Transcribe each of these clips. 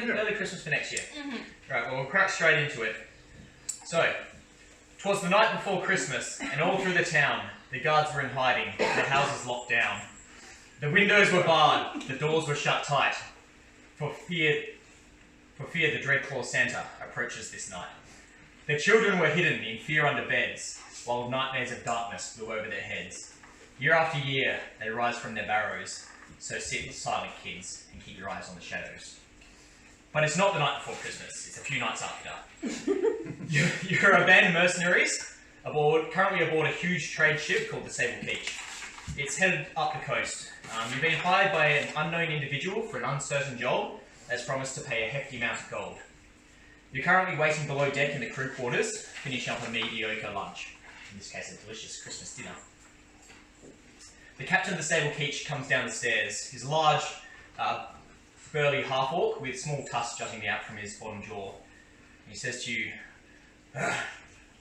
early Christmas for next year. Right, well, we'll crack straight into it. So, 'twas the night before Christmas, and all through the town, the guards were in hiding, the houses locked down. The windows were barred, the doors were shut tight, for fear the Dreadclaw Santa approaches this night. The children were hidden in fear under beds, while nightmares of darkness flew over their heads. Year after year, they rise from their barrows, so sit silent kids and keep your eyes on the shadows. But it's not the night before Christmas, it's a few nights after. You're a band of mercenaries, currently aboard a huge trade ship called the Sable Beach. It's headed up the coast. You've been hired by an unknown individual for an uncertain job that's promised to pay a hefty amount of gold. You're currently waiting below deck in the crew quarters, finishing up a mediocre lunch. In this case, a delicious Christmas dinner. The captain of the Sable Keech comes down the stairs. He's a large, burly half-orc with small tusks jutting out from his bottom jaw. He says to you, "The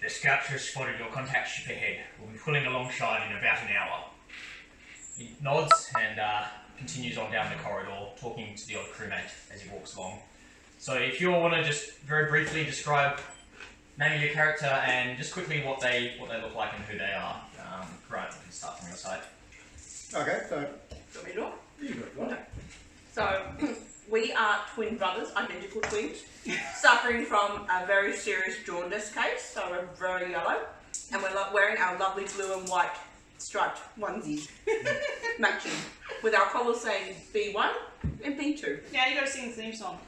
scouts have spotted your contact ship ahead. We'll be pulling alongside in about an hour." He nods and continues on down the corridor, talking to the odd crewmate as he walks along. So if you all want to just very briefly describe name of your character and just quickly what they look like and who they are. Right, we can start from your side. Okay, so... Do you want me to do it? You got one. Okay. So, we are twin brothers, identical twins, suffering from a very serious jaundice case, so we're very yellow, and we're wearing our lovely blue and white striped onesies, matching, with our collars saying B1 and B2. Yeah, you gotta sing the theme song.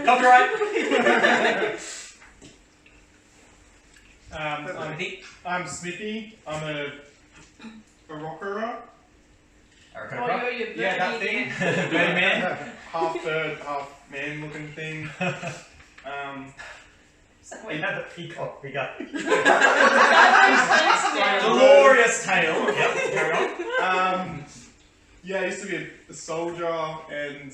Copyright! I'm Smithy. I'm a rockerer. Oh, you're your birdie Yeah, that thing. Birdie man. Half bird, half man looking thing. We have the peacock figure. Yeah. Glorious tail. Yep, carry on. Yeah, I used to be a soldier and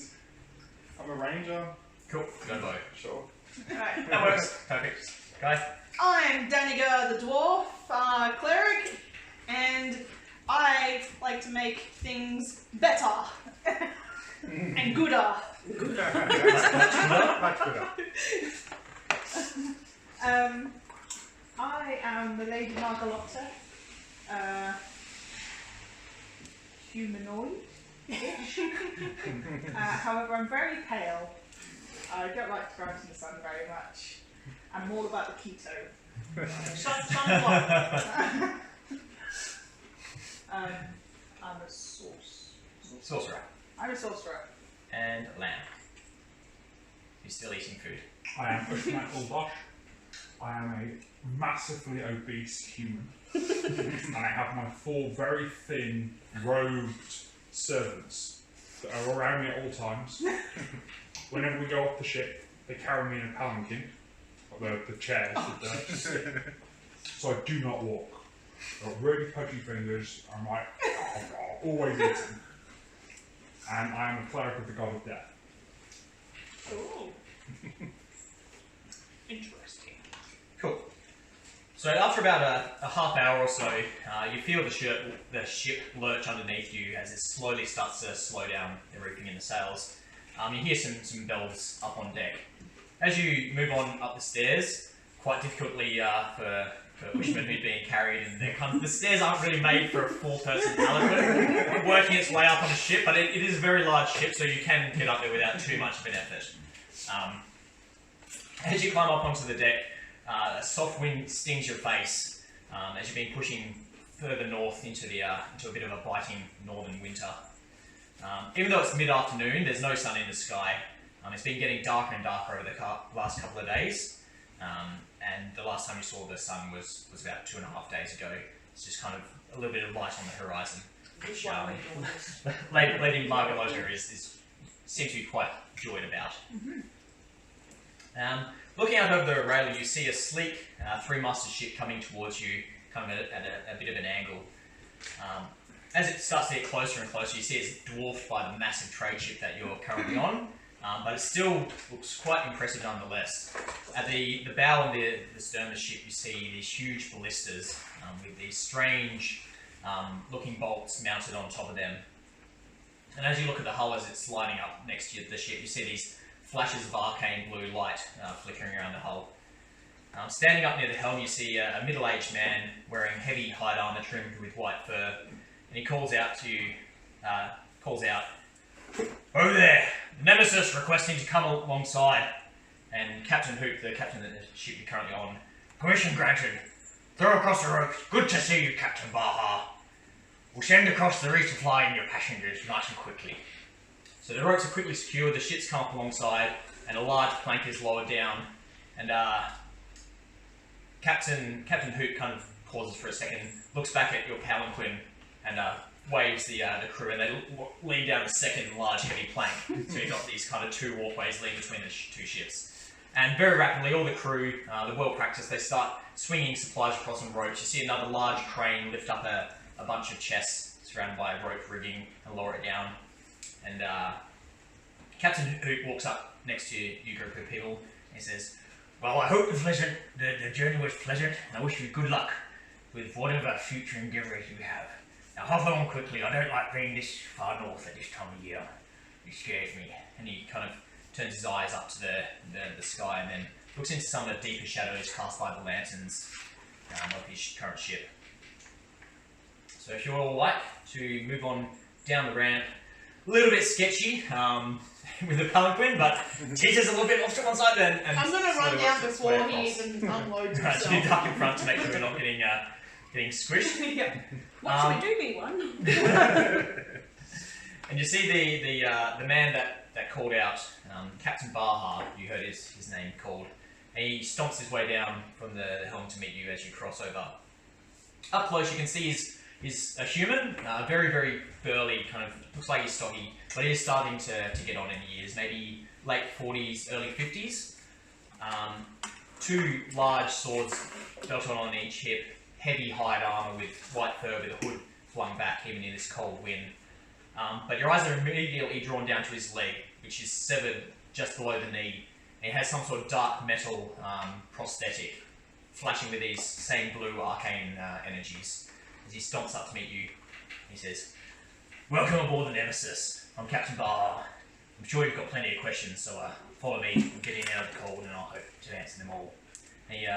I'm a ranger. Cool. Go bow. Sure. Alright. That works. Perfect. Guys. I'm Daniger the dwarf, cleric, and I like to make things better and gooder. Much gooder. I am the Lady Margalotta, humanoid. However, I'm very pale. I don't like to go out in the sun very much. I'm all about the keto. Sun what? I'm a Sorcerer. I'm a sorcerer. And lamb. You're still eating food. I am Bushman Ulbosh. I am a massively obese human. And I have my 4 very thin, robed servants that are around me at all times. Whenever we go off the ship, they carry me in a palanquin, the chairs, so I do not walk. I've got really pudgy fingers, I'm like, always eating. And I am a cleric of the god of death. Ooh. Interesting. Cool. So after about a half hour or so, you feel the ship lurch underneath you as it slowly starts to slow down the reefing in the sails. You hear some bells up on deck. As you move on up the stairs, quite difficultly for Bushman who's being carried, and the stairs aren't really made for a 4-person palanquin working its way up on a ship, but it is a very large ship, so you can get up there without too much of an effort. As you climb up onto the deck, a soft wind stings your face as you've been pushing further north into a bit of a biting northern winter. Even though it's mid-afternoon, there's no sun in the sky. It's been getting darker and darker over the last couple of days, and the last time you saw the sun was about 2.5 days ago. It's just kind of a little bit of light on the horizon, which Lady Margalotta seems to be quite joyed about. Looking out over the railing, you see a sleek 3-masted ship coming towards you, kind of at a bit of an angle. As it starts to get closer and closer, you see it's dwarfed by the massive trade ship that you're currently on, but it still looks quite impressive nonetheless. At the bow and the stern of the ship, you see these huge ballistas with these strange looking bolts mounted on top of them. And as you look at the hull as it's lining up next to the ship, you see these flashes of arcane blue light flickering around the hull. Standing up near the helm, you see a middle-aged man wearing heavy hide armour trimmed with white fur, and he calls out to you, "Oh there, the Nemesis requesting to come alongside." And Captain Hoop, the captain of the ship you're currently on, "Permission granted. Throw across the ropes. Good to see you, Captain Baha. We'll send across the resupply and your passengers nice and quickly." So the ropes are quickly secured, the ship's come up alongside, and a large plank is lowered down, and Captain Hoop kind of pauses for a second, looks back at your palanquin, and waves the crew, and they lean down the second large heavy plank. So you've got these kind of two walkways leading between the two ships. And very rapidly, all the crew, the well-practiced, they start swinging supplies across on ropes. You see another large crane lift up a bunch of chests surrounded by rope rigging and lower it down. And Captain Hoop walks up next to you group of people, and he says, "Well, I hope the journey was pleasant, and I wish you good luck with whatever future endeavours you have. Now hop on quickly, I don't like being this far north at this time of year. It scares me." And he kind of turns his eyes up to the sky and then looks into some of the deeper shadows cast by the lanterns of his current ship. So if you're all like to move on down the ramp, a little bit sketchy with the palanquin, but teaches a little bit off to one side and I'm going to run down before he even unloads Right, so you himself. duck in front to make sure you're not getting squished. Yeah. What should we do, B1? And you see the man that called out, Captain Baha, you heard his name called, and he stomps his way down from the helm to meet you as you cross over. Up close you can see he's a human, very, very burly, kind of, looks like he's stocky, but he is starting to get on in years, maybe late 40s, early 50s. Two large swords belted on each hip, heavy hide armour with white fur with a hood flung back even in this cold wind. But your eyes are immediately drawn down to his leg, which is severed just below the knee. And he has some sort of dark metal prosthetic, flashing with these same blue arcane energies. As he stomps up to meet you, he says, "Welcome aboard the Nemesis. I'm Captain Baha. I'm sure you've got plenty of questions, so follow me. We'll get in out of the cold and I'll hope to answer them all." And he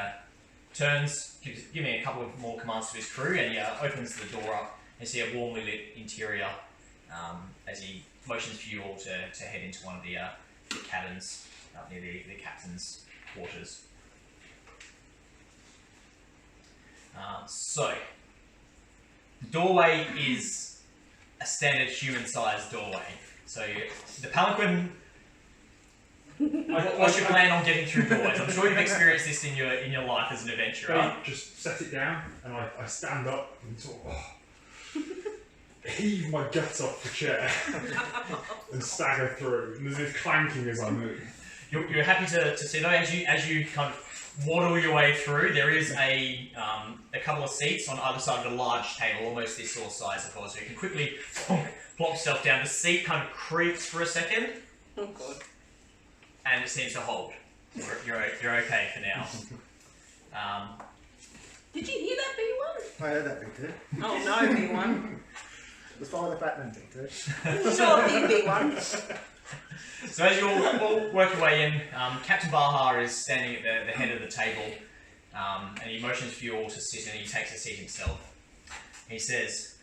turns, giving a couple of more commands to his crew, and he opens the door up and see a warmly lit interior as he motions for you all to head into one of the cabins up near the captain's quarters. So, the doorway is a standard human-sized doorway. So the palanquin. What's your plan on getting through doorways? I'm sure you've experienced this in your life as an adventurer. I just set it down and I stand up and sort of heave my guts off the chair and stagger through. And there's this clanking as I move. You're happy to see though, as you kind of waddle your way through, there is a couple of seats on either side of the large table, almost this sort of size of course, so you can quickly plop yourself down. The seat kind of creaks for a second. Oh god. And it seems to hold. You're okay for now. Did you hear that, B1? I heard that bit too. Oh no, B1. It was part of the Batman thing too. Sure thing, B1. So as you all work your way in, Captain Baha is standing at the head of the table, and he motions for you all to sit, and he takes a seat himself. He says,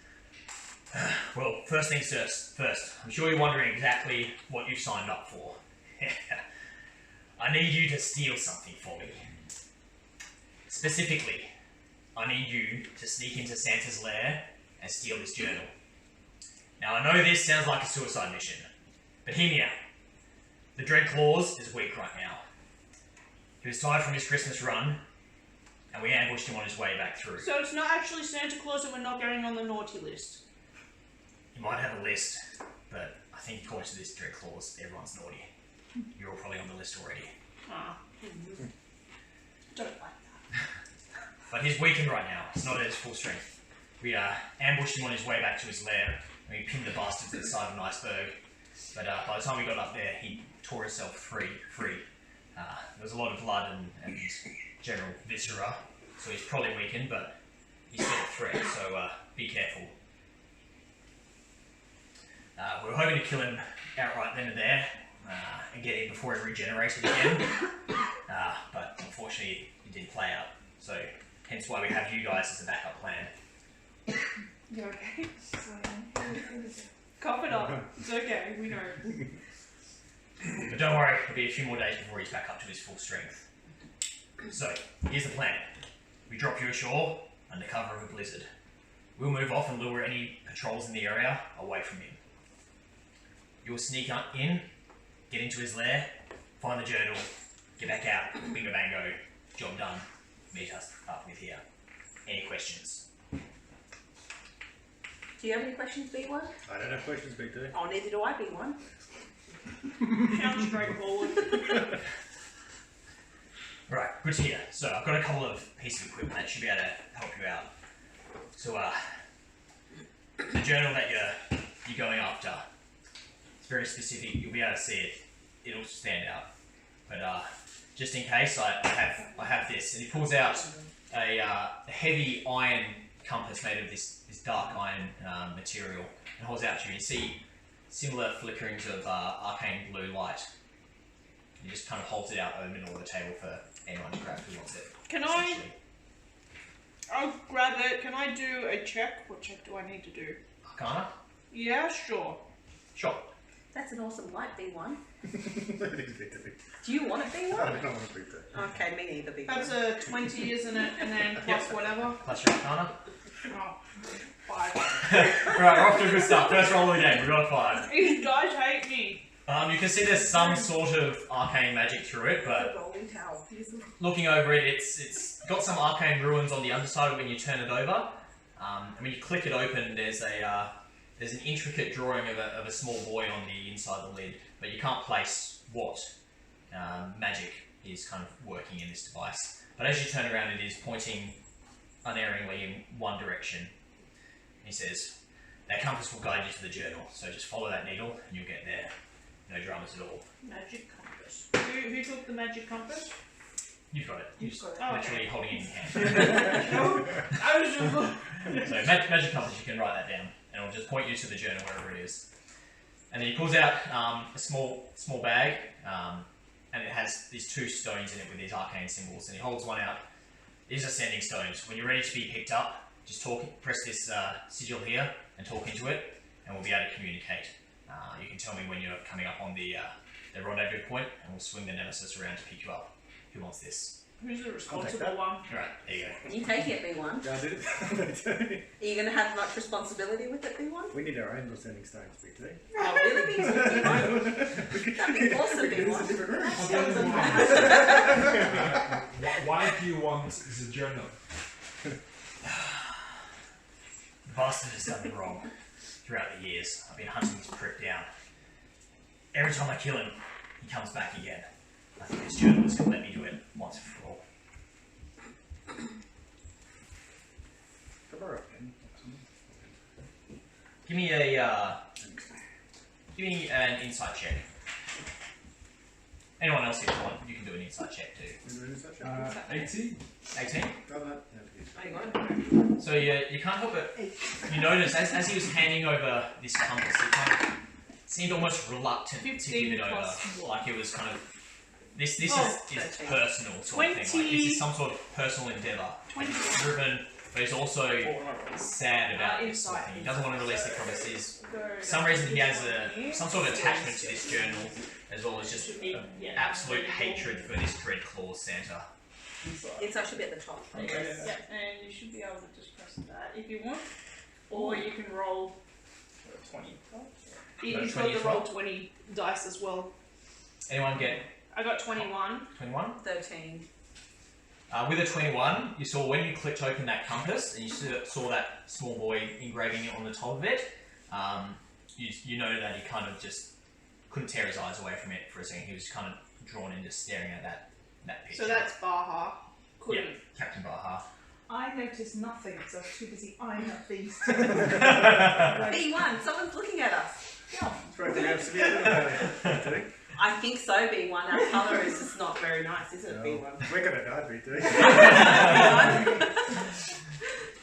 "Well, first things first, I'm sure you're wondering exactly what you've signed up for. I need you to steal something for me. Specifically, I need you to sneak into Santa's lair and steal his journal. Now, I know this sounds like a suicide mission, but hear me out. The Dread Claws is weak right now. He was tired from his Christmas run, and we ambushed him on his way back through. So it's not actually Santa Claus and we're not going on the naughty list. You might have a list, but I think according to this Dread Claws, everyone's naughty. You're all probably on the list already. Ah. Don't like that. But he's weakened right now. He's not at his full strength. We ambushed him on his way back to his lair, and we pinned the bastard to the side of an iceberg. But by the time we got up there, he tore himself free. There was a lot of blood and general viscera, so he's probably weakened, but he's still a threat, so be careful. We were hoping to kill him outright then and there and get him before he regenerated again. But unfortunately, it didn't play out. So, hence why we have you guys as a backup plan. You okay? Cough it up. It's okay. We know. But don't worry, it'll be a few more days before he's back up to his full strength. So, here's the plan. We drop you ashore under cover of a blizzard. We'll move off and lure any patrols in the area away from him. You'll sneak in, get into his lair, find the journal, get back out, bingo bango, job done. Meet us up with here. Any questions? Do you have any questions, B1? I don't have questions, Big D. Oh, neither do I, B1. Sounds straightforward. Right, good to hear. So I've got a couple of pieces of equipment that should be able to help you out. So the journal that you're going after, it's very specific. You'll be able to see it. It'll stand out. But just in case, I have this, and he pulls out a heavy iron compass made of this dark iron material and holds out to you. You see similar flickerings of arcane blue light. He just kind of holds it out over the middle of the table for anyone to grab who wants it. Can I'll grab it. Can I do a check? What check do I need to do? Arcana? Yeah, sure. Sure. That's an awesome light, B1. It is Big D. Do you want it, B1? I don't want to Big D. Okay, me neither, B1. That's a 20, isn't it? And then plus whatever. Plus your Arcana. Oh, 5. Right, we're off to a good start. First roll of the game, we got a 5. You guys hate me. You can see there's some sort of arcane magic through it, but rolling towel. looking over it, it's got some arcane ruins on the underside when you turn it over. And when you click it open, there's an intricate drawing of a small boy on the inside of the lid, but you can't place what magic is kind of working in this device. But as you turn around, it is pointing unerringly in one direction. He says, that compass will guide you to the journal, so just follow that needle and you'll get there. No dramas at all. Magic compass. Who took the magic compass? You've got it. You're just got it. literally holding it in your hand. I was just So magic compass, you can write that down, and it'll just point you to the journal wherever it is. And then he pulls out a small bag, and it has these 2 stones in it with these arcane symbols. And he holds one out. These are sending stones. When you're ready to be picked up, just press this sigil here and talk into it, and we'll be able to communicate. You can tell me when you're coming up on the rendezvous point, and we'll swing the nemesis around to pick you up. Who wants this? Who's the responsible one? Right, there you go. You take it, B1. Yeah, I did it. Are you going to have much responsibility with it, B1? We need our own sending stones, Big D. Oh, really, B1? That'd be awesome, It's a B1. different room. Why do you want the journal? The bastard has done me wrong throughout the years. I've been hunting this prick down. Every time I kill him, he comes back again. I think this journal is going to let me do it once and for all. Give me an insight check. Anyone else if you want, you can do an insight check too. 18? 18? Hang on. So you can't help it. You notice as he was handing over this compass, he kind of seemed almost reluctant to give it over. Like it was kind of this is personal sort of thing. Like this is some sort of personal endeavour. Driven, but he's also sad about this sort of thing. He doesn't want to release the compass. For some reason he has some sort of attachment to this journal, as well as just absolute hatred for this Dread Claw Santa. It's actually at the top. Yeah, and you should be able to just press that if you want. Or you can roll 20. You've got to roll 20 dice as well. Anyone get I got 21. 21? 13. With a 21, you saw when you clicked open that compass and you saw that small boy engraving it on the top of it, you know that he kind of just couldn't tear his eyes away from it for a second. He was kind of drawn in just staring at that picture. So that's Baha. Yeah, Captain Baha. I noticed nothing, so I was too busy eyeing up these two. B1, someone's looking at us. I think so, B1. Our colour is just not very nice, is it, No. B1? We're gonna die, Big D.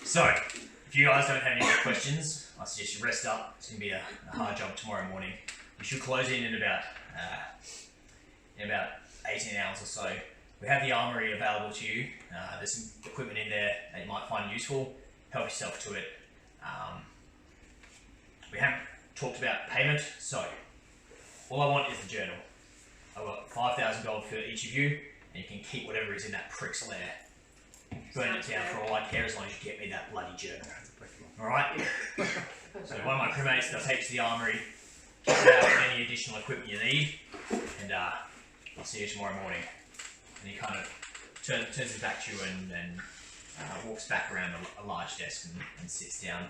So, if you guys don't have any more questions, I suggest you rest up. It's going to be a hard job tomorrow morning. You should close in about 18 hours or so. We have the armory available to you. There's some equipment in there that you might find useful. Help yourself to it. We haven't talked about payment, so all I want is the journal. I've got 5,000 gold for each of you, and you can keep whatever is in that prick's lair. Burn it down for all I care, as long as you get me that bloody journal. Alright? So one of my crewmates, they'll take you to the armory, get out any additional equipment you need, and I'll see you tomorrow morning. And he kind of turns his back to you and walks back around a large desk and sits down.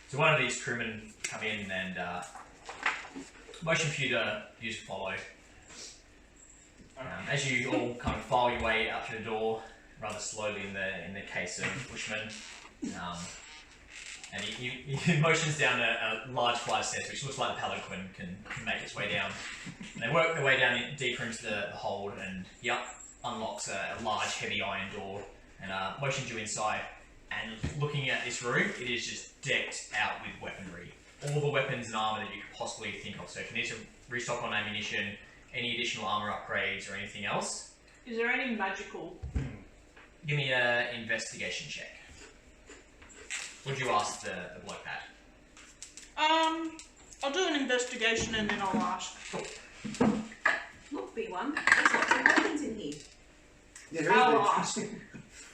So one of these crewmen come in and motion for you to follow. As you all kind of file your way out through the door, rather slowly in the case of Bushman, and he motions down a large flight of stairs, which looks like the palanquin can make its way down. And they work their way down deeper into the hold, and he unlocks a large, heavy iron door and motions you inside. And looking at this room, it is just decked out with weaponry. All the weapons and armour that you could possibly think of. So if you need to restock on ammunition, any additional armour upgrades or anything else. Is there any magical? Give me an investigation check. Would you ask the bloke that? I'll do an investigation and then I'll ask. Look, B1, there's lots of weapons in here. Yeah, there I'll is ask.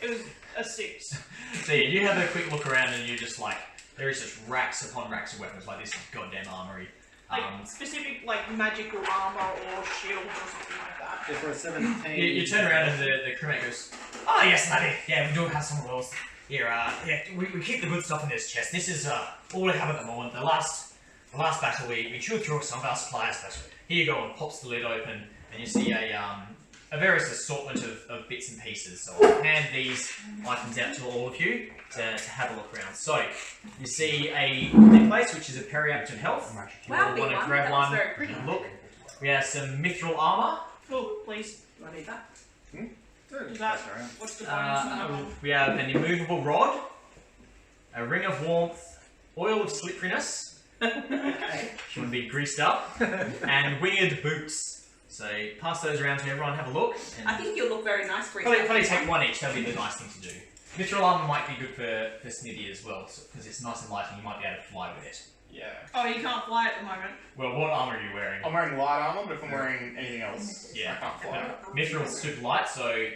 It was a 6. So yeah, you have a quick look around and you're just like, there is just racks upon racks of weapons, like this goddamn armory. Like specific, like magical armor or shield or something like that. Yeah, for a 17. You turn around and the crewmate goes, "Oh yes, laddie. Yeah, we do have some of those. Here, yeah, we keep the good stuff in this chest. This is all we have at the moment. The last battle we chewed through some of our supplies. Here you go," and pops the lid open, and you see a various assortment of bits and pieces. So I'll hand these items out to all of you to have a look around. So you see a necklace, which is a periapton health. Wow, You want to B1, grab that one, was very pretty. look. We have some mithril armor. Oh, please. Do I need that? Is that what's the bonus on that one? We have an immovable rod, a ring of warmth, oil of slipperiness, if you want to be greased up, and winged boots. So pass those around to everyone, have a look. And I think you'll look very nice for probably take one each, that'll be the nice thing to do. Mithril armor might be good for Smithy as well, because it's nice and light and you might be able to fly with it. Yeah. Oh, you can't fly at the moment. Well, what armor are you wearing? I'm wearing light armor, but if I'm wearing anything else, Yeah. I can't fly. Mithril's super light, so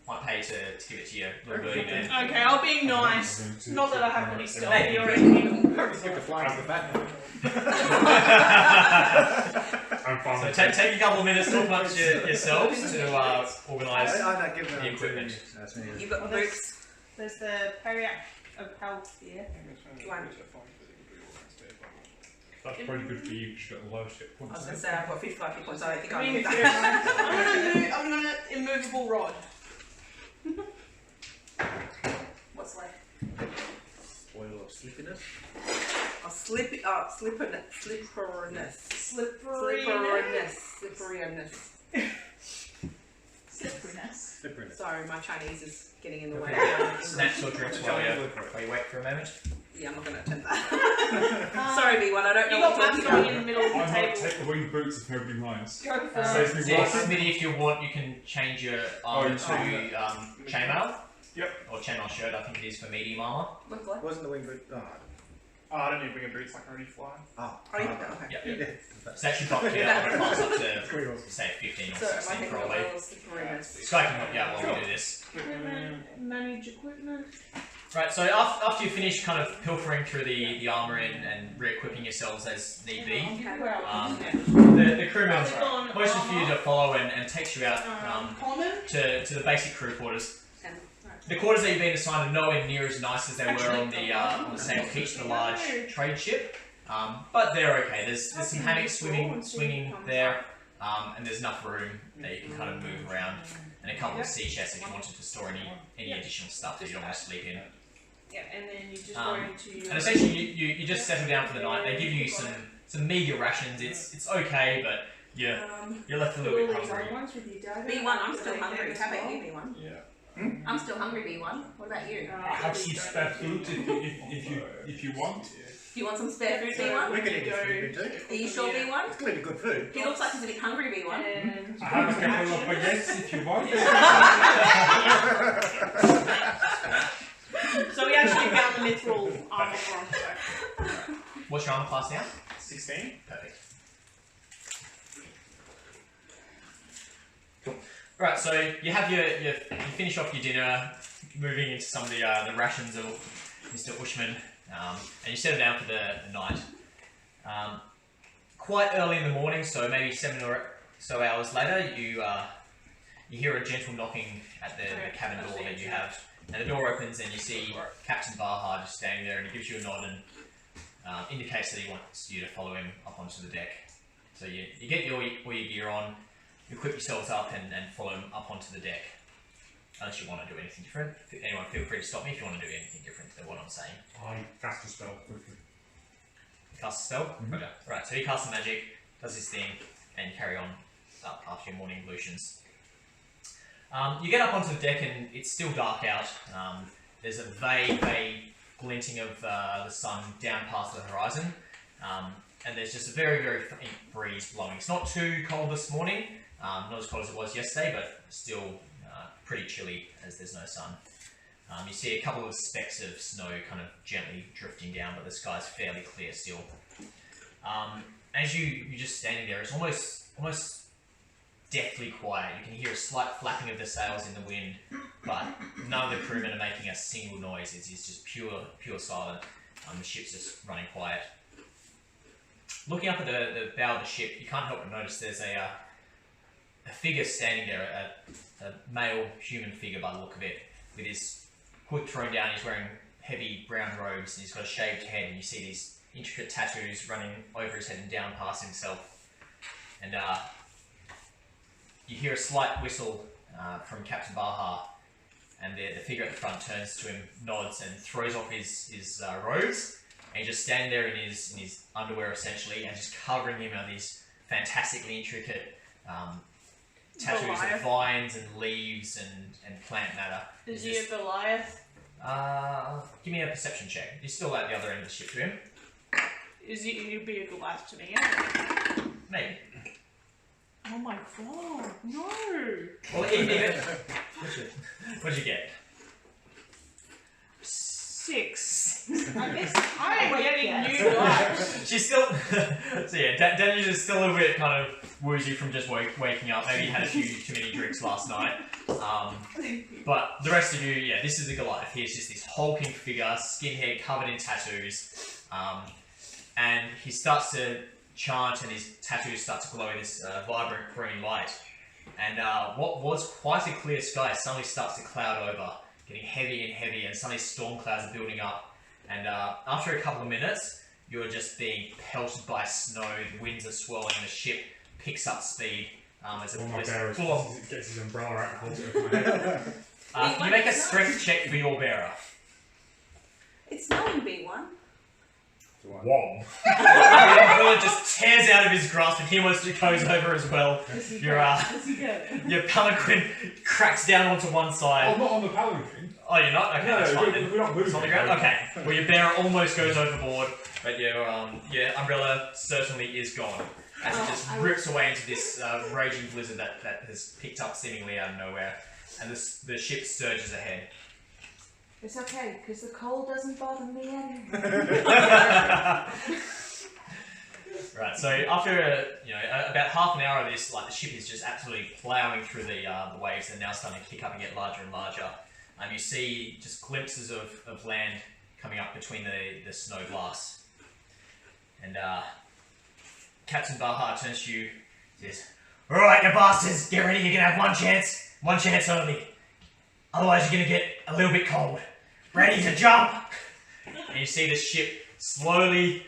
might pay to give it to your little birdie there. Okay, I'll be nice. Not that I have any stealth Hey. or anything. Skip the flying to the Batman. I'm fine. So with take a couple of minutes, talk amongst yourselves to organise I don't give them the equipment. You've got Well, boots. There's the periac of health here. That's probably good for you because you've got the lowest hit I was points. going to say I've got 55 hit points. I don't think I I mean, need if that. I'm gonna immovable rod. What's left? Oil of slippiness. Oh, slipperiness. Slipperiness. Slipperiness. Slipperiness. Slipperiness. Sorry, my Chinese is getting in the way. Snacks or drinks while you wait for a moment. Yeah, I'm not going to attempt that. Sorry, B1, I don't know You what got you're maps talking going about. in the middle of I the might table. take the winged boots if nobody minds. Go for Saves it. me Yeah, walking. Smithy, if you want, you can change your armor to chainmail. Yep. Or chainmail shirt, I think it is for medium armor. Look like. Wasn't the wing boot? Oh, Oh, I don't need wing boots, I can already fly. oh, Oh, you okay. Yep. yeah. So that should bump you out when it comes up to, Pretty awesome. say, 15 or So, am I 16 thinking probably. of slipperiness? Sky can help you out while we do this. Equipment, manage equipment. Right, so after you finish kind of pilfering through the armour and re-equipping yourselves as need be, the crewman Click on motions for you armor. to follow and takes you out Common. to the basic crew quarters. And The quarters that you've been assigned are nowhere near as nice as they were on the Sail Keach, the large trade ship, but they're okay. There's some hammocks swinging there, and there's enough room that you can kind of move around, and a couple of sea chests if you wanted to store any additional stuff that you don't want to sleep in. Yeah, and then you just go into. And essentially, you just settle down for the night. They give you some meager rations. It's okay, but you're left a little bit hungry. B1, I'm still hungry. How about you, B1? Yeah. I'm still hungry, B1. What about you? I have some spare food if you want. Do you want some spare food, B1? We can eat this food too. Are you sure, B1? It's clearly good food. He looks like he's a bit hungry, B1. And I have a couple of baguettes if you want. so we actually found the mithril armor from. What's your armor class now? 16. Perfect. Cool. Right, so you have you finish off your dinner, moving into some of the rations of Mr. Ushman, and you settle down for the night. Quite early in the morning, so maybe 7 or so hours later, you hear a gentle knocking at the cabin door that you have, and the door opens and you see Captain Baha just standing there, and he gives you a nod and indicates that he wants you to follow him up onto the deck. So you get all your gear on, you equip yourselves up and follow him up onto the deck. Unless you want to do anything different. Anyone feel free to stop me if you want to do anything different than what I'm saying. I cast a spell quickly. Cast a spell? Okay. Right, so he casts a magic, does his thing, and you carry on up after your morning ablutions. You get up onto the deck and it's still dark out. There's a vague glinting of the sun down past the horizon. And there's just a very, very faint breeze blowing. It's not too cold this morning, not as cold as it was yesterday, but still pretty chilly as there's no sun. You see a couple of specks of snow kind of gently drifting down, but the sky's fairly clear still. As you're just standing there, it's almost deathly quiet. You can hear a slight flapping of the sails in the wind, but none of the crewmen are making a single noise. It's just pure silence. The ship's just running quiet. Looking up at the bow of the ship, you can't help but notice there's a figure standing there, a male human figure by the look of it, with his hood thrown down. He's wearing heavy brown robes and he's got a shaved head, and you see these intricate tattoos running over his head and down past himself. And you hear a slight whistle from Captain Baha, and the figure at the front turns to him, nods, and throws off his robes. And he's just standing there in his underwear essentially, and just covering him in these fantastically intricate tattoos of vines and leaves and plant matter. Is he a Goliath? Give me a perception check. You're still at the other end of the ship to him. He'd be a Goliath to me. Maybe. Oh my god, no! Well, even what'd you get? 6. I guess I am getting new life. She's still. So yeah, Daniel is still a little bit kind of woozy from just waking up. Maybe had a few too many drinks last night. But the rest of you, yeah, this is the Goliath. He's just this hulking figure, skinhead, covered in tattoos, and he starts to chant, and his tattoos start to glow this vibrant green light. And what was quite a clear sky suddenly starts to cloud over, getting heavy and heavy, and suddenly storm clouds are building up. And after a couple of minutes, you're just being pelted by snow, the winds are swirling, the ship picks up speed as it gets his umbrella out and holds it over my head. you make a strength check for your bearer. it's snowing, B1. Whoa. The umbrella just tears out of his grasp and he almost goes over as well. Your palanquin cracks down onto one side. Oh, not on the palanquin. Oh, you're not? Okay, that's fine then. We're not moving. It's on the ground? Okay. Well, your bearer almost goes overboard, but your umbrella certainly is gone. As it just rips away into this raging blizzard that has picked up seemingly out of nowhere. And the ship surges ahead. It's okay, because the cold doesn't bother me anyway. Right, so after about half an hour of this, like the ship is just absolutely ploughing through the waves, and now starting to kick up and get larger and larger. You see just glimpses of land coming up between the snow blasts. And Captain Baha turns to you and says, "Alright, you bastards, get ready, you're gonna have one chance only. Otherwise you're gonna get a little bit cold. Ready to jump!" And you see the ship slowly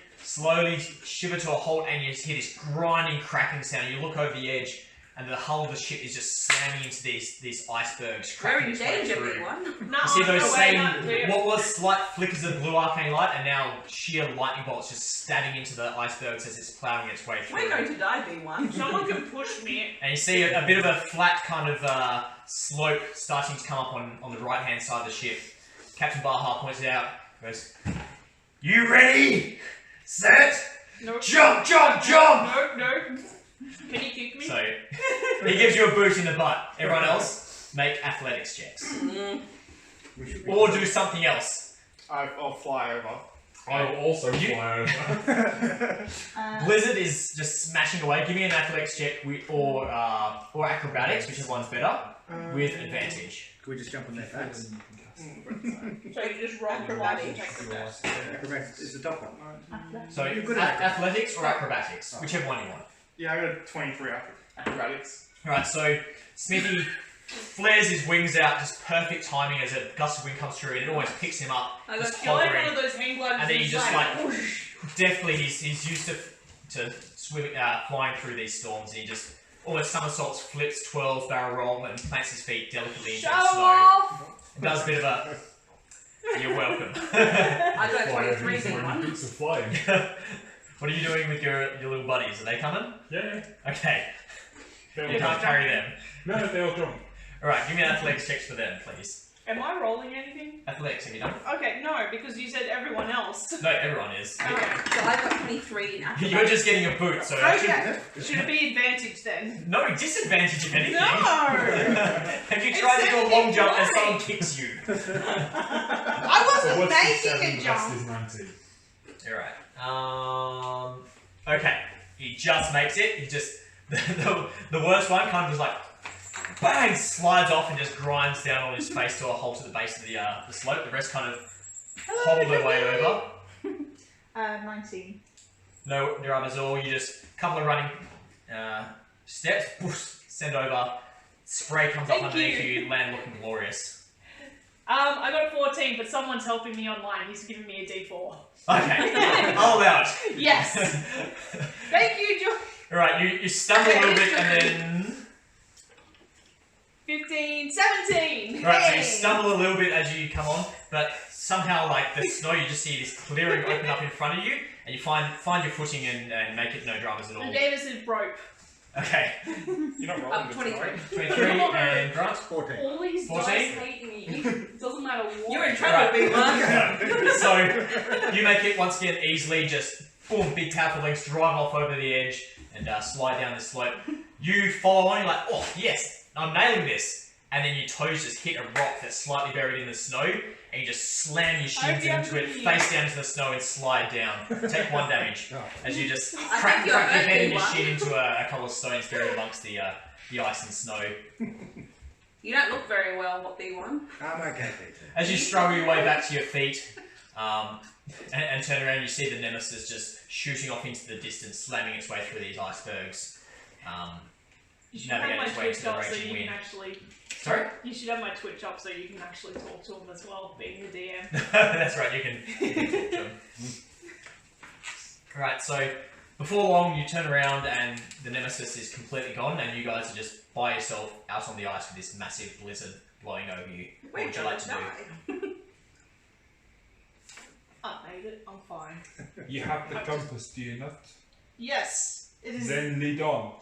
shiver to a halt, and you hear this grinding, cracking sound. You look over the edge, and the hull of the ship is just slamming into these icebergs. We're cracking in its way danger, through. big one. No, You see those no way, same, not clear. what was slight flickers of blue arcane light, and now sheer lightning bolts just stabbing into the icebergs as it's ploughing its way through. We're going to die, B1. Someone can push me. And you see a bit of a flat kind of slope starting to come up on the right hand side of the ship. Captain Baha points it out, goes, "You ready? Set? No. Jump, jump, jump!" No, no. Can you kick me? So, he gives you a boot in the butt. Everyone else, make athletics checks. Or do something else. I'll fly over. I will also fly over. Blizzard is just smashing away. Give me an athletics check or acrobatics, whichever one's better, with advantage. Can we just jump on their backs? So you just roll the dice and take the best. Acrobatics is the top one. So, You're good at athletics or acrobatics, whichever one you want. Yeah, I got a 23 acrobatics. Alright, so Smithy flares his wings out, just perfect timing as a gust of wind comes through, and it almost picks him up, I just You're like hovering. one of those hang gliders. And then he in just China. like, definitely he's used to swimming, flying through these storms, and he just almost somersaults, flips, twirls, barrel roll, and plants his feet delicately into Show the snow. off! It does a bit of a, you're welcome. I got Fly a over 23, using my B1. boots of flying. What are you doing with your little buddies? Are they coming? Yeah. Okay, They'll you can't jump. carry them. No, they'll jump. Alright, give me an athletics checks for them, please. Am I rolling anything? Athletics, have you done? Okay, no, because you said everyone else. No, everyone is. So I got 23 in acrobatics. You're just getting a boot, so... Okay. Should it be advantage then? No disadvantage if anything. No! Have you tried to do a long jump and someone kicks you? I wasn't What's making 7 a plus jump. is 19? Alright. Okay. He just makes it. He just... The worst one kind of just like... Bang! Slides off and just grinds down on his face to a halt at the base of the slope. The rest kind of hobble their way over. 19. No Neramazor. You just... Couple of running steps. Poof, send over. Spray comes up Thank underneath you. you. Land looking glorious. I got 14, but someone's helping me online. He's giving me a D4. Okay. I'll allow it. Yes! Thank you, John. Alright, you stumble a little bit and then... 15, 17! Right, so Hey! you stumble a little bit as you come on, but somehow, like, the snow, you just see this clearing open up in front of you, and you find your footing and make it no dramas at all. And Davis is rope. Okay. You're not rolling good 23. tonight. 23 and Grant. 14. All these 14? dice hate me. It doesn't matter what. You're in trouble, B1. So, you make it once again easily, just, boom, big powerful legs drive off over the edge and slide down the slope. You follow on, you're like, oh, yes, I'm nailing this. And then your toes just hit a rock that's slightly buried in the snow, and you just slam your shins into it, face down into the snow, and slide down. Take 1 damage as you just I crack think your you're head and hurting your one. shin into a couple of stones buried amongst the ice and snow. You don't look very well, B1. I'm okay, Peter. As you struggle your way back to your feet and turn around, you see the Nemesis just shooting off into the distance, slamming its way through these icebergs. You should have my navigate its way Twitch to the up so raging you wind. can actually. Sorry? You should have my Twitch up so you can actually talk to him as well, being the DM. That's right, you can talk to him. Alright, so before long you turn around and the Nemesis is completely gone and you guys are just by yourself out on the ice with this massive blizzard blowing over you. What would you like to do? I made it. I'm fine. You have the compass, do you not? Yes, it is. Then lead on.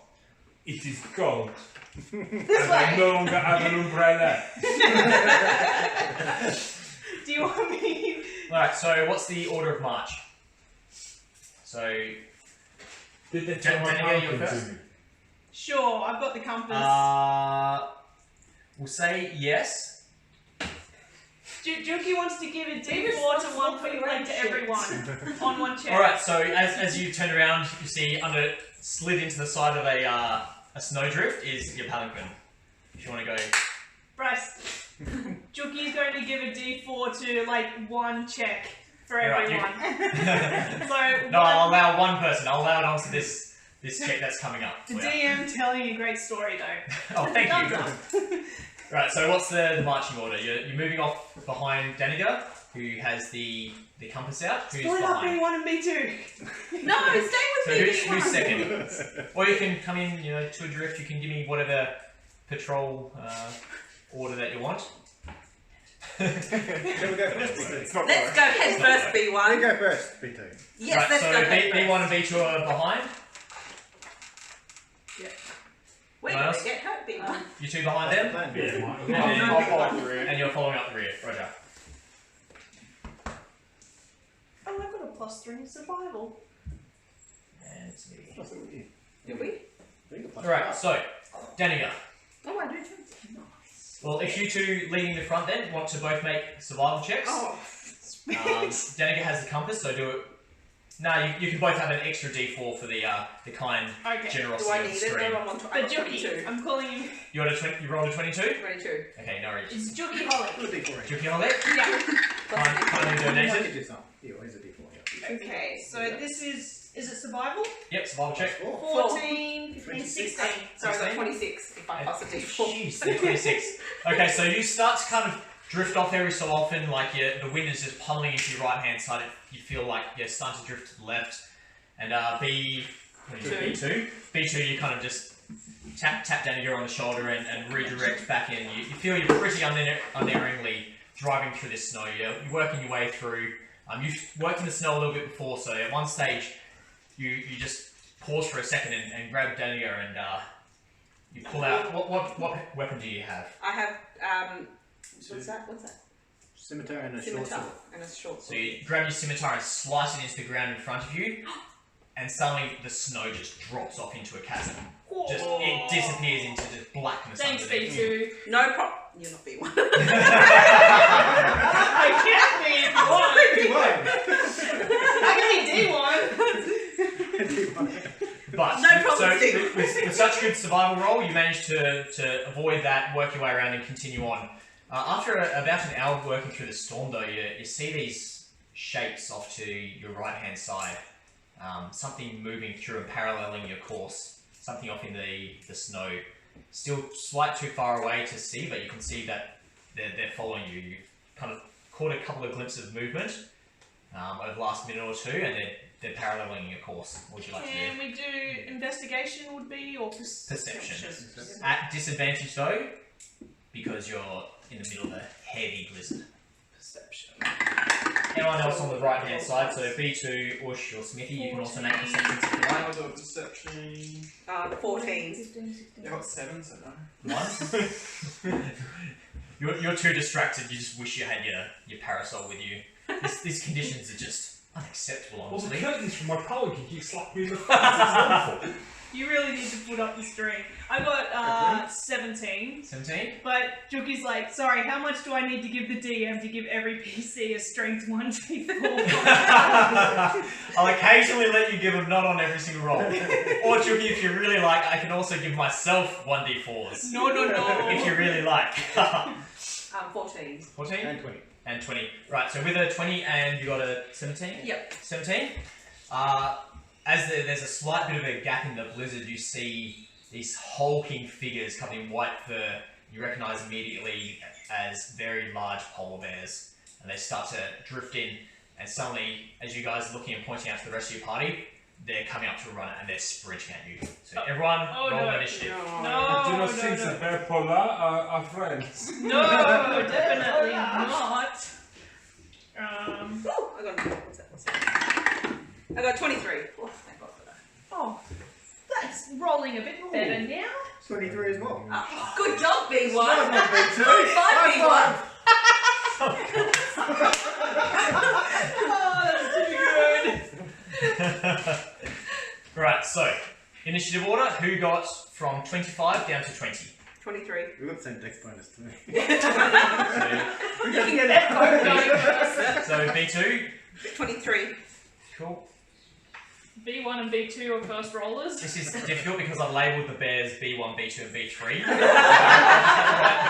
It is cold. This And I way. no longer have an umbrella. Do you want me? Alright, so what's the order of march? So, Did they Jen- tell Jenny, my you uncle first? to me? Sure, I've got the compass. we'll say yes. Juki wants to give a D4 to one for like to everyone on one check. Alright, so as you turn around, you see slid into the side of a snowdrift is your palanquin. If you want to go. Bryce, Juki's going to give a D4 to like one check for Right, everyone. So No, I'll allow one person. I'll allow it onto this check that's coming up. the for you. DM telling a great story though. Oh, thank Thumbs you. up. Right, so what's the marching order? You're moving off behind Daniger. who has the compass out. Who's Split up behind? B1 and B2. No, stay with So me. who's second? Or you can come in, to a drift. You can give me whatever patrol order that you want. Shall we go first? It's not Let's go head first, We B1. go first, B2. Yes, Right, let's so go head B1 first. and B2 are behind. We're Anyone going else? to get hurt, B1. You two behind them, Yeah, mine. And then- I'll follow the rear. and you're following up the rear. Roger. Oh, I've got a +3 in survival. And it's me. What's it with you? Did we? Alright, so, Daniger. Oh, I do too. Well, if you two leading the front then want to both make survival checks, Oh, Daniger has the compass, so do it. No, you can both have an extra D4 for the kind Okay. generosity do I of the need it? screen. No, I want to. I But got Juki, 22. I'm calling him. You rolled a 22? 22. Okay, no worries. It's Juki Holic. Put a D4 in. Juki Holic, Yeah. kindly donated. Make it yourself. Here, here's a D4 here. Okay, so this is it survival? Yep, survival check. 14, 15, 26. 16. So I got 26 if I pass a D4. Jeez, they're 26. Okay, so you start to kind of drift off every so often, like the wind is just pummeling into your right hand side. You feel like you're starting to drift to the left. And B2, you kind of just tap Daniger on the shoulder and redirect back in. You feel you're pretty unerringly driving through this snow. You're working your way through. You've worked in the snow a little bit before, so at one stage you just pause for a second and grab Daniger and you pull out. What weapon do you have? I have, what's that? Scimitar and a short Scimitar sword. and a short So sword. you grab your scimitar and slice it into the ground in front of you, and suddenly the snow just drops off into a chasm. It disappears into just blackness Thanks, underneath. B2. No problem. You're not B1. I can't be B1. I can be D1. But No problem, so Steve. with such good survival roll, you manage to avoid that, work your way around, and continue on. After about an hour working through the storm, though, you see these shapes off to your right-hand side. Something moving through and paralleling your course. Something off in the snow. Still slight too far away to see, but you can see that they're following you. You've kind of caught a couple of glimpses of movement over the last minute or two, and they're paralleling your course. What would you like to do? Can we do investigation would be or Perception. At disadvantage though, because you're in the middle of a heavy blizzard. Perception. Anyone else on the right hand side, so B2, Ush or Smithy, you can also make perceptions if you like. I'll do a perception. 14. 15, 16. I got 7, so no. One. You're too distracted, you just wish you had your parasol with you. These conditions are just unacceptable, Well, the honestly. curtains from my polo can keep slapping me in the face. It's awful. You really need to put up the string. I got 17. 17? But Juki's like, sorry, how much do I need to give the DM to give every PC a strength 1d4? I'll occasionally let you give them, not on every single roll. Or Juki, if you really like, I can also give myself 1d4s. No. If you really like. 14. 14? And 20. And 20. Right, so with a 20 and you got a 17? Yep. 17. As there's a slight bit of a gap in the blizzard, you see these hulking figures covered in white fur. You recognise immediately as very large polar bears. And they start to drift in, and suddenly, as you guys are looking and pointing out to the rest of your party, they're coming up to a runner and they're sprinting at you. So everyone, roll no. initiative. I do not think the bear polar are friends. No, definitely not. Oh, I got what's that? I got 23. Oh, thank God for that. Oh, that's rolling a bit better now. 23 as well. Good job, B1. Nice one, B2. High five, B1. Oh, that's too good. Right, so, initiative order, who got from 25 down to 20? 23. We've got the same dex bonus too. You can get that So B2, 23. cool. B1 and B2 are first rollers. This is difficult because I've labelled the bears B1, B2 and B3.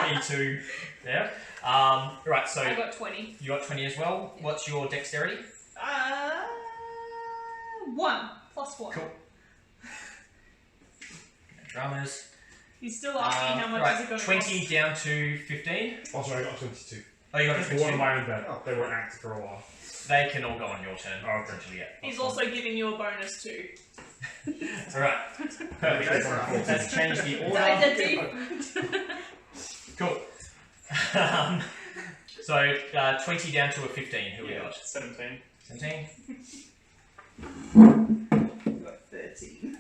B2 there. Right, so I got 20. you got 20 as well. What's your dexterity? 1 plus 1. Cool. Drummers. He's still asking how much is it right, going to 20 down to 15. Oh, sorry, I got 22. Oh, you got Just to one of switch. my undead. Oh. They weren't active for a while. They can all go on your turn. Oh, okay. Essentially, yeah. He's also giving you a bonus too. Alright. Perfect. Let's change the order. Cool. So 20 down to a 15. Who we got? 17. 17. Got 13.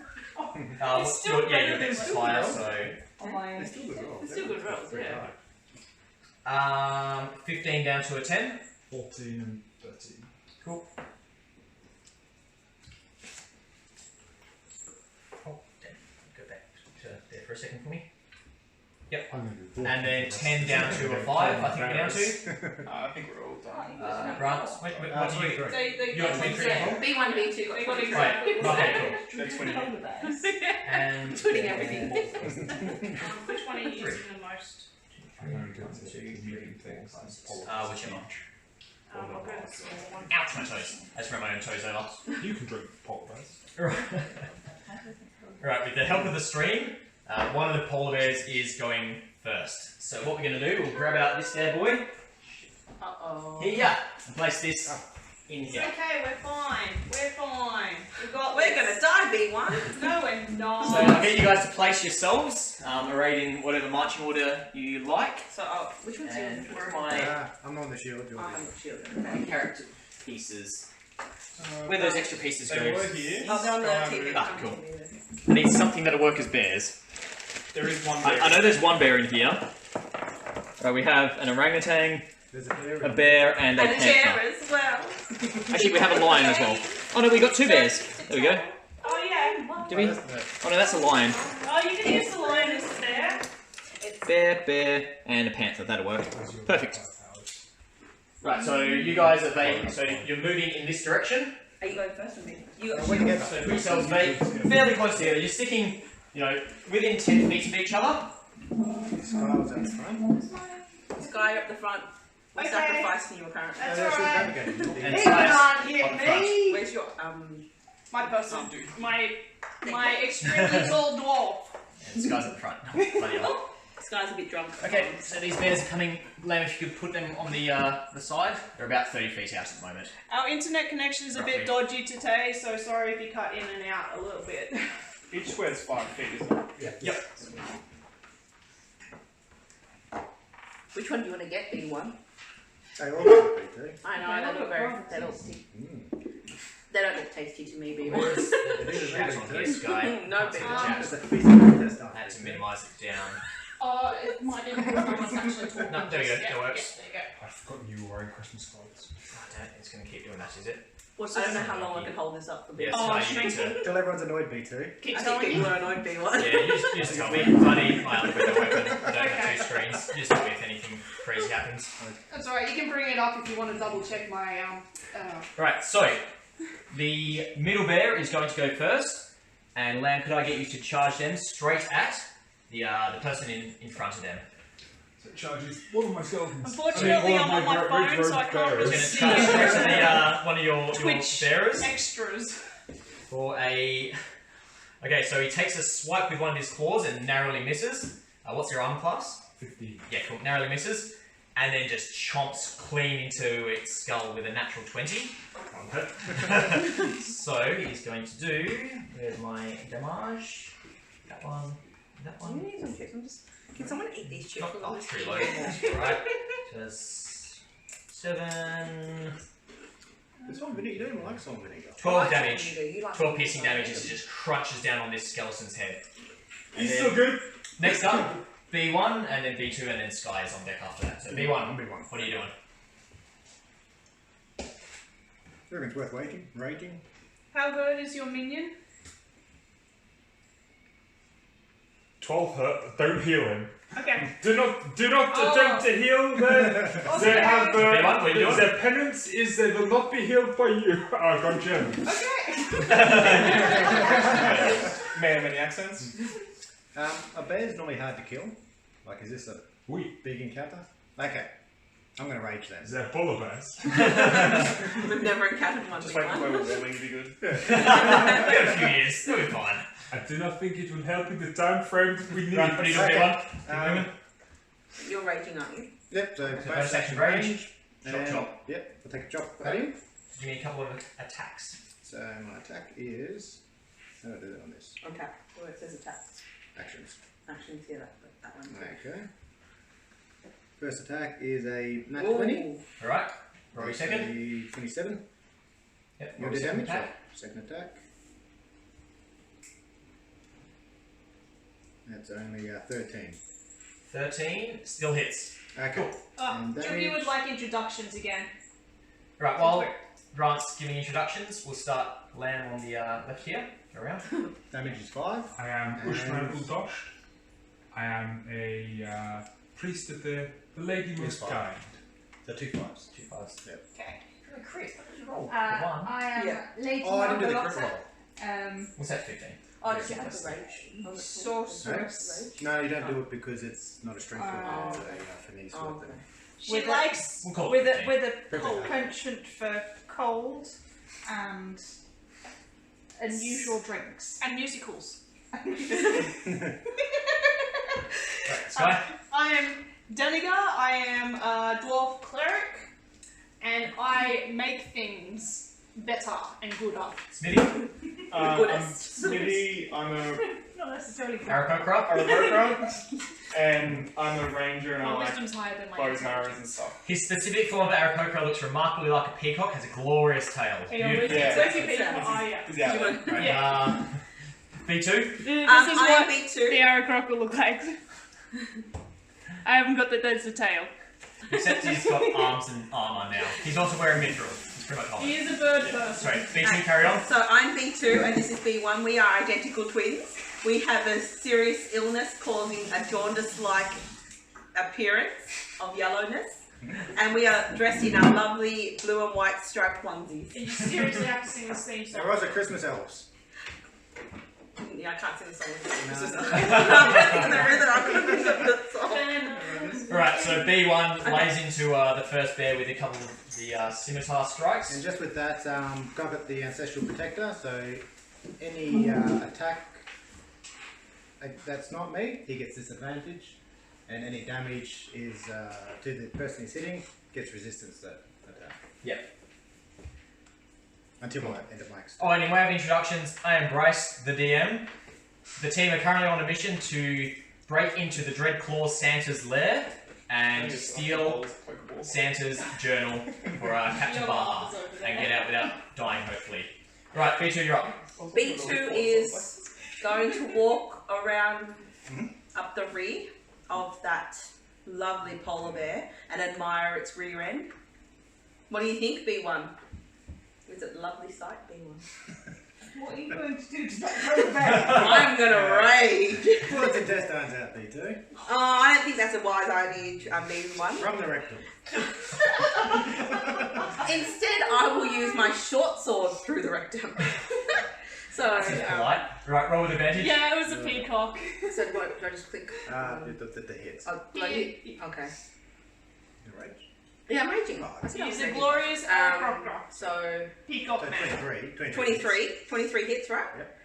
What's still your, better your than dex is what higher, you so On my They're still good rolls. It's still good rolls, Very yeah. high. 15 down to a 10. 14 and 13. Cool. Oh, damn. Go back to there for a second for me. I'm gonna do 14. And then 10 down to a 5, I think we're down to. I think we're all done. Grant, what do you... 23. You got 23. B1, B2 got They got 23. exactly the Right, same. That's 20. And... Including everything. Which one are you using the most? I'm going to go to medium things. whichever. I'll go with the small one. Ouch, my toes. I just ran my own toes over. You can drink polar bears. Right, with the help of the stream, one of the polar bears is going first. So what we're going to do, we'll grab out this bad boy. Uh-oh. Here, and place this in It's here. okay, we're fine. We're fine. We're gonna die, B1. No, we're not. So I'll get you guys to place yourselves, arrayed in whatever marching order you like. So, which one's And yours? where's my I'm on the shield. I haven't got shield. my character pieces? Where those extra pieces go? They were here. Oh, they're on the Sky TV. Moon. Ah, cool. I need something that'll work as bears. There is one I know there's one bear in here. Right, we have an orangutan, There's a bear. a bear, and a And a panther. chair as well. Actually, we have a lion as well. Oh no, we got two bears. There we go. Oh yeah. Do we? Oh no, that's a lion. Oh, you can use the lion as a bear. Bear, and a panther. That'll work. Perfect. Right, so you guys are so you're moving in this direction. Are you going first or me? You got When shield. you get So put yourselves fairly close together. You're sticking, within 10 feet of each other. Skyles at the front. Sky up the front. We're Okay. sacrificing you apparently. That's Yeah, alright. okay. And He Sky's can't on hit the front. me. Where's your My person. My extremely tall dwarf. And Sky's at the front. Bloody hell. Sky's a bit drunk. Okay, so these bears are coming. Lamb, if you could put them on the side. They're about 30 feet out at the moment. Our internet connection is a bit dodgy today, so sorry if you cut in and out a little bit. Each square's 5 feet, isn't it? Yep. Which one do you want to get? B1? They all got a B2. I know, they look very. They don't look tasty to me, B1. Where's It the is a chat on bit here, Sky? No, Can't see the but- chat. It's a physical test. I had to minimise it down. It might be because I was actually talking. No, there we go, Yeah, that works. yeah, there you I forgot you were wearing Christmas clothes. Oh, damn it, it's going to keep doing that, is it? I don't know how long I can hold this up for. Yeah, B1. Sky, you need to... Till everyone's annoyed B2. go. Keep I telling think you. you were annoyed B1. Yeah, you just tell me. I need my other window open. I don't have two screens. Just tell me if anything crazy happens. That's alright, you can bring it up if you want to double check my Right, so the middle bear is going to go first, and Lamb, could I get you to charge them straight at the person in front of them? So it charges one of my skeletons. Unfortunately, I'm on my phone, so I can't really He's going to see charge straight to one of your Twitch bearers extras. for a... Okay, so he takes a swipe with one of his claws and narrowly misses. What's your armor class? 15. Yeah, cool. Narrowly misses. And then just chomps clean into its skull with a natural 20. So he's going to do... Where's my damage? That one. That You one. need some chips. Can someone eat these chips? Oh, it's pretty low. Right. Just 7... It's not vinegar. You don't even like salt vinegar. 12 damage. You like 12 piercing damage as it just crunches down on this skeleton's head. And He's then still good. next up, B1, and then B2, and then Sky is on deck after that. So B1, I'm B1. what are you doing? You reckon it's worth waiting? Rating? How good is your minion? 12 hurt. Don't heal him. Okay. Do not Oh. attempt to heal them. Okay. They have Hey, what are you doing? their penance is they will not be healed by you. I've gone German. Okay. Man of many accents. A bear's normally hard to kill. Like, is this a Oui. big encounter? Okay. I'm going to rage then. They're polar bears. We've never encountered one. Just wait for B1. my warming to be good. We got a few years, it'll be fine. I do not think it will help in the time frame that we need. Right, what are you doing, Okay. B1? You're raging, aren't you? Yep, so bonus action range. Chop, and- chop. Yep, I'll take a chop at him. Give me a couple of attacks. So my attack is. How do I do that on this? On tap, where it says attack. Actions. Actually, yeah, that one. Okay. First attack is a nat Ooh. 20. Alright. Roll your That's second. a 27. Yep. You Roll do your second damage. attack. Second attack. That's only 13. 13. Still hits. Okay. Cool. And Juki damage. would like introductions again. Right, while Grant's giving introductions, we'll start Lamb on the left here. Go around. Damage is 5. I am Bushman Uldosh. I am a priest of the Lady Yes, Most fine. Kind. So 2 5s. 2 5s. Yep. Okay. Oh, Chris, what did you roll? I am Yeah. Lady Oh, I didn't do the crit Margalotta. roll. What's that, 15? Oh, Yeah, does it have that's the rage? Sorceress. No, you don't do it because it's not a strength roll. Oh. It's a finesse Oh, weapon. okay. She With a- likes We'll call it With a 15. with a Perfect. penchant for cold and unusual drinks. and musicals. Right, Sky? I am Deniga, I am a dwarf cleric, and I make things better and gooder. Smithy? I'm Goodness. Smitty, I'm a Not necessarily good. Aarakocra? Aarakocra, and I'm a ranger and I My like wisdom's higher than my bows and intelligence. arrows and stuff. His specific form of Aarakocra looks remarkably like a peacock, has a glorious tail. Hang on, Beautiful. Yeah. where's your people? Yeah. Oh, yeah. Yeah. Do you want- Right, Yeah. B2? This is I am what B2. the Aarakocra will look like. I haven't got there's a tail. Except he's got arms and armour now. He's also wearing mithril. He's pretty much hot. He is a bird person. Sorry, B2, carry on. So I'm B2 and this is B1. We are identical twins. We have a serious illness causing a jaundice-like appearance of yellowness. And we are dressed in our lovely blue and white striped onesies. You seriously have to sing this theme There song. was a Christmas elves. Yeah, I can't sing the song. No. There is an acronym song. Alright, so B1 lays into the first bear with a couple of the scimitar strikes. And just with that, covet the Ancestral Protector, so any attack that's not me, he gets disadvantage, and any damage is to the person he's hitting, gets resistance to that attack. Yep. Until my end of my next. Oh, and in way of introductions, I am Bryce, the DM. The team are currently on a mission to break into the Dreadclaw Santa's lair and steal Santa's journal for Captain Your Baha mouth is over there. and get out without dying, hopefully. Right, B2, you're up. B2 is going to walk around up the rear of that lovely polar bear and admire its rear end. What do you think, B1? Is it a lovely sight, B1? What are you going to do to that polar bear? I'm gonna rage. Pull its intestines out, B2. Oh, I don't think that's a wise idea, B1. From the rectum. Instead, I will use my short sword through the rectum. So, That's polite. Right, roll with advantage. Yeah, it was a peacock. so do I just click? The hits. Oh, do I hit? Okay. The rage. Yeah, I'm raging. Oh, I said I was He's a raging. glorious Aarakocra. So, Peacock So man. 23 hits, right? Yep.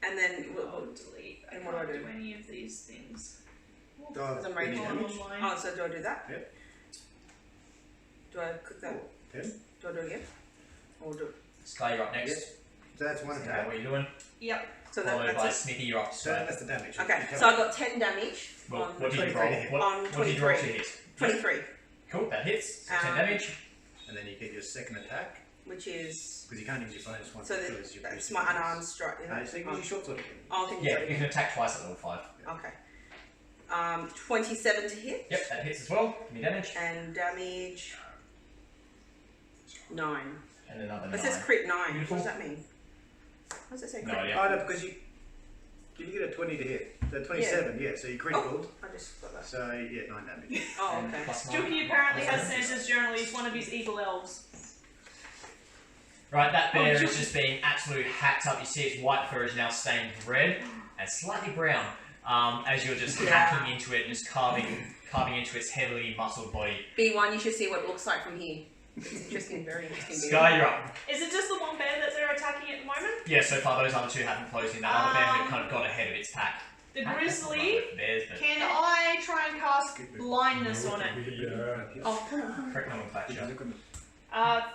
And then, Oh, delete. I And what do I can't do? do any of these things. Because I'm raging. Any damage? Online. Oh, so do I do that? Yep. Do I click that? 10. Do I do it again? Or do it? Sky, you're up next. Yes. So that's one Is that attack. what you're doing? Yep. So Followed by that's it. Smithy, you're up. So that's the damage. Okay, You so I tell got 10 damage Well, on what did you 23 roll? to hit. What, On what did you roll to 23. hit? 23, Cool, that hits. So 10 Um, damage. me. And then you get your second attack, which is because you can't use your bonus one. so because you're that's basically- my unarmed strike. No, so you can use your short sword again. Oh, I think Yeah, it's you can attack twice at level 5. okay. 27 to hit Yep, that hits as well. Give me damage. and damage 9. And another 9. It says crit 9. Beautiful. What does that mean? What does it say? No Crit? idea. Oh, no, because you get a 20 to hit. So 27, yeah, so you critical. I just got that. So, yeah, 9 damage. Oh, And okay. plus 9. Juki apparently has Plus 9. Santa's journal. He's one of his evil elves. Right, that bear Oh, is just being absolutely hacked up. You see its white fur is now stained red and slightly brown as you're just hacking into it and just carving into its heavily muscled body. B1, you should see what it looks like from here. It's interesting, very interesting. Sky, you're up. Is it just the one bear that they're attacking at the moment? Yeah, so far those other two haven't closed in. That other bear had kind of got ahead of its pack. The That's grizzly. bears, but Can I try and cast blindness on it. Oh, come on. Correct nomenclature.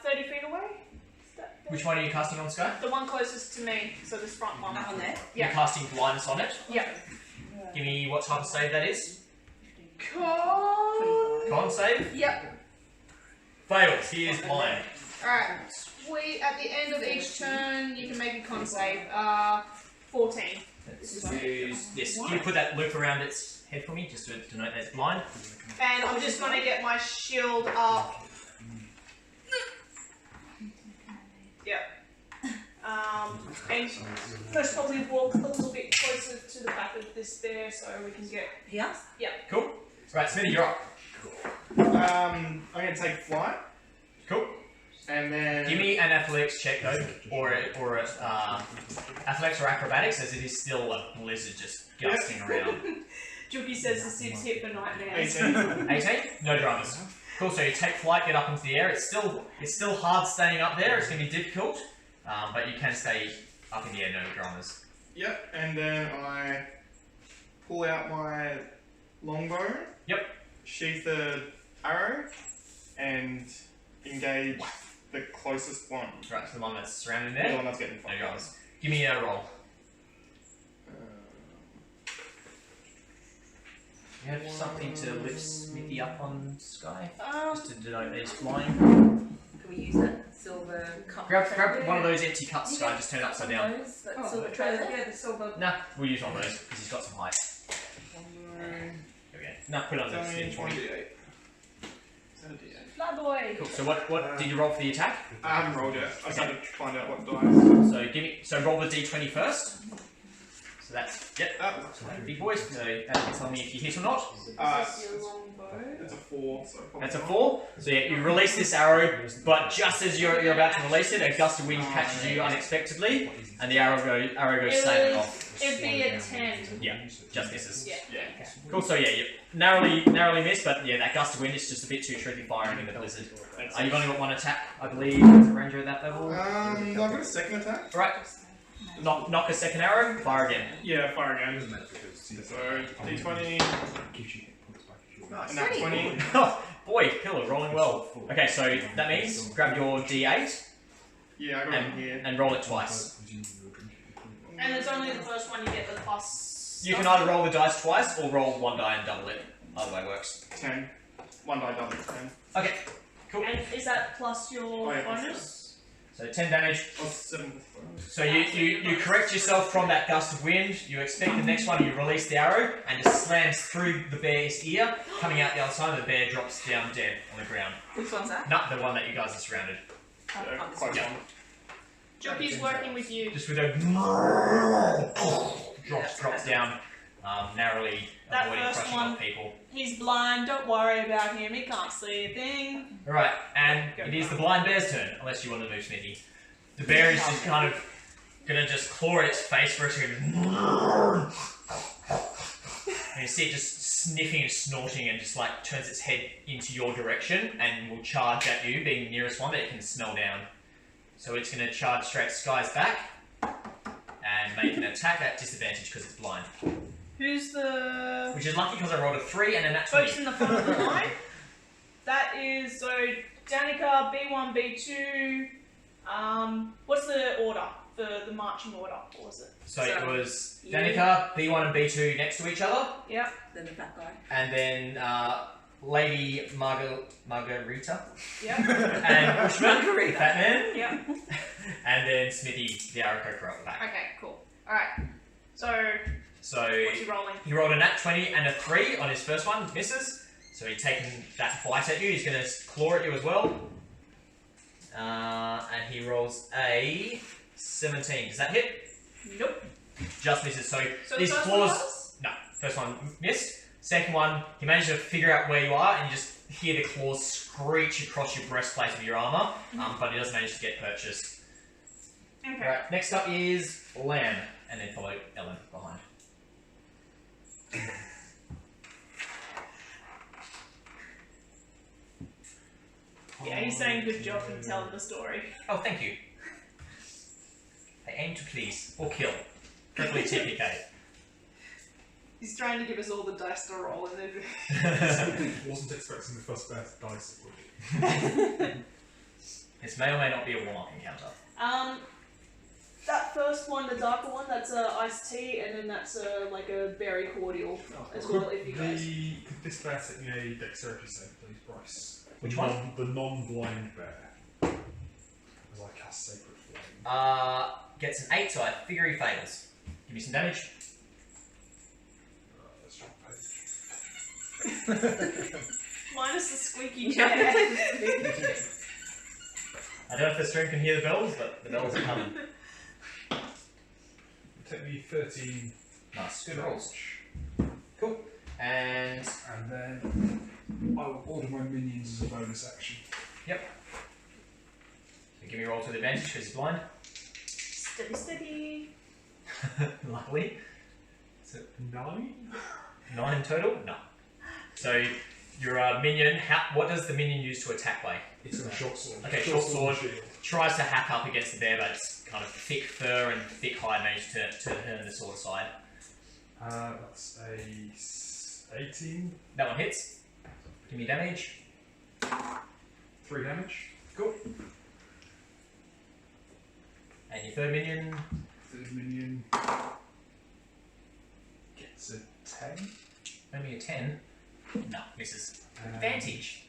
30 feet away? Is that fair? Which one are you casting on, Sky? The one closest to me, so this front one. That one there? Yeah. You're casting blindness on it. Yeah. Give me what type of save that is. Con. Con save. Yep. Fails. He is blind. Alright. Sweet. At the end of each turn, you can make a con save. 14. Let's use this. Can you put that loop around its head for me, just to denote that it's blind? And I'm just going to get my shield up. Yep. And first probably walk a little bit closer to the back of this there so we can get... Here? Cool. Right, Smithy, you're up. I'm gonna take flight, Cool. and then Give me an athletics check though, or athletics or acrobatics, as it is still a blizzard just gusting around. Juki says the Sib's hit for nightmares. 18. 18? No dramas. Cool. So you take flight, get up into the air. It's still hard staying up there. It's going to be difficult, but you can stay up in the air. No dramas. Yep, and then I pull out my longbow. Yep. Sheath the arrow, and engage the closest one. Right. So the one that's surrounding The there. one that's getting No fucked up. dramas. Give me a roll. You have something to lift Smithy up on, Sky, just to denote that he's flying. Can we use that silver cup? Grab one of those empty cups, Sky. Just turn it upside down. That silver tray there? Yeah, the silver. Nah, we'll use one of those because he's got some height. There we go. Nah, put it on the It's only Smithy for me. 1d8. Is that a d8? Fly boy. Cool. So what did you roll for the attack? I haven't rolled yet. I just had to find out what dice. So roll the d20 first. So that's big boys. So that can tell me if you hit or not. It's a 4, so probably That's a not. 4. So yeah, you release this arrow, but just as you're about to release it, a gust of wind catches you unexpectedly, and the arrow goes sailing off. It'd be a 10. Yeah, just misses. Yeah. Yeah. Cool. So yeah, you narrowly missed, but yeah, that gust of wind is just a bit too tricky firing in the blizzard. You've only got one attack, I believe, as a ranger at that level. I've got a second attack. Right. Knock a second arrow. Fire again. Yeah, fire again. So, d20, and that 20. Oh, boy, Pillar, rolling well. Okay, so that means grab your d8 Yeah, I got it here. and roll it twice. And it's only the first one you get the plus. You can either roll the dice twice or roll one die and double it. Either way works. 10. One die double, 10. Okay, cool. And is that plus your Oh, yeah, plus bonus? So 10 damage. Oh, 7. So you correct yourself from that gust of wind. You expect the next one. You release the arrow and it slams through the bear's ear, coming out the other side. And the bear drops down dead on the ground. Which one's that? Not the one that you guys are surrounded. Yeah, Oh, close yeah. one. Juki's working with you. Just with a drops down, narrowly That avoiding first crushing one. off people. He's blind, don't worry about him, he can't see a thing. Alright, and it is the blind bear's turn, unless you want to move Smithy. The bear is just kind of gonna just claw at its face for a second. And you see it just sniffing and snorting and just like turns its head into your direction and will charge at you, being the nearest one that it can smell down. So it's gonna charge straight Sky's back and make an attack at disadvantage because it's blind. Who's the Which is lucky because I rolled a 3 and a nat 20. folks in the front of the line? That is, so Danica, B1, B2, what's the order? The marching order, what was it? So it was Danica, B1 and B2 next to each other, Yep. Then the fat guy. and then Lady Margarita, Yep. and Bushman, Margarita. Fat Man, Yep. and then Smithy, the Aarakocra at the back. Okay, cool. Alright. So So what's he rolling? he rolled a nat 20 and a 3 on his first one, misses. So he's taking that bite at you, he's going to claw at you as well. And he rolls a 17. Does that hit? Nope. Just misses. So So these the first claws. one was? No, first one missed. Second one, he managed to figure out where you are, and you just hear the claws screech across your breastplate of your armor, but he doesn't manage to get purchased. Okay. Right, next up is Lamb, and then follow Ellen behind. Yeah, he's saying good job in telling the story. Oh, thank you. I aim to please, or kill. Preferably TPK. He's trying to give us all the dice to roll, and then Wasn't expecting the first best dice. This may or may not be a warm-up encounter. that first one, the darker one, that's iced tea, and then that's like a berry cordial as well. If you guys. Could this bear take me a dexterity save, please, Bryce? Which one? The non-blind bear. As I cast Sacred Flame. Gets an 8, so I figure he fails. Give me some damage. Let's drop page. Minus the squeaky chair. I don't know if the stream can hear the bells, but the bells are coming. Take me 13. Nice, good rolls. Cool. And then I will order my minions as a bonus action. yep. So give me a roll to the advantage because he's blind. Steady, steady. Luckily. Is it 9? 9 in total? No. So your minion, what does the minion use to attack by? It's a short sword. Okay, short sword. shield. Tries to hack up against the bear, but it's kind of thick fur and thick hide managed to turn the sword aside. That's a 18. That one hits. Give me damage. 3 damage. Cool. And your third minion. Third minion gets a 10. Only a 10. No, misses. Advantage.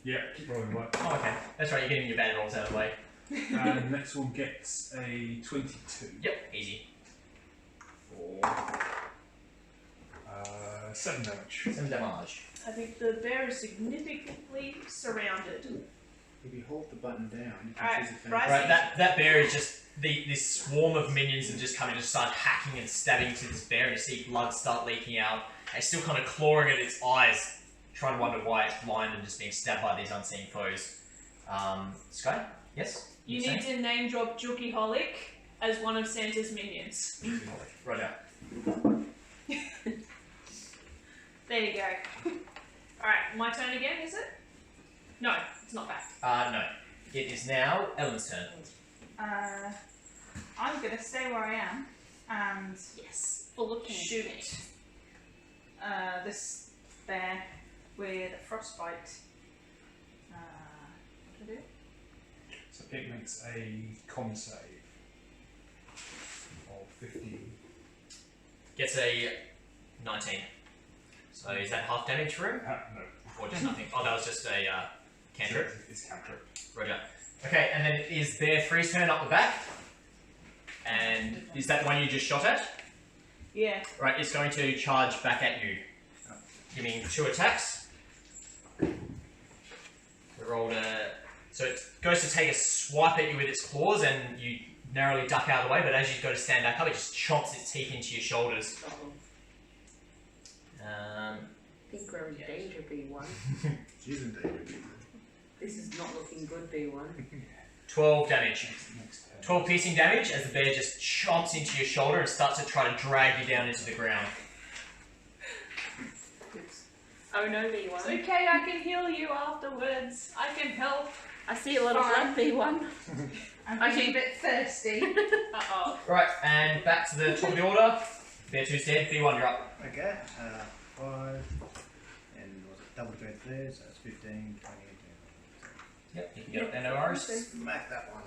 Yeah, keep rolling right. Oh, okay. That's right, you're getting your bad rolls out of the way. And the next one gets a 22. Yep, easy. For 7 damage. 7 damage. I think the bear is significantly surrounded. If you hold the button down, you can Alright, choose a right. Right, that bear is just this swarm of minions and just come and just start hacking and stabbing to this bear, and you see blood start leaking out. And it's still kind of clawing at its eyes, trying to wonder why it's blind and just being stabbed by these unseen foes. Sky? Yes? You need to name drop Jukiholic as one of Santa's minions. Roger. There you go. Alright, my turn again, is it? No, it's not back. No. It is now Ellen's turn. I'm gonna stay where I am and Yes. Full of shoot this bear with a frostbite. What do I do? So it makes a con save of 15. Gets a 19. So is that half damage for him? No. Or just nothing? Oh, that was just a cantrip. It's cantrip. Roger. Okay, and then is there Free's turn up the back? And is that the one you just shot at? Yeah. Right, it's going to charge back at you. Giving 2 attacks. We rolled a... So it goes to take a swipe at you with its claws and you narrowly duck out of the way, but as you go to stand back up, it just chomps its teeth into your shoulders. I think we're in danger, B1. She's in danger. This is not looking good, B1. 12 damage. 12 piercing damage as the bear just chomps into your shoulder and starts to try to drag you down into the ground. Oh no, It's B1. okay, I can heal you afterwards. I can help. I see a lot of blood, B1. I'm I feeling a think- bit thirsty. Uh-oh. Right, and back to the top of the order. Bear 2's dead, B1 you're up. Okay, 5, and was it double defense there, so it's 15, 20, Yep, you can get up there, no worries. Smack that one.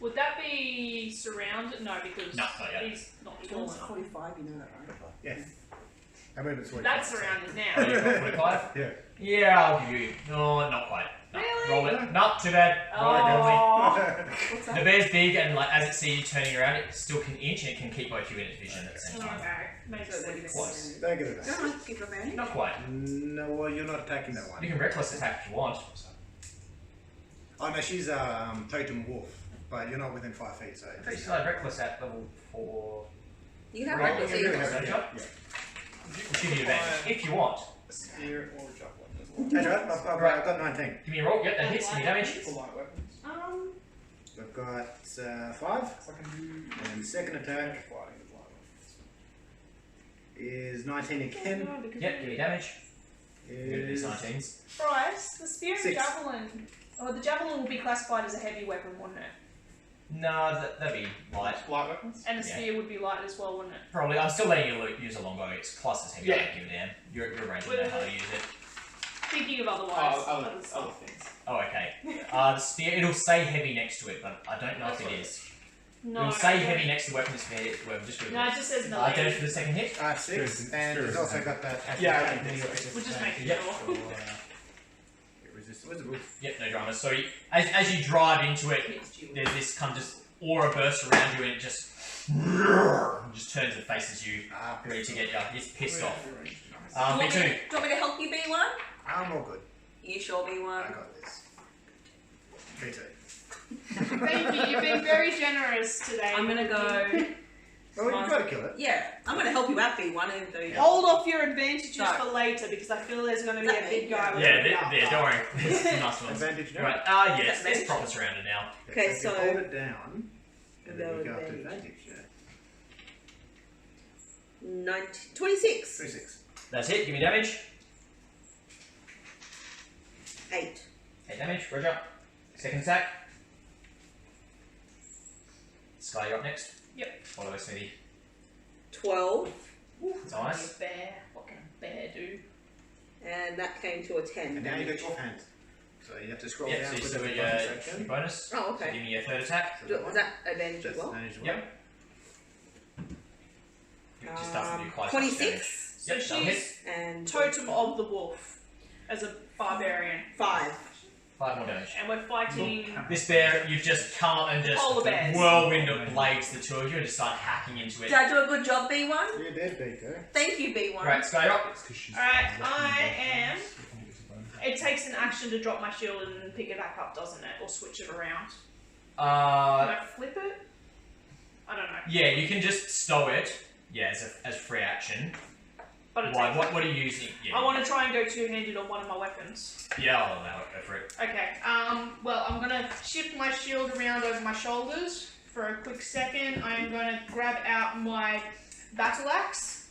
Would that be surrounded? No, because No, not yet. he's not tall enough. 45, you know that, right? Yeah. How many minutes? That's surrounded Oh, now. you've got 45? Yeah. Yeah, I'll give you... No, not quite. No. Really? Roll it. No, too bad. Roll it normally. Oh. What's The that? bear's big and like as it sees you turning around, it still can inch and it can keep both you in its vision at the same time. Okay, makes So sense. Close. Don't get it back. Don't I give advantage? Not quite. No, well, you're not attacking that one. You can reckless attack if you want. Oh no, she's totem wolf, but you're not within 5 feet, so. Pretty solid reckless at level 4. You can have Roll, reckless you either. can have way. reckless. We'll give you advantage if you want. A spear or a javelin as That's well. right, I've got 19. Give me a roll. Yep, that hits. Give me damage. For light weapons. We've got 5, So I can do and the second attack fighting with light weapons. is 19 again. Yep, give me damage. Good at these Is 19s. Bryce, the spear and 6. javelin. Oh, the javelin will be classified as a heavy weapon, wouldn't it? No, that'd be light. Light weapons? And a spear would be light as well, wouldn't it? Probably. I'm still letting you use a longbow. It's classed as heavy. I Yeah. don't give a damn. You're arranging know how to use it. Thinking of otherwise. Other stuff. things. Oh, okay. The spear, it'll say heavy next to it, but I don't know if it is. No. It'll say heavy next to the weapon. Just for just No, it just says no. damage for the second hit. 6, and it's also got that. Yeah, active okay. technique. We're just making Yep. sure. So, it resists. Where's the roof? Yep, no dramas. So as you drive into it, there's this kind of just aura burst around you, and it just turns and faces you, ready to get you. It's pissed off. Do B2. you want me to help you, B1? I'm all good. You sure, I B1? got this. B2. Thank you. You've been very generous today. I'm gonna go. Well, you've got to kill it. Yeah, I'm gonna help you out, B1. Even though you Hold off your advantages No. for later because I feel there's going to be a big guy. with Yeah, a big don't worry. There's some nice ones. Advantage now. Right. Yes, Advantage? it's proper surrounded now. Okay, if so- you hold it down, and then No you go up to advantage. advantage. Yeah. 26. 36. That's it. Give me damage. 8. 8 damage. Roger. Second attack. Sky, you're up next. Yep. Follow us, Smithy. 12. Nice. A bear. What can a bear do? And that came to a 10. And now you get your hand. So you have to scroll Yep, down so you to still the got bottom your section. bonus. Oh, So okay. give me your third attack. Was that advantage as That's well? advantage one. Yep. You just start to do quite 26. So Yep, that'll hit. she's And totem of the wolf as a barbarian, 5. 5 more damage. and we're fighting. This bear, you've just come and just Polar bears. whirlwind of blades, the two of you, and just start hacking into it. Did I do a good job, B1? You did, Beaker. Thank you, B1. Right, Sky, you're up. Alright, I am. It takes an action to drop my shield and pick it back up, doesn't it? Or switch it around. Can I flip it? I don't know. Yeah, you can just stow it. Yeah, as free action. But it Why? takes. What are you using? Yeah. I want to try and go two-handed on one of my weapons. Yeah, I'll allow it. Go for it. Okay. Well, I'm gonna shift my shield around over my shoulders for a quick second. I am gonna grab out my battle axe.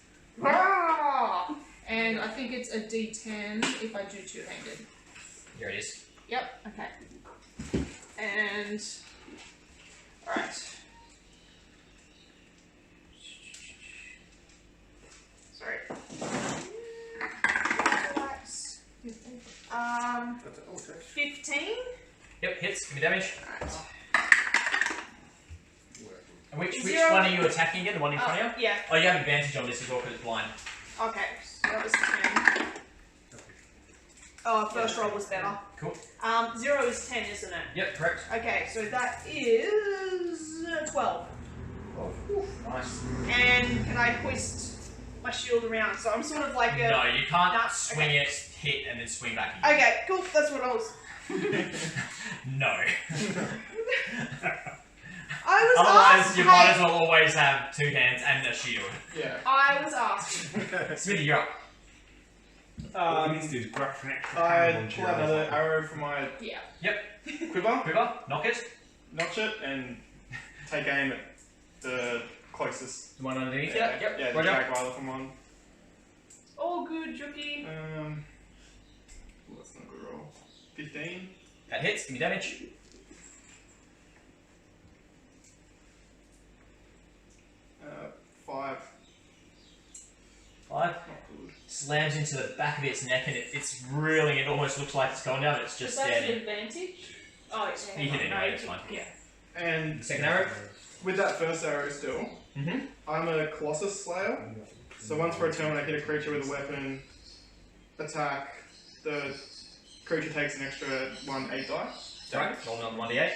And I think it's a D10 if I do two-handed. Here it is. Yep. Okay. And all right. Sorry. Relax. That's it. Oh, touch. 15. Yep, hits. Give me damage. And which Zero. one are you attacking again? The one in front of you? Yeah. Oh, you have advantage on this as well because it's blind. Okay. So that was 10. Oh, first roll was better. Cool. 0 is 10, isn't it? Yep, correct. Okay, so that is 12. Oh, nice. And can I twist my shield around? So I'm sort of like a. No, you can't No, swing okay. it, hit, and then swing back again. Okay, cool. That's what I was. No. I was Otherwise, asked. you might as well always have 2 hands and a shield. Yeah. I was asked. Smithy, you're up. All he needs to do is grab for an extra I hand pull out another arrow from my Yeah. quiver, Quiver, knock it. notch it, and take aim at the closest. The one underneath. Yeah, Yep. yeah, the Roger. Jaguar from one. All good, Juki. Well, that's not a good roll. 15. That hits. Give me damage. Uh, 5. 5. Not good. Slams into the back of its neck and it's reeling. It almost looks like it's going down, but it's just Is that an standing. advantage? Oh, it's You hit it no, anyway, you it's did- fine. Yeah. And The second arrow. with that first arrow still, Mm-hmm. I'm a Colossus Slayer. So once per turn, when I hit a creature with a weapon, attack, the creature takes an extra 8 dice. Right. Roll on 1d8.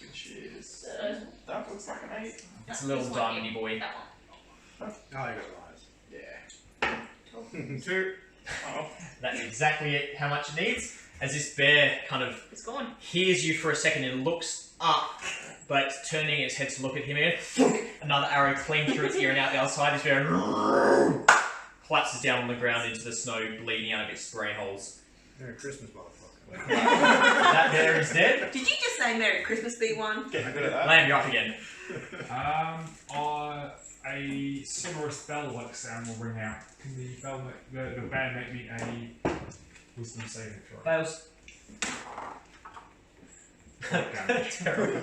Which is. Uh, That looks like an 8. It's a little This one, diamondy boy. That one. Oh, you got Yeah. 2. Oh. That's exactly it, how much it needs. As this bear kind of It's gone. hears you for a second and looks up, but turning its head to look at him again, another arrow clean through its ear and out the other side. This bear collapses down on the ground into the snow, bleeding out of its spray holes. Merry Christmas, motherfucker. That bear is dead. Did you just say Merry Christmas, B1? Getting good at that. Lamb, you're up again. A sonorous bell-like sound will ring out. Can the bell make the bear make me a wisdom saving throw? Fails. Terrible.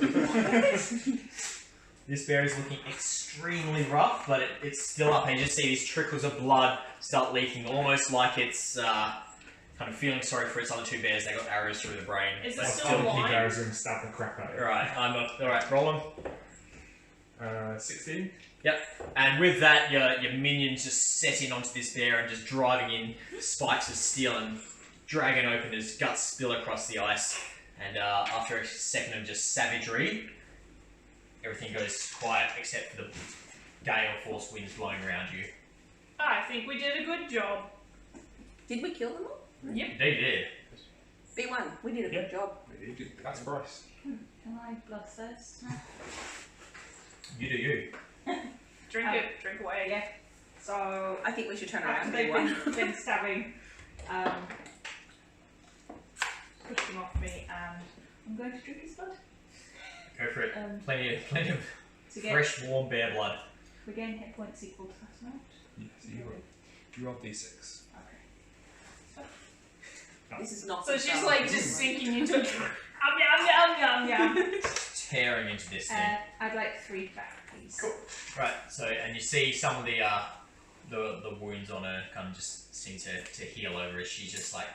This bear is looking extremely rough, but it's still up, and you just see these trickles of blood start leaking, almost like it's kind of feeling sorry for its other two bears. They got arrows through the brain. Is it But still Keep alive? arrows and stab the crap out of it. Alright, alright, roll them. 16. And with that, your minions just set in onto this bear and just driving in spikes of steel and dragging open his guts spill across the ice. And after a second of just savagery, everything goes quiet except for the gale force winds blowing around you. I think we did a good job. Did we kill them all? Yep. They did. B1, we did a good job. That's Bryce. Can I bloodthirst? You do you. Drink it. Drink away. Yeah. So I think we should turn around after they've B1. been stabbing, pushing off me, and I'm going to drink his blood Go for it. Plenty of to get fresh, warm bear blood. regain hit points equal to that amount. Yes, you roll d6. Okay. This is not So so she's far. like just sinking into it. Yum. Tearing into this thing. I'd like 3 back, please. Cool. Right, so, and you see some of the wounds on her kind of just seem to heal over as she just like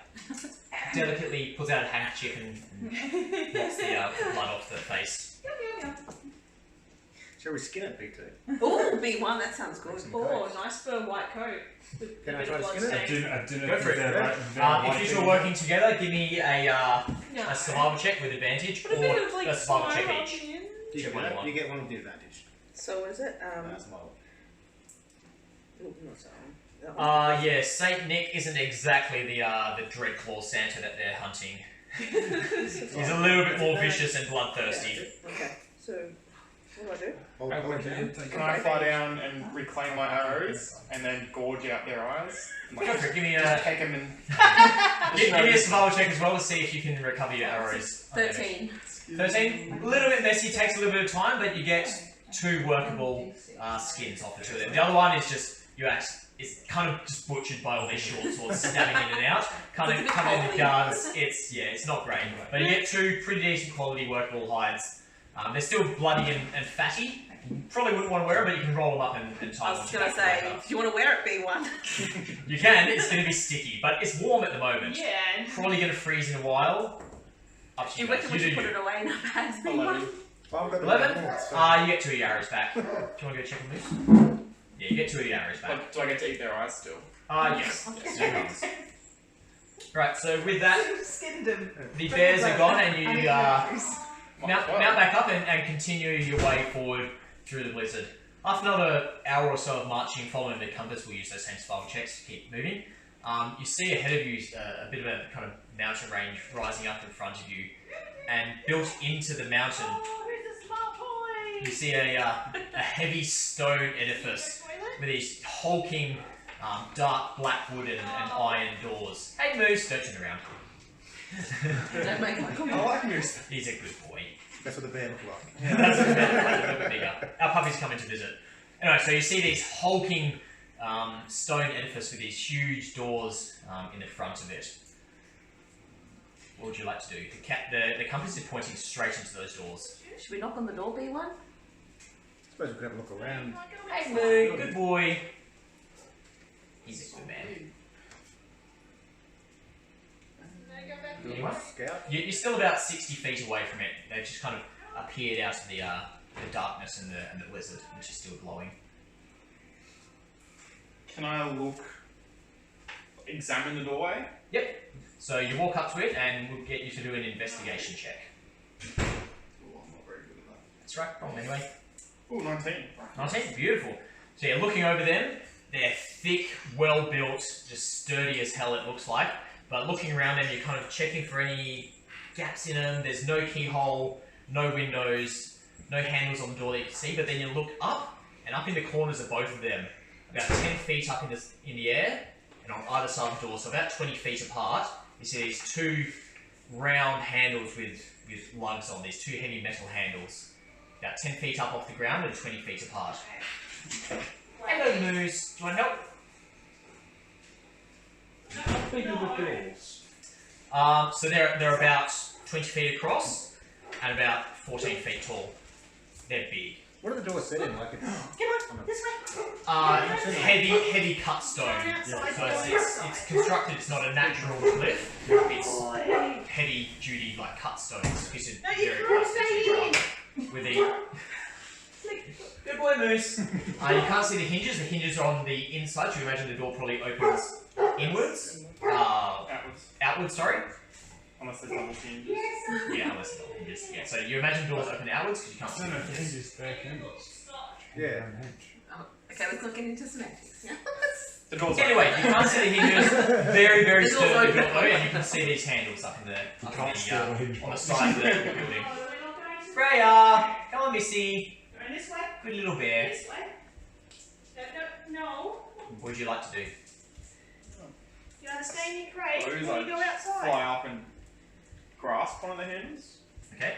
delicately pulls out a handkerchief and wipes the blood off the face. Shall we skin it, B2? Oh, B1, that sounds good. Oh, nice fur white coat. With Can a I bit try of to blood skin it? stain. I didn't Go for it. If you two are working together, give me a survival check with advantage, Put a or bit of like a survival slime check on each. the end. You Check get one one, one. you get one with the advantage. So what is it? Smile. Oh, not so. That one. Yeah, Saint Nick isn't exactly the Dreadclaw Santa that they're hunting. He's a little bit more vicious and bloodthirsty. Okay, so what do I do? Hold it down. Can I fly down and reclaim my arrows and then gorge out their eyes? Go for it. Give me Just a take them and. give me a survival check as well to see if you can recover your arrows. 13. 13. A little bit messy. Takes a little bit of time, but you get 2 workable skins off the 2 of them. The other one is just it's kind of just butchered by all these short swords stabbing in and out. Kind of coming in the guards. It's not great, but you get 2 pretty decent quality workable hides. They're still bloody and fatty. You probably wouldn't want to wear them, but you can roll them up and tie I them. was going to say, do you want to wear it, B1? You can. It's going to be sticky, but it's warm at the moment. Yeah. Probably going to freeze in a while. Up to Do you you guys. reckon we You do should put you. it away in our bags, B1? 11. Well, I've got the 11? advantage, so- You get 2 of your arrows back. Do you want to go check on this? Yeah, you get 2 of your arrows back. But do I get to eat their eyes still? Yes. Yes, no problems. Right, so with that, Skinned him. the bears are gone and you Might mount as well. back up and continue your way forward through the blizzard. After another hour or so of marching, following the compass, we'll use those same survival checks to keep moving. You see ahead of you a bit of a kind of mountain range rising up in front of you, and built into the mountain, Oh, who's a smart boy? you see a heavy stone edifice with these hulking dark black wood and iron doors. Hey Moose, don't turn around. Don't make my comment. I like Moose. He's a good boy. That's what the bear looked like. That's a little bit bigger. Our puppy's coming to visit. Anyway, so you see these hulking stone edifice with these huge doors in the front of it. What would you like to do? The compass is pointing straight into those doors. Should we knock on the door, B1? I suppose we could have a look around. Hey Moo, good boy. He's a good man. Anyone? Scout. You're still about 60 feet away from it. They've just kind of appeared out of the darkness and the blizzard, which is still glowing. Can I examine the doorway? So you walk up to it, and we'll get you to do an investigation check. Oh, I'm not very good at that. That's right. Roll anyway. Oh, 19. 19, beautiful. So you're looking over them. They're thick, well-built, just sturdy as hell it looks like. But looking around them, you're kind of checking for any gaps in them. There's no keyhole, no windows, no handles on the door that you can see. But then you look up, and up in the corners of both of them, about 10 feet up in the air, and on either side of the door, so about 20 feet apart, you see these 2 round handles with lugs on, these 2 heavy metal handles. About 10 feet up off the ground and 20 feet apart. Hello, Moose. Do you want help? How big are the doors? So they're about 20 feet across. and about 14 feet tall. They're big. What are the doors set in? Like it's Come on, this way. Heavy cut stone. So it's constructed. It's not a natural cliff. It's heavy duty like cut stones. It's No, you very can't close stay to in. each other. With the good boy, Moose. You can't see the hinges. The hinges are on the inside. So you imagine the door probably opens inwards. Outwards. Sorry. Unless there's double hinges. Yeah, unless it's double hinges. Yeah. So you imagine doors open outwards because you can't see No, the no, the hinges. hinges there, candles. yeah. Okay, let's not get into semantics. Yeah. The door's Anyway, you can't see the hinges. Very, very The door's sturdy open. door, and you can see these handles up in the can't see the hinge on the box. side of the building. Oh, we're not going to Freya, come on, Missy. Going this way. Good little bear. This way. No. What would you like to do? You want to stay in your crate Those before you go outside. fly up and grasp one of the handles. Okay.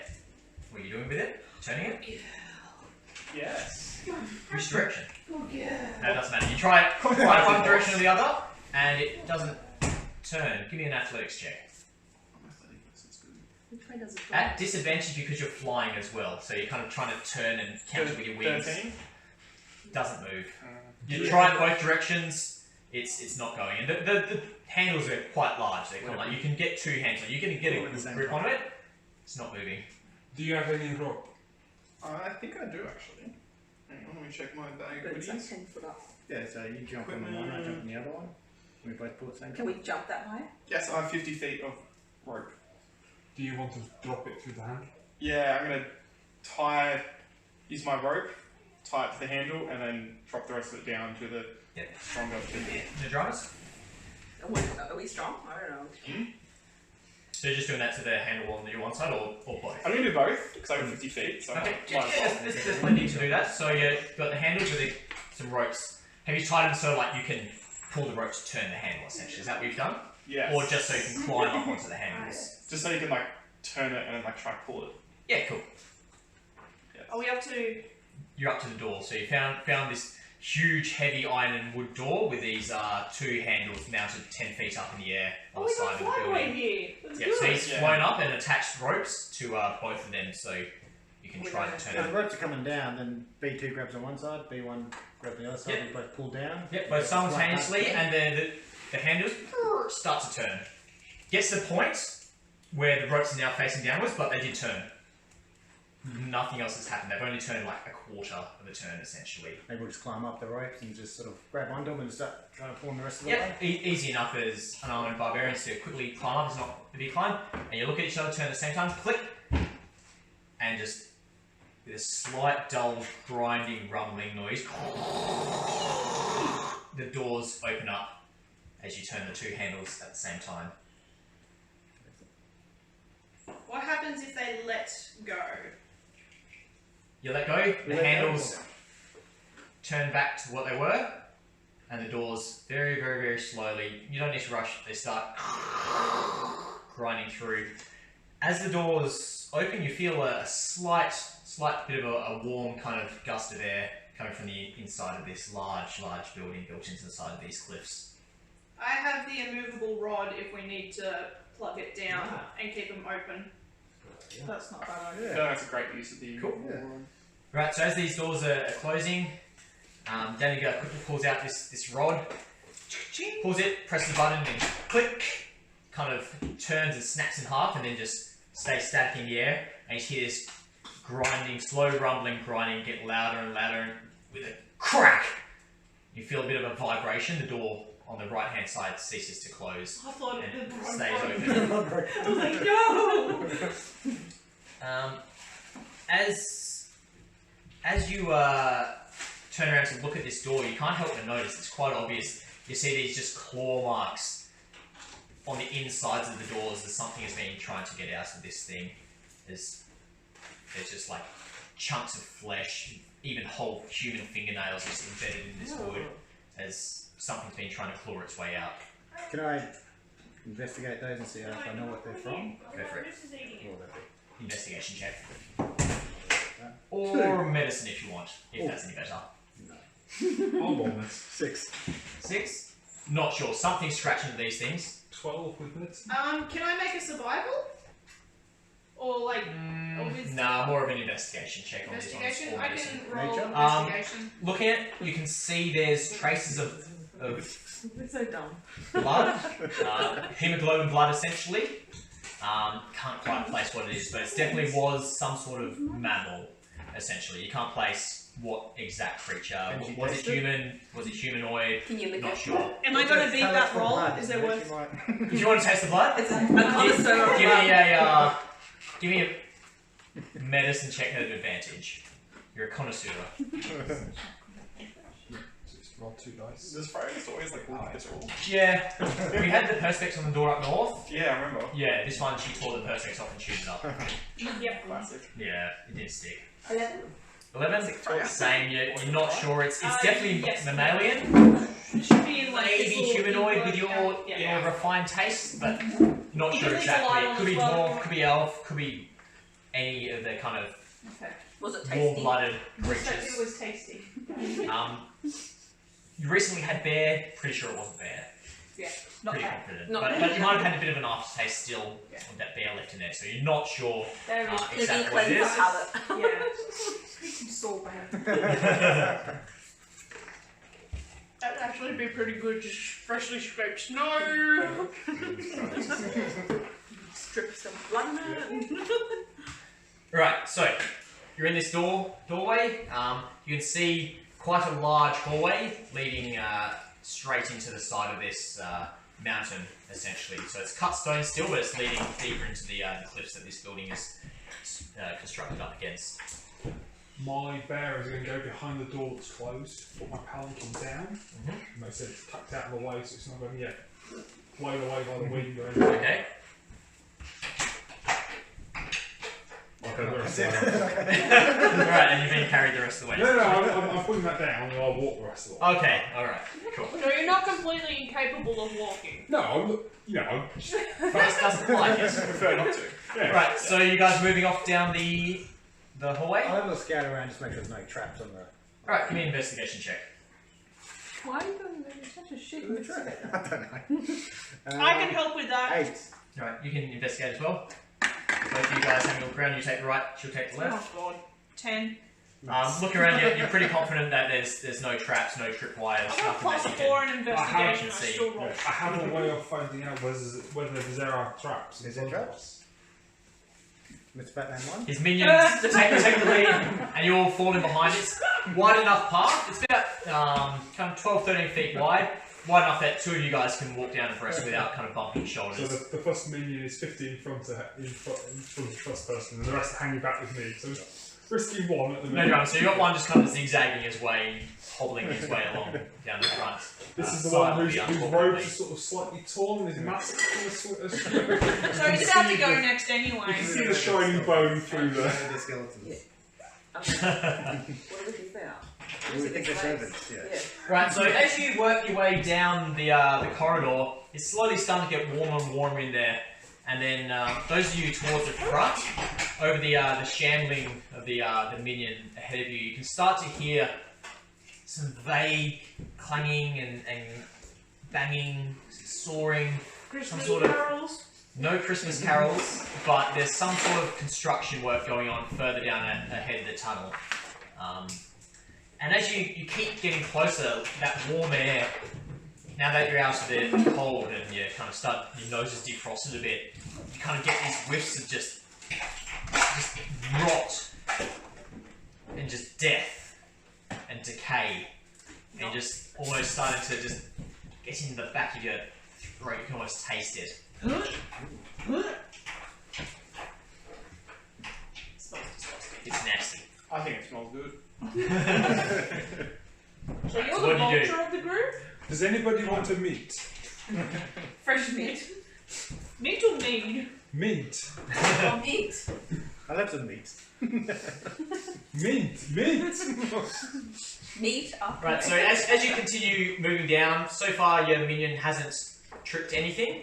What are you doing with it? Turning it? Yes. Which direction? Good girl. No, it doesn't matter. You try it right one direction or the other, and it doesn't turn. Give me an athletics check. Which way does it go? At disadvantage because you're flying as well, so you're kind of trying to turn and counter with your wings. 13. Doesn't move. You try it both directions. It's not going. And the handles are quite large. They're kind of like you can get two hands on. You can get a good grip on it. It's not moving. Do you have any rope? I think I do actually. Hang on, let me check my bag. But it's like goodies. 10 foot up. Yeah, so you jump on the one, I jump on the other one. We both pull at the same Can time. we jump that high? Yes, I have 50 feet of rope. Do you want to drop it through the handle? Yeah, I'm gonna use my rope, tie it to the handle, and then drop the rest of it down to the stronger figure. The drummers? Are we strong? I don't know. So you're just doing that to the handle on your one side or both? I'm gonna do both because I have 50 feet. So Okay, might as well. there's plenty to do that. So you've got the handles with some ropes. Have you tied them so like you can pull the rope to turn the handle essentially? Is that what you've done? Yes. Or just so you can climb up onto the handles? Just so you can like turn it and then like try to pull it. Yeah, cool. Yes. Are we up to? You're up to the door. So you found this huge heavy iron and wood door with these two handles mounted 10 feet up in the air on Oh, the we side got of the flyway building. here. That's Yeah, good. so he's Yeah. flown up and attached ropes to both of them so you can try to turn So the it. ropes are coming down, then B2 grabs on one side, B1 grabs on the other side, Yep. we both pull down. Yep, both simultaneously, and then the handles start to turn. Gets to the point where the ropes are now facing downwards, but they did turn. Nothing else has happened. They've only turned like a quarter of a turn, essentially. Maybe we'll just climb up the ropes and just sort of grab onto them and start trying to pull them the rest of the Yep, way. easy enough as unarmed barbarians to quickly climb up. It's not a big climb. And you look at each other, turn at the same time, click, and just with a slight dull grinding rumbling noise, the doors open up as you turn the two handles at the same time. What happens if they let go? You let go, the handles turn back to what they were, and the doors very, very, very slowly, you don't need to rush, they start grinding through. As the doors open, you feel a slight bit of a warm kind of gust of air coming from the inside of this large building built into the side of these cliffs. I have the immovable rod if we need to plug it down and keep them open. That's not a bad I idea. feel like that's a great use of the. Cool. Yeah. Right, so as these doors are closing, Danny quickly pulls out this rod, pulls it, presses the button, and click, kind of turns and snaps in half, and then just stays static in the air. And you hear this grinding, slow rumbling grinding get louder and louder, and with a crack, you feel a bit of a vibration. The door on the right hand side ceases to close I thought and it stays open. I was like, no! As you turn around to look at this door, you can't help but notice it's quite obvious. You see these just claw marks on the insides of the doors as something has been trying to get out of this thing. There's just like chunks of flesh, even whole human fingernails just embedded in this wood as something's been trying to claw its way out. Can I investigate those and see if I know what they're from? Go for it. This is eating it. Or that they- Investigation check. Or medicine if you want, if that's any better. I'll bomb this. 6. 6? Not sure. Something's scratching at these things. 12 with medicine. Can I make a survival? Or like, Nah, more of an investigation check on this one. investigation? I Medicine. can roll Nature? investigation. Looking at it, you can see there's traces of We're so dumb. blood, hemoglobin blood essentially. Can't quite place what it is, but it definitely was some sort of mammal, essentially. You can't place what exact creature. Was it human? Was it humanoid? Can you Not sure. Am I going to beat that roll? Is there worth? If you want to taste the blood, It's a connoisseur of give blood. give me a medicine check at advantage. You're a connoisseur. Just roll 2 dice. This Friday is always like looking at all. Yeah, we had the perspex on the door up north. Yeah, I remember. Yeah, this one she tore the perspex off and chewed it up. Yep. Classic. Yeah, it did stick. 11. 11? Same, you're not sure. It's definitely yes. mammalian. It should be in like Maybe this little humanoid invert with your count. Yeah. refined taste, but not sure Because there's a light exactly. on It could be as well. dwarf, could be elf, could be any of the kind of Okay. Was it tasty? warm-blooded So it creatures. was tasty. You recently had bear. Pretty sure it wasn't bear. Yeah. Not Pretty bad. confident. Not But bad. you might have had a bit of an aftertaste still Yeah. of that bear left in there, so you're not sure Very exactly what it is. palate. Yeah. Some salt bad. That'd actually be pretty good, just freshly scraped snow. Strip some blood in it. Right, so you're in this doorway. You can see quite a large hallway leading straight into the side of this mountain, essentially. So it's cut stone still, but it's leading deeper into the cliffs that this building is constructed up against. My bear is going to go behind the door that's closed, put my palanquin down. Mhm. And they said it's tucked out of the way, so it's not going to get blown away by the wind or anything. Okay. Okay, the rest of That's the way. Alright, and you've been carried the rest of the way. No, I'm putting that down and I'll walk the rest of the way. Okay, alright, cool. No, you're not completely incapable of walking. No, I'm First doesn't like it. Prefer not to. yeah. Right, so you guys moving off down the hallway? I'll have a scout around just to make sure there's no traps on the. Alright, give me an investigation check. Why are you doing that? It's such a shit mistake. I don't know. I can help with that. 8. Alright, you can investigate as well. Both of you guys having a look around, you take the right, she'll take the left. Oh god. 10. Looking around, you're pretty confident that there's no traps, no tripwires, I got nothing plus that 4 you in can investigation. I see. still roll. I have a way of finding out whether there are traps. Is there traps? Mr. Batman 1? His minions take the lead, and you all fall in behind. It's wide enough path. It's about kind of 12, 13 feet wide. Wide enough that 2 of you guys can walk down abreast without kind of bumping So shoulders. the first minion is 50 in front of the first person, and the rest are hanging back with me. So it's risky one at the No minute. drama. So you got one just kind of zigzagging his way, hobbling his way along down the front. This is the side one of whose unfortunately. robes are sort of slightly torn, and his mask kind of sort of. So he's about to go next You anyway. can see the shining bone through the. The skeletons. Yeah. What do we think they are? We think they're servants, yeah. Right, so as you work your way down the corridor, it's slowly starting to get warmer and warmer in there. And then those of you towards the front, over the shambling of the minion ahead of you, you can start to hear some vague clanging and banging, soaring, Christmas sort of- carols. no Christmas carols, but there's some sort of construction work going on further down ahead of the tunnel. And as you keep getting closer, that warm air, now that you're out of the cold and you kind of your nose is defrosted a bit, you kind of get these whiffs of just rot and just death and decay, and just almost starting to just get into the back of your throat. You can almost taste it. Smells disgusting. It's nasty. I think it smells good. So you're So the what do you do? vulture of the group? Does anybody want a meat? Fresh meat. Meat or mead? Mint. Oh, meat. I'll have some meat. Mint. Meat after. Right, so as you continue moving down, so far your minion hasn't tripped anything.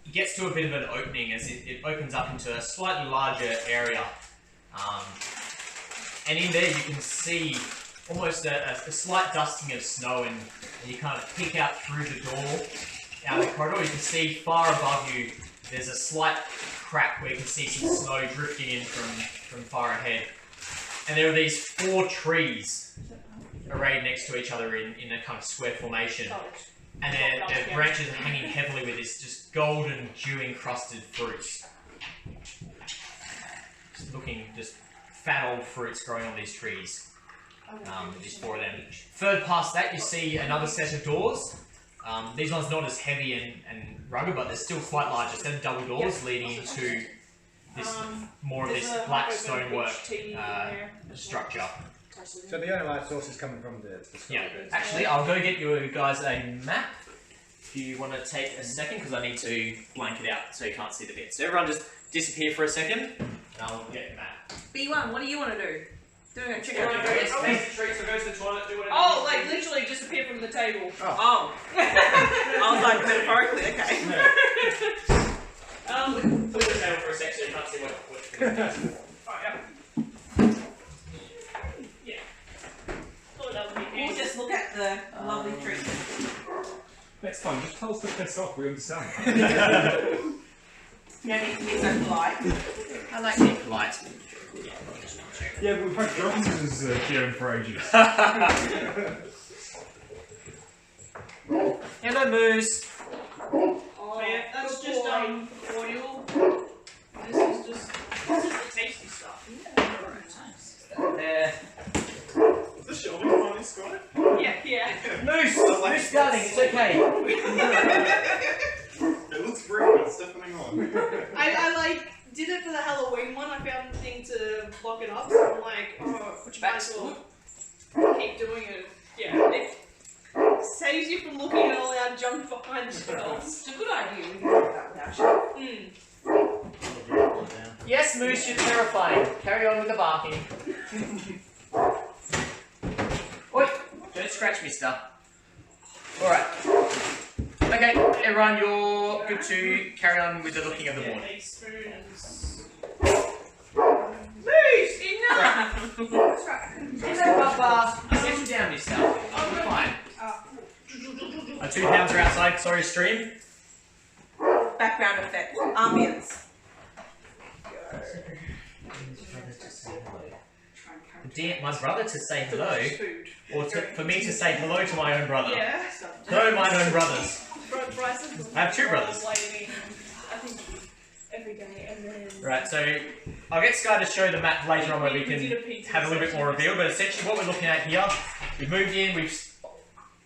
It gets to a bit of an opening as it opens up into a slightly larger area. And in there you can see almost a slight dusting of snow, and you kind of peek out through the door, out the corridor. You can see far above you there's a slight crack where you can see some snow drifting in from far ahead. And there are these 4 trees arrayed next to each other in a kind of square formation. And their branches are hanging heavily with this just golden, dew-encrusted fruits. Just looking, just fat old fruits growing on these trees. These 4 of them. Further past that, you see another set of doors. These ones not as heavy and rugged, but they're still quite large. They're double doors leading into this more of this black stonework structure. So the only light source is coming from the sky. Yeah, actually, I'll go get you guys a map. If you want to take a second, because I need to blank it out so you can't see the bits. So everyone just disappear for a second, and I'll get the map. B1, what do you want to do? Doing a chicken. Taste the treats or go to the toilet, do whatever. Oh, like literally disappear from the table. Oh. I was like, metaphorically, okay. Put the table for a sec so you can't see what We'll just look at the lovely tree. Next time, just tell us to piss off, we understand. No need to be so polite. I like being polite. Yeah, but we've had drums as GM for ages. Hello, Moose. Oh yeah, that's just oil. This is the tasty stuff. There. Is the shelving finally got it? Yeah. Moose, darling, it's okay. It looks great, but it's definitely on. I like did it for the Halloween one. I found the thing to lock it up. So I'm like, oh, which might as well keep doing it. Yeah, it saves you from looking at all our junk behind the shelves. It's a good idea. We can do that without you. Yes, Moose, you're terrifying. Carry on with the barking. Oi! Don't scratch me, stuff. Alright. Okay, everyone, you're good to carry on with the looking of the board. Moose, enough! Hello, Papa. Settle down, yourself. We're fine. My 2 pounds are outside. Sorry, stream. Background effect. Ambience. My brother to say hello, or for me to say hello to my own brother. Yeah. Hello, my own brothers. Bryson I have 2 brothers. I think every day, and then. Right, so I'll get Sky to show the map later on where we can have a little bit more reveal, but essentially what we're looking at here, we've moved in, we've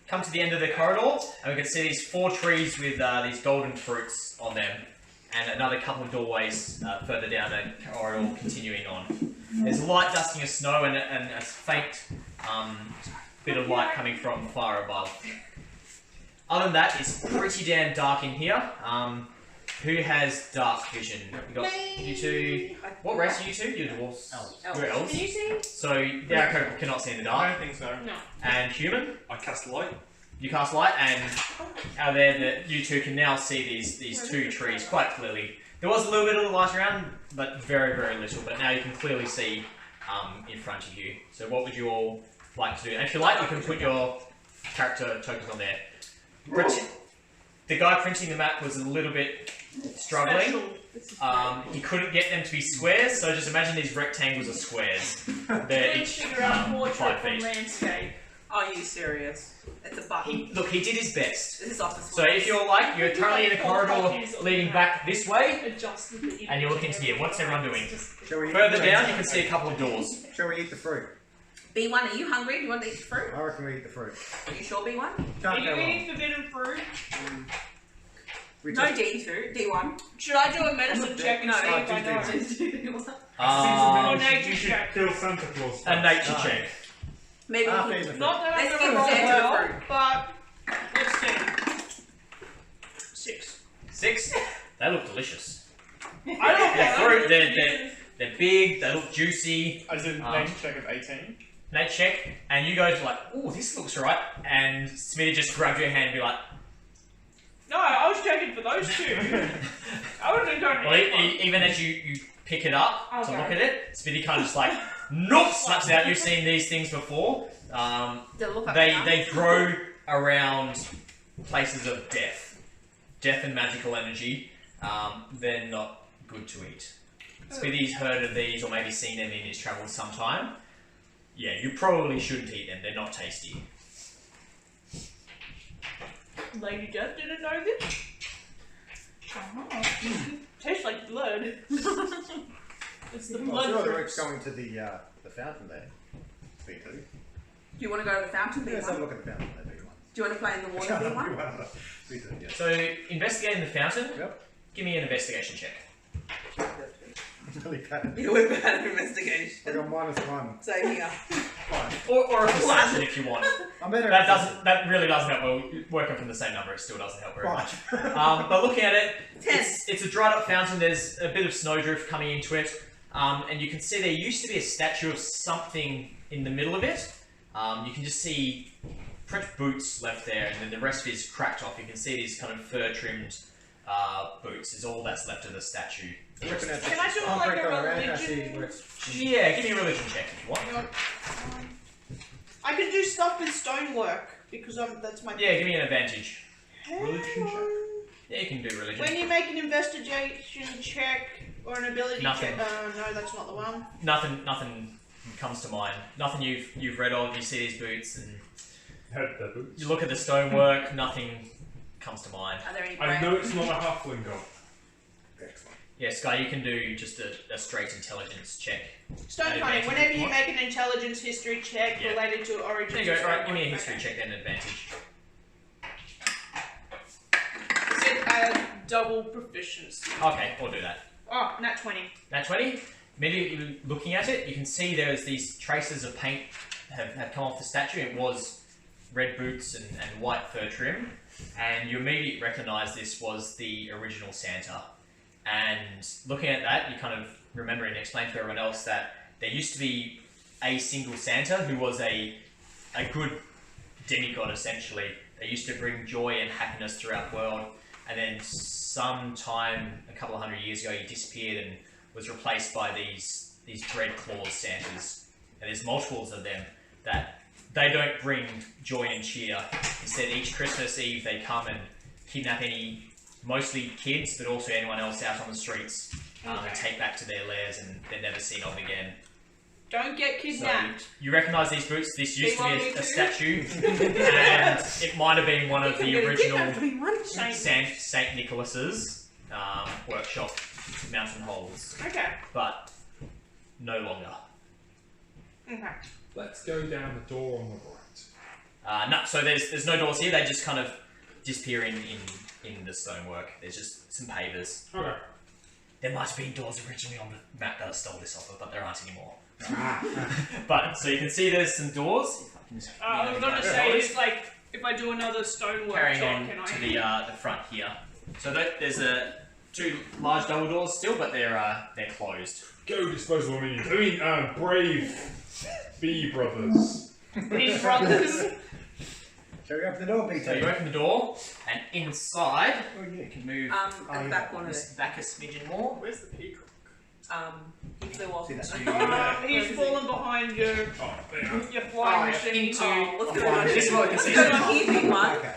come to the end of the corridor, and we can see these 4 trees with these golden fruits on them, and another couple of doorways further down the corridor continuing on. There's light dusting of snow and a faint bit of light coming from far above. Other than that, it's pretty damn dark in here. Who has dark vision? You got you 2. What race are you 2? You're dwarves. Elves. You're elves. Can you see? So the Arrow cannot see in the I dark. don't think so. No. And human, I cast light. you cast light, and out there that you 2 can now see these 2 trees quite clearly. There was a little bit of light around, but very, very little. But now you can clearly see in front of you. So what would you all like to do? And if you like, you can put your character tokens on there. The guy printing the map was a little bit struggling. He couldn't get them to be squares, so just imagine these rectangles are squares. They're each figure out 5 portrait from feet. landscape. Are you serious? It's a button. Look, he did his best. This is office. So if you're like, you're currently in a corridor leading back this way, Adjust the and you're looking to here. What's everyone doing? Shall we eat Further the down, fruit? you can see a couple of doors. Shall we eat the fruit? B1, are you hungry? Do you want to eat the fruit? I reckon we eat the fruit. Are you sure, B1? Are Can't you go wrong. eating forbidden fruit? We No just- D2, D1. Should I do a medicine check and No, see if I know? You nature should check. kill Santa Claus. A nature No. check. Maybe Ah, we feed can... the Not that I'm Let's gonna give roll Jen to the well, fruit. but let's see. 6. 6. They look delicious. I don't They're know. fruit. They're big. They look juicy. I did a nature check of 18. Nature check, and you guys are like, "Oh, this looks right." And Smitty just grabbed your hand and be like, No, I was checking for those 2. I wasn't going to well, eat one. even as you pick it up to Okay. look at it, Smitty kind of just like, nope, slaps it out. You've seen these things before. They grow around places of death and magical energy. They're not good to eat. Smithy's heard of these or maybe seen them in his travels sometime. Yeah, you probably shouldn't eat them. They're not tasty. Lady Death didn't know this. Tastes like blood. It's the blood. Sure, drips. it's going to the fountain there. B2. Do you want to go to the fountain? B1? Let's have a look at the fountain there, B1. Do you want to play in the water? B1? B2, yes. So, investigating the fountain. Yep. Give me an investigation check. Really bad. You were bad at investigation. I got -1. Same here. Fine. Or a perception if you want. I'm better That at that really doesn't help. Well, working from the same number, it still doesn't help very much. Fine. But looking at it, 10. it's a dried up fountain. There's a bit of snowdrift coming into it, and you can see there used to be a statue of something in the middle of it. You can just see French boots left there, and then the rest of it is cracked off. You can see these kind of fur-trimmed boots is all that's left of the statue. Can I do like a religion? Yeah, give me a religion check if you want. Hang on. I can do stuff with stonework because that's my. Yeah, give me an advantage. Religion check. Yeah, you can do religion. When you make an investigation check or an ability Nothing. check, no, that's not the one. Nothing comes to mind. Nothing you've read of. You see these boots and Head their boots. you look at the stonework. Nothing comes to mind. Are there any I know it's not a halfling god. Excellent. Yeah, Sky, you can do just a straight intelligence check. Stone An cutting. advantage Whenever if you you want. make an intelligence history check Yeah. related to origins. There you go. of Right, give me a stonework. history Okay. check then. Advantage. Is it a double proficiency? Okay, we'll do that. Oh, nat 20. Nat 20. Immediately looking at it, you can see there's these traces of paint have come off the statue. It was red boots and white fur trim, and you immediately recognise this was the original Santa. And looking at that, you kind of remember and explain to everyone else that there used to be a single Santa who was a good demigod essentially. They used to bring joy and happiness throughout the world, and then sometime a couple of 100 years ago he disappeared and was replaced by these dread claws Santas. And there's multiples of them that they don't bring joy and cheer. Instead, each Christmas Eve they come and kidnap mostly kids, but also anyone else out on the streets, and take back to their lairs, and they're never seen of again. Don't get kidnapped. So, you recognise these boots? This used to be B1, a B2. statue, and it might have been one of the original Saint. Saint Nicholas's workshop mountain holes, Okay. but no longer. Okay. Let's go down the door on the right. No, so there's no doors here. They just kind of disappear in the stonework. There's just some pavers. Okay. There might have been doors originally on the map that I stole this off of, but there aren't anymore. But so you can see there's some doors. If I can just, I was gonna say, it's like, if I do another stonework carrying check, on can I? to the front here. So there's two large double doors still, but they're closed. Go disposable minions. I mean, brave bee brothers. These brothers. Shall we open the door, B2? So you open the door, and inside you can move At the back one of it. back a smidgen more. Where's the peacock? He flew off. See that? He's fallen behind you. Oh, there. You're flying Oh, machine. into- Oh, What's going on? This is what I can see. What's going on here, B1? Okay.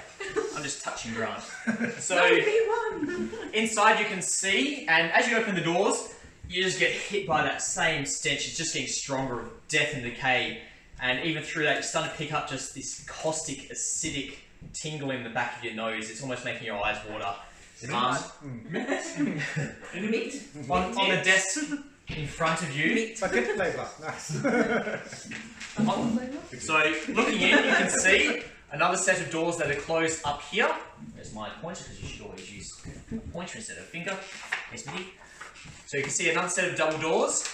I'm just touching Grant. No, So B1. inside you can see, and as you open the doors, you just get hit by that same stench. It's just getting stronger of death and decay. And even through that, you're starting to pick up just this caustic, acidic tingle in the back of your nose. It's almost making your eyes water. Meat. On the desk in front of you. Bucket flavour. Nice. So looking in, you can see another set of doors that are closed up here. There's my pointer, because you should always use a pointer instead of a finger. Yes, Minnie. So you can see another set of double doors,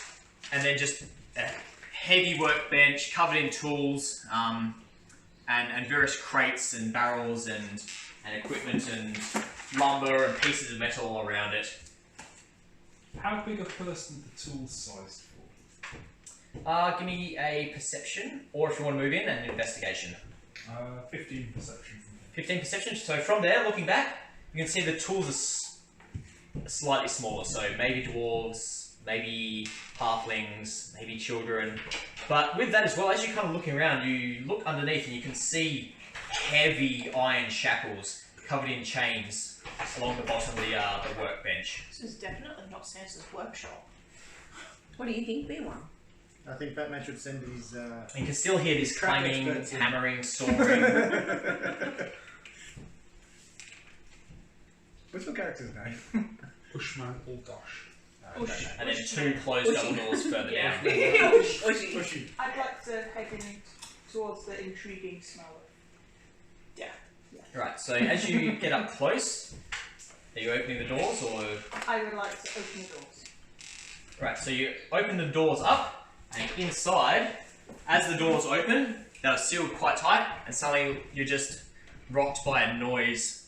and then just a heavy workbench covered in tools, and various crates and barrels and equipment and lumber and pieces of metal all around it. How big a person are the tools sized for? Give me a perception, or if you want to move in, an investigation. 15 perception. 15 perception. So from there, looking back, you can see the tools are slightly smaller. So maybe dwarves, maybe halflings, maybe children. But with that as well, as you're kind of looking around, you look underneath and you can see heavy iron shackles covered in chains along the bottom of the workbench. This is definitely not Santa's workshop. What do you think, B1? I think Batman should send his. And you can still hear this Crack clanging, experts in. hammering, sawing. What's your character's name? Bushman or Dosh. Ush. And then 2 closed double doors further Yeah. down. Pushy. I'd like to head in towards the intriguing smell. Right, so as you get up close, are you opening the doors or? I would like to open the doors. Right, so you open the doors up, and inside, as the doors open, they're sealed quite tight, and suddenly you're just rocked by a noise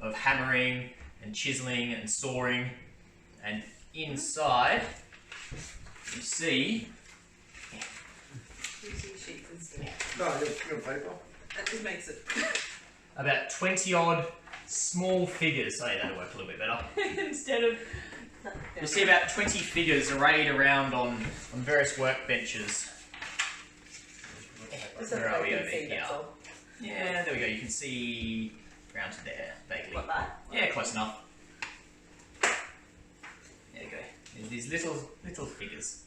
of hammering and chiseling and sawing, and inside you see Sheets and stuff. No, your paper. That just makes it. about 20 odd small figures. Oh, yeah, that'll work a little bit better. Instead of You see about 20 figures arrayed around on various workbenches. Just Where are we can over see, here? that's all. Yeah, there we go. You can see around to there, vaguely. What, that? Yeah, close enough. There you go. There's these little figures.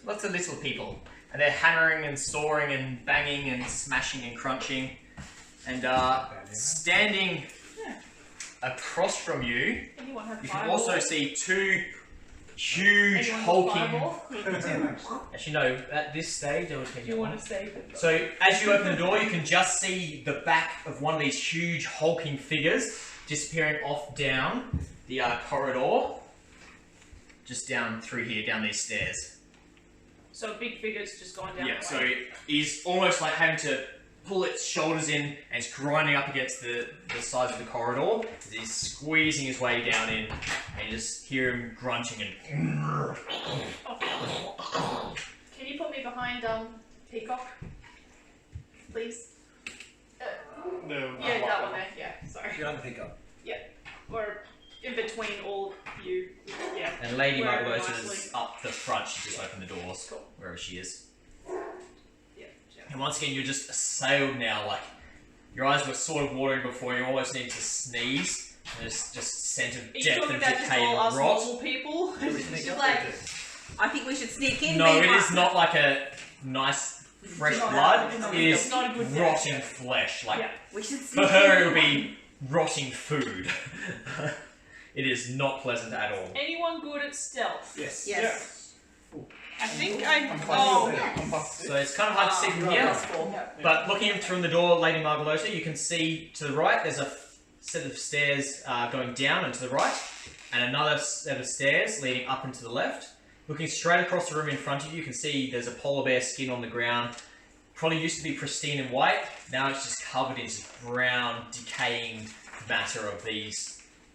Lots of little people. And they're hammering and sawing and banging and smashing and crunching. And standing across from you, anyone have you can fireball? also see 2 huge Anyone have hulking... fireball? Actually no, at this stage I would take Do you that want one. to save it? So as you open the door, you can just see the back of one of these huge hulking figures disappearing off down the corridor, just down through here, down these stairs. So big figure's just gone down. Yeah, the so way. he's almost like having to pull its shoulders in, and it's grinding up against the sides of the corridor. He's squeezing his way down in, and you just hear him grunting and... Can you put me behind Peacock, please? No. Yeah, that one there. Yeah, sorry. You're on the pickup. Or in between all you. Yeah. And Lady Wherever Margalota's nicely. up the front, she just opened the doors, Cool. wherever she is. Yeah. And once again, you're just assailed now, like, your eyes were sort of watering before, you almost need to sneeze. And there's just scent of Are you death talking and about just decay all us and rot. normal people? Should we It's sneak just up like, or do? I think we should sneak in. No, it B1. is not like a nice fresh not- blood, it's not- it it's is not a good death. rotting flesh. Like, Yeah. We should for sneak her in. it would be rotting food. It is not pleasant at all. anyone good at stealth? Yes. Yes. I think I. I'm Oh. I'm past So it's kind of hard to see from here. Possible. But looking in through the door, Lady Margalota, you can see to the right there's a set of stairs going down and to the right, and another set of stairs leading up and to the left. Looking straight across the room in front of you, you can see there's a polar bear skin on the ground. Probably used to be pristine and white, now it's just covered in this brown, decaying matter of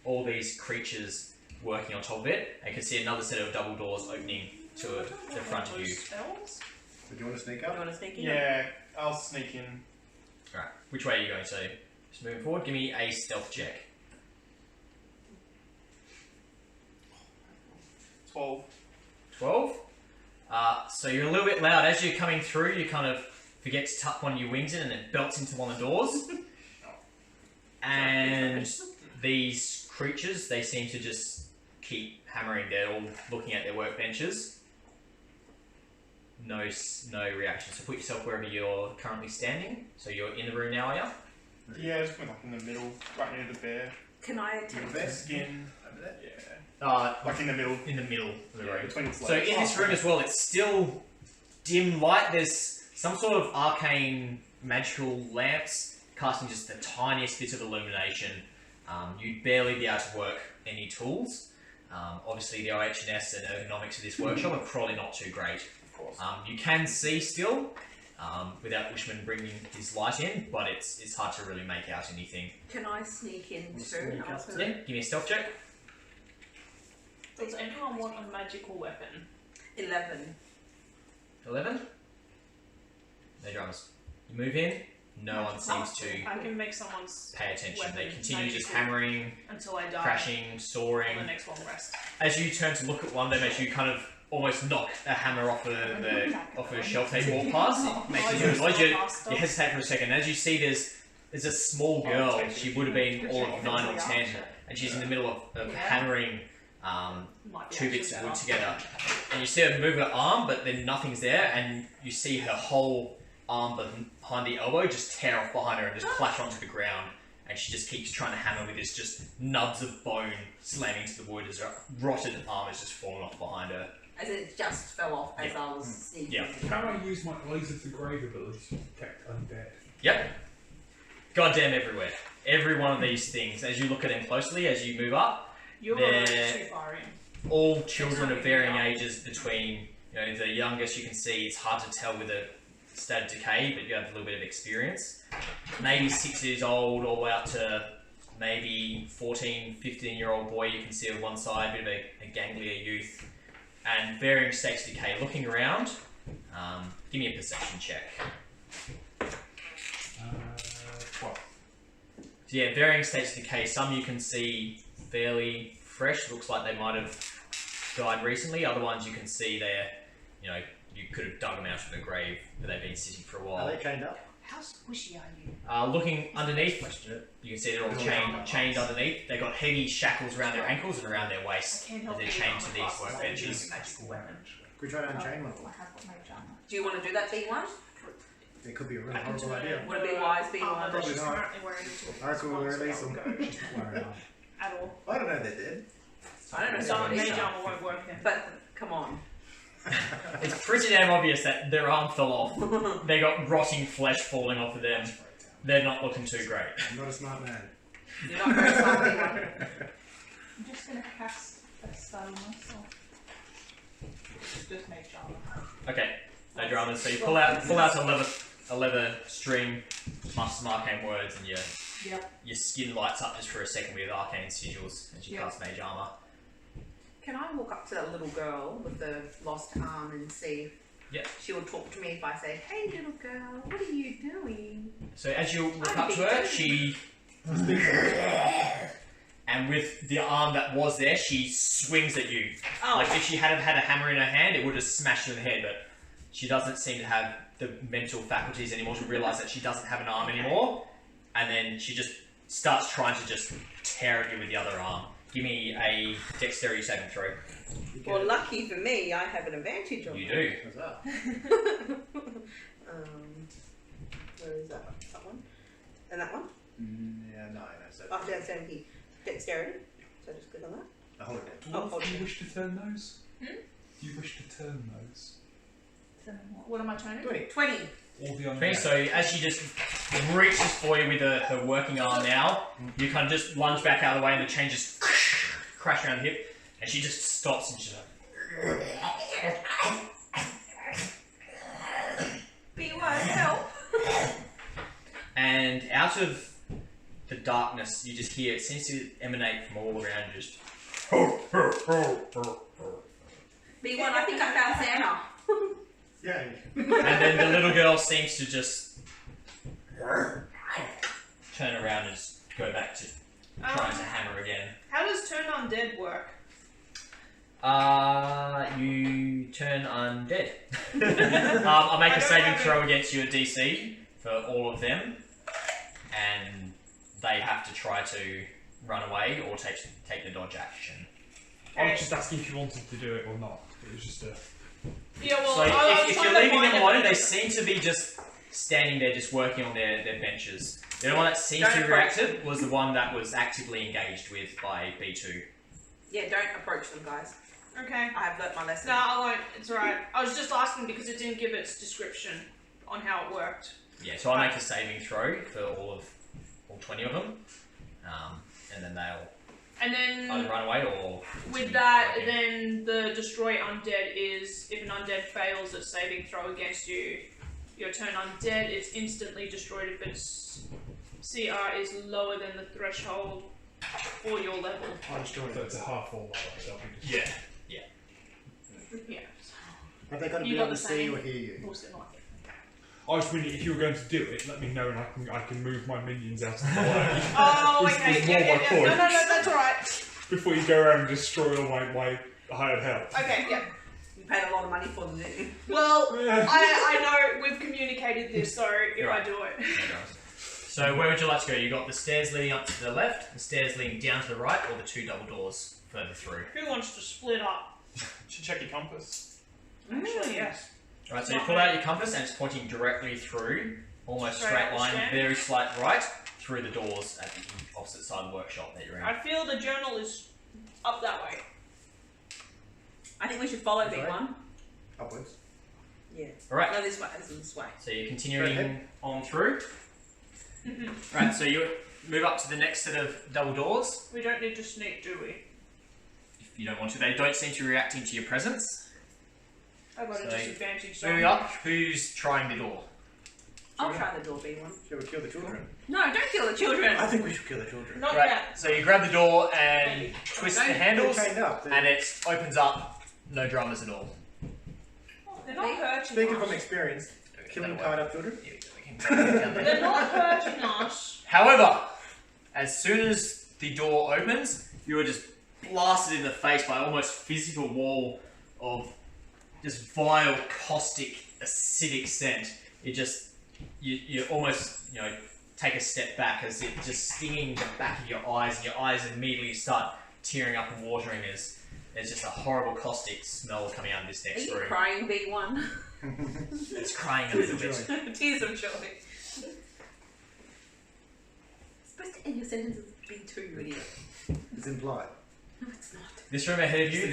all these creatures working on top of it. And you can see another set of double doors opening to the front of you. Spells? So do you want to sneak You up? want to sneak in? Yeah, I'll sneak in. Alright, which way are you going? So, just moving forward, give me a stealth check. 12. 12. So you're a little bit loud. As you're coming through, you kind of forget to tuck one of your wings in and it belts into one of the doors. And these creatures, they seem to just keep hammering. They're all looking at their workbenches. No reaction. So put yourself wherever you're currently standing. So you're in the room now, are you? Yeah, just like in the middle, right near the bear. Can I attempt Bear? to Skin. Over there? Yeah. Like in the middle. In the middle of the Yeah, room. between its So legs. in this room as well, it's still dim light. There's some sort of arcane magical lamps casting just the tiniest bit of illumination. You'd barely be able to work any tools. Obviously the OH&S and ergonomics of this workshop are probably not too great. Of course. You can see still, without Bushman bringing his light in, but it's hard to really make out anything. Can I sneak in We'll through? sneak up. So yeah, give me a stealth check. Does anyone want a magical weapon? 11. 11. No dramas. You move in, no one seems to I can make someone's pay attention. They weapon continue just magical hammering, until I die. crashing, On soaring. the next long rest. As you turn to look at one of them, as you kind of almost knock a hammer off a shelf they walk past, it makes a noise. You hesitate for a second. As you see, there's There's a small girl. She would have been all of 9 or 10, and she's in the middle of hammering 2 bits of wood together. And you see her move her arm, but then nothing's there, and you see her whole arm behind the elbow just tear off behind her and just clash onto the ground. And she just keeps trying to hammer with this just nubs of bone slamming to the wood as her rotted arm is just falling off behind her. As it just fell off as I was seeing. Yeah. Can I use my Eyes of the Grave ability to detect undead? Yep. Goddamn everywhere. Every one of these things, as you look at them closely, as you move up, You're they're too far in. all children of varying ages between, the youngest you can see, it's hard to tell with a state of decay, but you have a little bit of experience. Maybe 6 years old all the way up to maybe 14, 15-year-old boy you can see on one side, a bit of a ganglier youth, and varying states of decay. Looking around, give me a perception check. 12. So yeah, varying states of decay. Some you can see fairly fresh, looks like they might have died recently. Other ones you can see they're, you could have dug them out of the grave, but they've been sitting for a while. Are they chained up? How squishy are you? Looking underneath, you can see they're all chained underneath. They've got heavy shackles around their ankles and around their waists I can't as help they're you chained on to the these classes, I use workbenches. magical weapon. Could we try to unchain one? I have got mage armor. Do you want to do that, B1? It could be a really I can horrible turn idea. Would it be wise, B1? armor that Probably she's not. currently wearing into a I reckon we'll response release them. won't go Worry not. at all. I don't know they're dead. I don't know. So somebody mage said. armor won't work then. But come on. It's pretty damn obvious that their arm fell off. They got rotting flesh falling off of them. They're not looking too great. I'm not a smart man. You're not very smart, B1. I'm just gonna cast a spell on myself. Just mage armor. Okay, no dramas. So you pull out a leather string, plus some arcane words, and your skin lights up just for a second with arcane sigils as you cast mage armor. Can I walk up to that little girl with the lost arm and see if she will talk to me if I say, "Hey, little girl, what are you doing?" So as you look up to her, she and with the arm that was there, she swings at you. Oh. Like if she had had a hammer in her hand, it would have smashed her in the head, but she doesn't seem to have the mental faculties anymore to realise that she doesn't have an arm anymore, and then she just starts trying to just tear at you with the other arm. Give me a dexterity saving throw. Well, lucky for me, I have an advantage on You her. do. What's up? Where is that one? That one? And that one? Yeah, no, so. Oh, dexterity. Dexterity. So just click on that. I hold it down. Oh, hold Do you it. wish to turn those? Hmm? Do you wish to turn those? What am I turning? 20. 20. All the Okay, undead? so as she just reaches for you with her working arm now, you kind of just lunge back out of the way and the chain just crash around the hip, and she just stops and she's like, B1, help. and out of the darkness, you just hear, it seems to emanate from all around you, just B1, I think I found Santa. Yay. and then the little girl seems to just turn around and just go back to trying to hammer again. How does turn undead work? You turn undead. I'll make a saving throw against your DC for all of them, and they have to try to run away or take the dodge action. I was just asking if you wanted to do it or not. It was just a... Yeah, well, So I was if trying you're to leaving find them a- alone, they seem to be just standing there, just working on their benches. The only one that seems to Don't be reactive was the one that was actively engaged with by B2. Yeah, don't approach them, guys. Okay. I have learnt my lesson. No, I won't. It's alright. I was just asking because it didn't give its description on how it worked. Yeah, so I make a saving throw for all 20 of them, and then they'll And then either run away or with continue that, working. then the destroy undead is if an undead fails at saving throw against you, your turn undead, it's instantly destroyed if its CR is lower than the threshold for your level. I'll destroy So it. it's a half or lower. They'll be just... Yeah. Yeah. Have they got to You be got able the to see same. or hear you? Also not. I was wondering if you were going to do it, let me know and I can move my minions out of the way. Oh, This okay. is Yeah, more yeah, my yeah. point. No, that's alright. Before you go around and destroy all my hired help. Okay, yeah. You paid a lot of money for them, didn't you? Well, I know we've communicated this, so if Right. I do it. So So where would you like to go? You got the stairs leading up to the left, the stairs leading down to the right, or the 2 double doors further through. Who wants to split up? Should check your compass. Actually, yes. Right, so you pull out your compass and it's pointing directly through, almost straight line, very slight right, through the doors at the opposite side of the workshop that you're in. I feel the journal is up that way. I think we should follow That's B1. Upwards. Yeah. Alright, No, this way. This way. so you're Go continuing ahead. on through. Right, so you move up to the next set of double doors. We don't need to sneak, do we? If you don't want to, they don't seem to be reacting to your presence. I've got a So, disadvantage. Moving up, who's trying the door? I'll try the door B1. Shall we kill the children? No, don't kill the children. I think we should kill the children. Not Right, yet. so you grab the door and Maybe. twist the Don't- handles, They're chained up. and it opens up. No dramas at all. They're not hurting Speaking from us. experience, killing That'll tied work. up children. Yeah, we can put it down there. They're not hurting us. However, as soon as the door opens, you are just blasted in the face by almost physical wall of just vile, caustic, acidic scent. It just, you almost, take a step back as it just stinging the back of your eyes, and your eyes immediately start tearing up and watering as there's just a horrible caustic smell coming out of this Are next you room. crying B1? It's crying a little bit. Tears of joy. It's supposed to end your sentences with B2, you idiot. It's implied. No, it's not. This room ahead of you,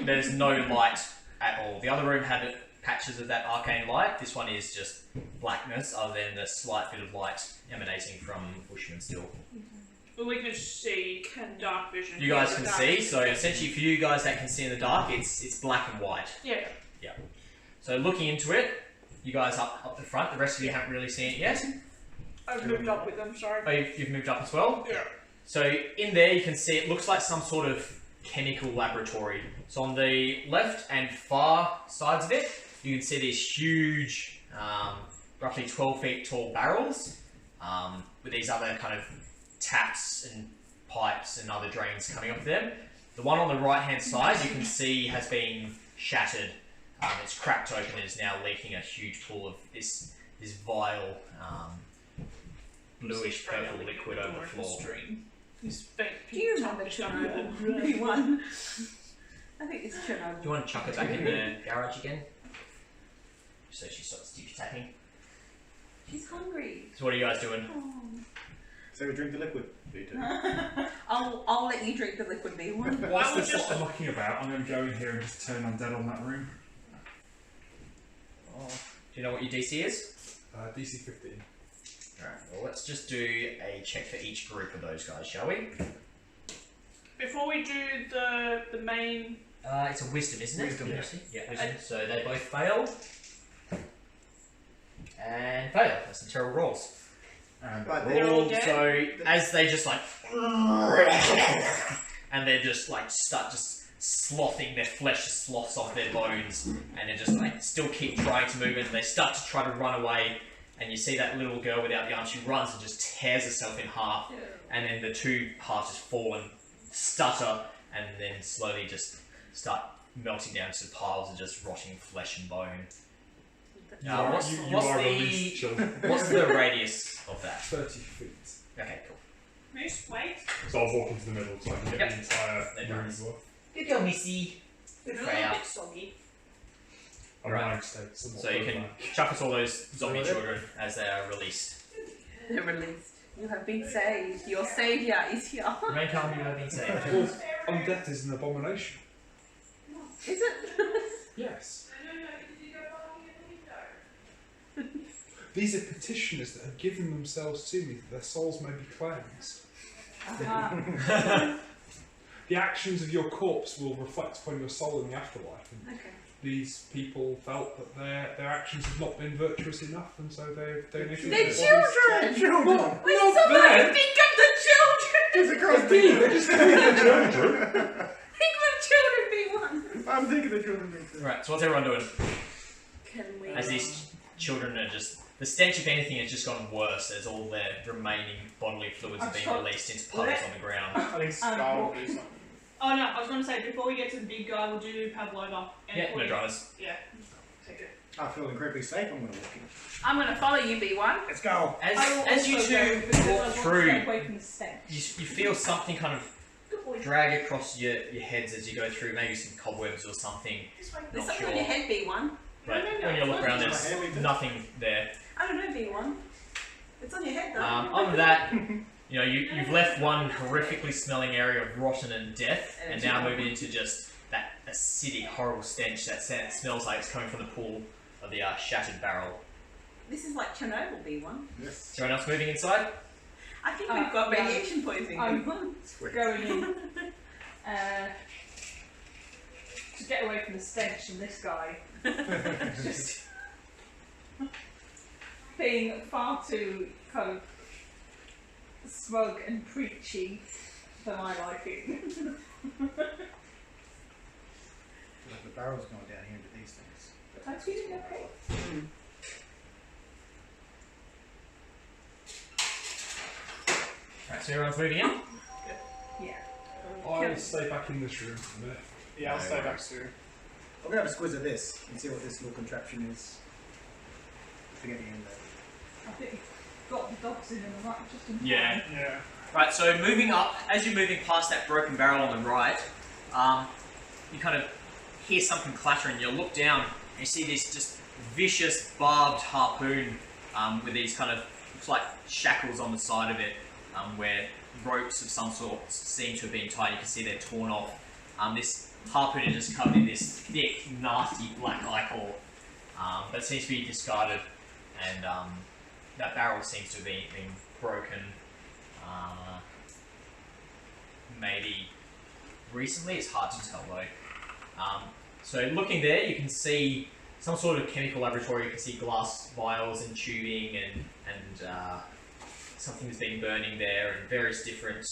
there's no light at all. The other room had patches of that arcane light. This one is just blackness, other than the slight bit of light emanating from Bushman still. But we can see dark vision. You guys can Dark see, vision. so essentially for you guys that can see in the dark, it's black and white. Yeah. So looking into it, you guys up the front, the rest of you haven't really seen it yet. I've moved up with them, sorry. Oh, you've moved up as well? Yeah. So in there you can see it looks like some sort of chemical laboratory. So on the left and far sides of it, you can see these huge, roughly 12 feet tall barrels with these other kind of taps and pipes and other drains coming off them. The one on the right hand side you can see has been shattered. It's cracked open and is now leaking a huge pool of this vile bluish purple liquid over the floor. These fake Do you people remember talking Chernobyl? B1. I think it's Chernobyl. Do you want to chuck it back in the garage again? So she starts tippy tapping. She's hungry. So what are you guys doing? So we drink the liquid. B2. I'll let you drink the liquid B1. Whilst I they're would just- just mucking about, I'm going to go in here and just turn undead on that room. Oh. Do you know what your DC is? DC 15. Alright, well let's just do a check for each group of those guys, shall we? Before we do the main... It's a wisdom, isn't it? Wisdom, yeah. Yeah, wisdom. So they both fail. And fail. That's some terrible rolls. And But They're all Roll, dead? so as they just like and they're just like start just slothing, their flesh sloughs off their bones, and they just like still keep trying to move, and they start to try to run away, and you see that little girl without the arms, she runs and just tears herself in half, and then the two halves just fall and stutter, and then slowly just start melting down to piles of just rotting flesh and bone. you Now, are, what's you are the released, children. what's the radius of that? 30 feet. Okay, cool. Moose, wait. So I'll walk into the middle so I can get Yep. the entire No room. worries. Good girl, Missy. They're a Freya. little bit soggy. I'm Right. mind state somewhat So you can back. chuck us all those zombie Alright. children as they are released. They're released. You have been saved. Your saviour is here. Remain calm, you have been saved. Well, undeath is an abomination. Is it? Yes. These are petitioners that have given themselves to me that their souls may be cleansed. The actions of your corpse will reflect upon your soul in the afterlife. And Okay. these people felt that their actions had not been virtuous enough, and so they donated They're their children! Children! Will not somebody them. think of the children? It's across Indeed, they're the just children. Think of the children be one. I'm thinking the children. Right, so what's everyone doing? Can we? As these children are just... The stench, if anything, has just gotten worse as all their remaining bodily fluids are being released into puddles on the ground. I think Scar will do something. Oh no, I was going to say, before we get to the big guy, we'll do Pavlova. And Yeah, no we- dramas. Yeah. Take it. I feel incredibly safe. I'm going to walk in. I'm going to follow you, B1. Let's go. As you two walk through, away from the stench. you feel something kind of drag across your heads as you go through, maybe some cobwebs or something. There's Not something sure. on your head, B1. But when you look around, there's nothing there. I don't know, B1. It's on your head, though. Other than that, you know, you've left one horrifically smelling area of rotten and death, and now moving into just that acidic, horrible stench that smells like it's coming from the pool of the shattered barrel. This is like Chernobyl, B1. Yes. Is everyone else moving inside? I think we've got yeah. radiation poisoning, I'm B1. going in to get away from the stench and this guy. Just being far too kind of smug and preachy for my liking. The barrel's going down here into these things. I'm feeling okay. Right, so everyone's moving in? Yeah. I'll stay back in this room for a minute. Yeah, I'll stay back too. I'll go have a squiz of this and see what this little contraption is. Forget the end there. I think we've got the dogs in and the right just in time. Yeah. Yeah. Right, so moving up, as you're moving past that broken barrel on the right, you kind of hear something clattering. You look down and you see this just vicious barbed harpoon with these kind of, looks like shackles on the side of it, where ropes of some sort seem to have been tied. You can see they're torn off. This harpoon is just covered in this thick, nasty black ichor, but it seems to be discarded, and that barrel seems to have been broken. Maybe recently, it's hard to tell though. So looking there, you can see some sort of chemical laboratory. You can see glass vials and tubing, and something's been burning there, and various different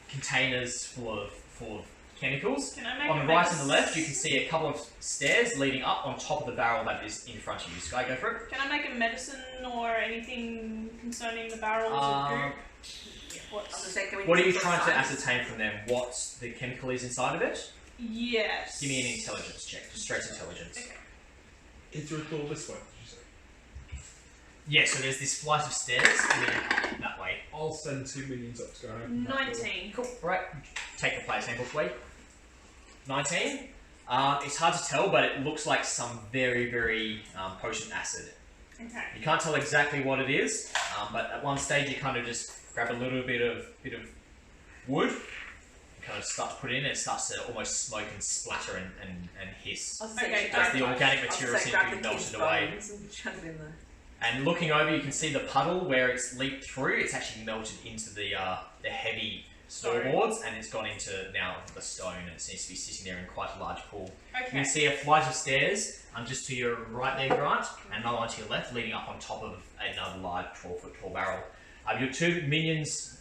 containers full of chemicals. Can I make On a the right and medicine- the left, you can see a couple of stairs leading up on top of the barrel that is in front of you. Sky, go for it. Can I make a medicine or anything concerning the barrel as a group? What are you trying to ascertain from them? What the chemical is inside of it? Yes. Give me an intelligence check, just straight intelligence. Okay. Is there a door this way, did you say? Yeah, so there's this flight of stairs leading that way. I'll send 2 minions up to go and open that door. 19. Cool. Right. Take the player sample, please. 19. It's hard to tell, but it looks like some very, very potent acid. Okay. You can't tell exactly what it is, but at one stage you kind of just grab a little bit of wood, and kind of start to put it in, and it starts to almost smoke and splatter and hiss. Okay, As the organic material seems to be melted away. And looking over, you can see the puddle where it's leaked through. It's actually melted into the heavy storyboards, and it's gone into now the stone. And it seems to be sitting there in quite a large pool. You Okay. can see a flight of stairs just to your right there, Grant, and another one to your left, leading up on top of another large 12-foot tall barrel. Your 2 minions,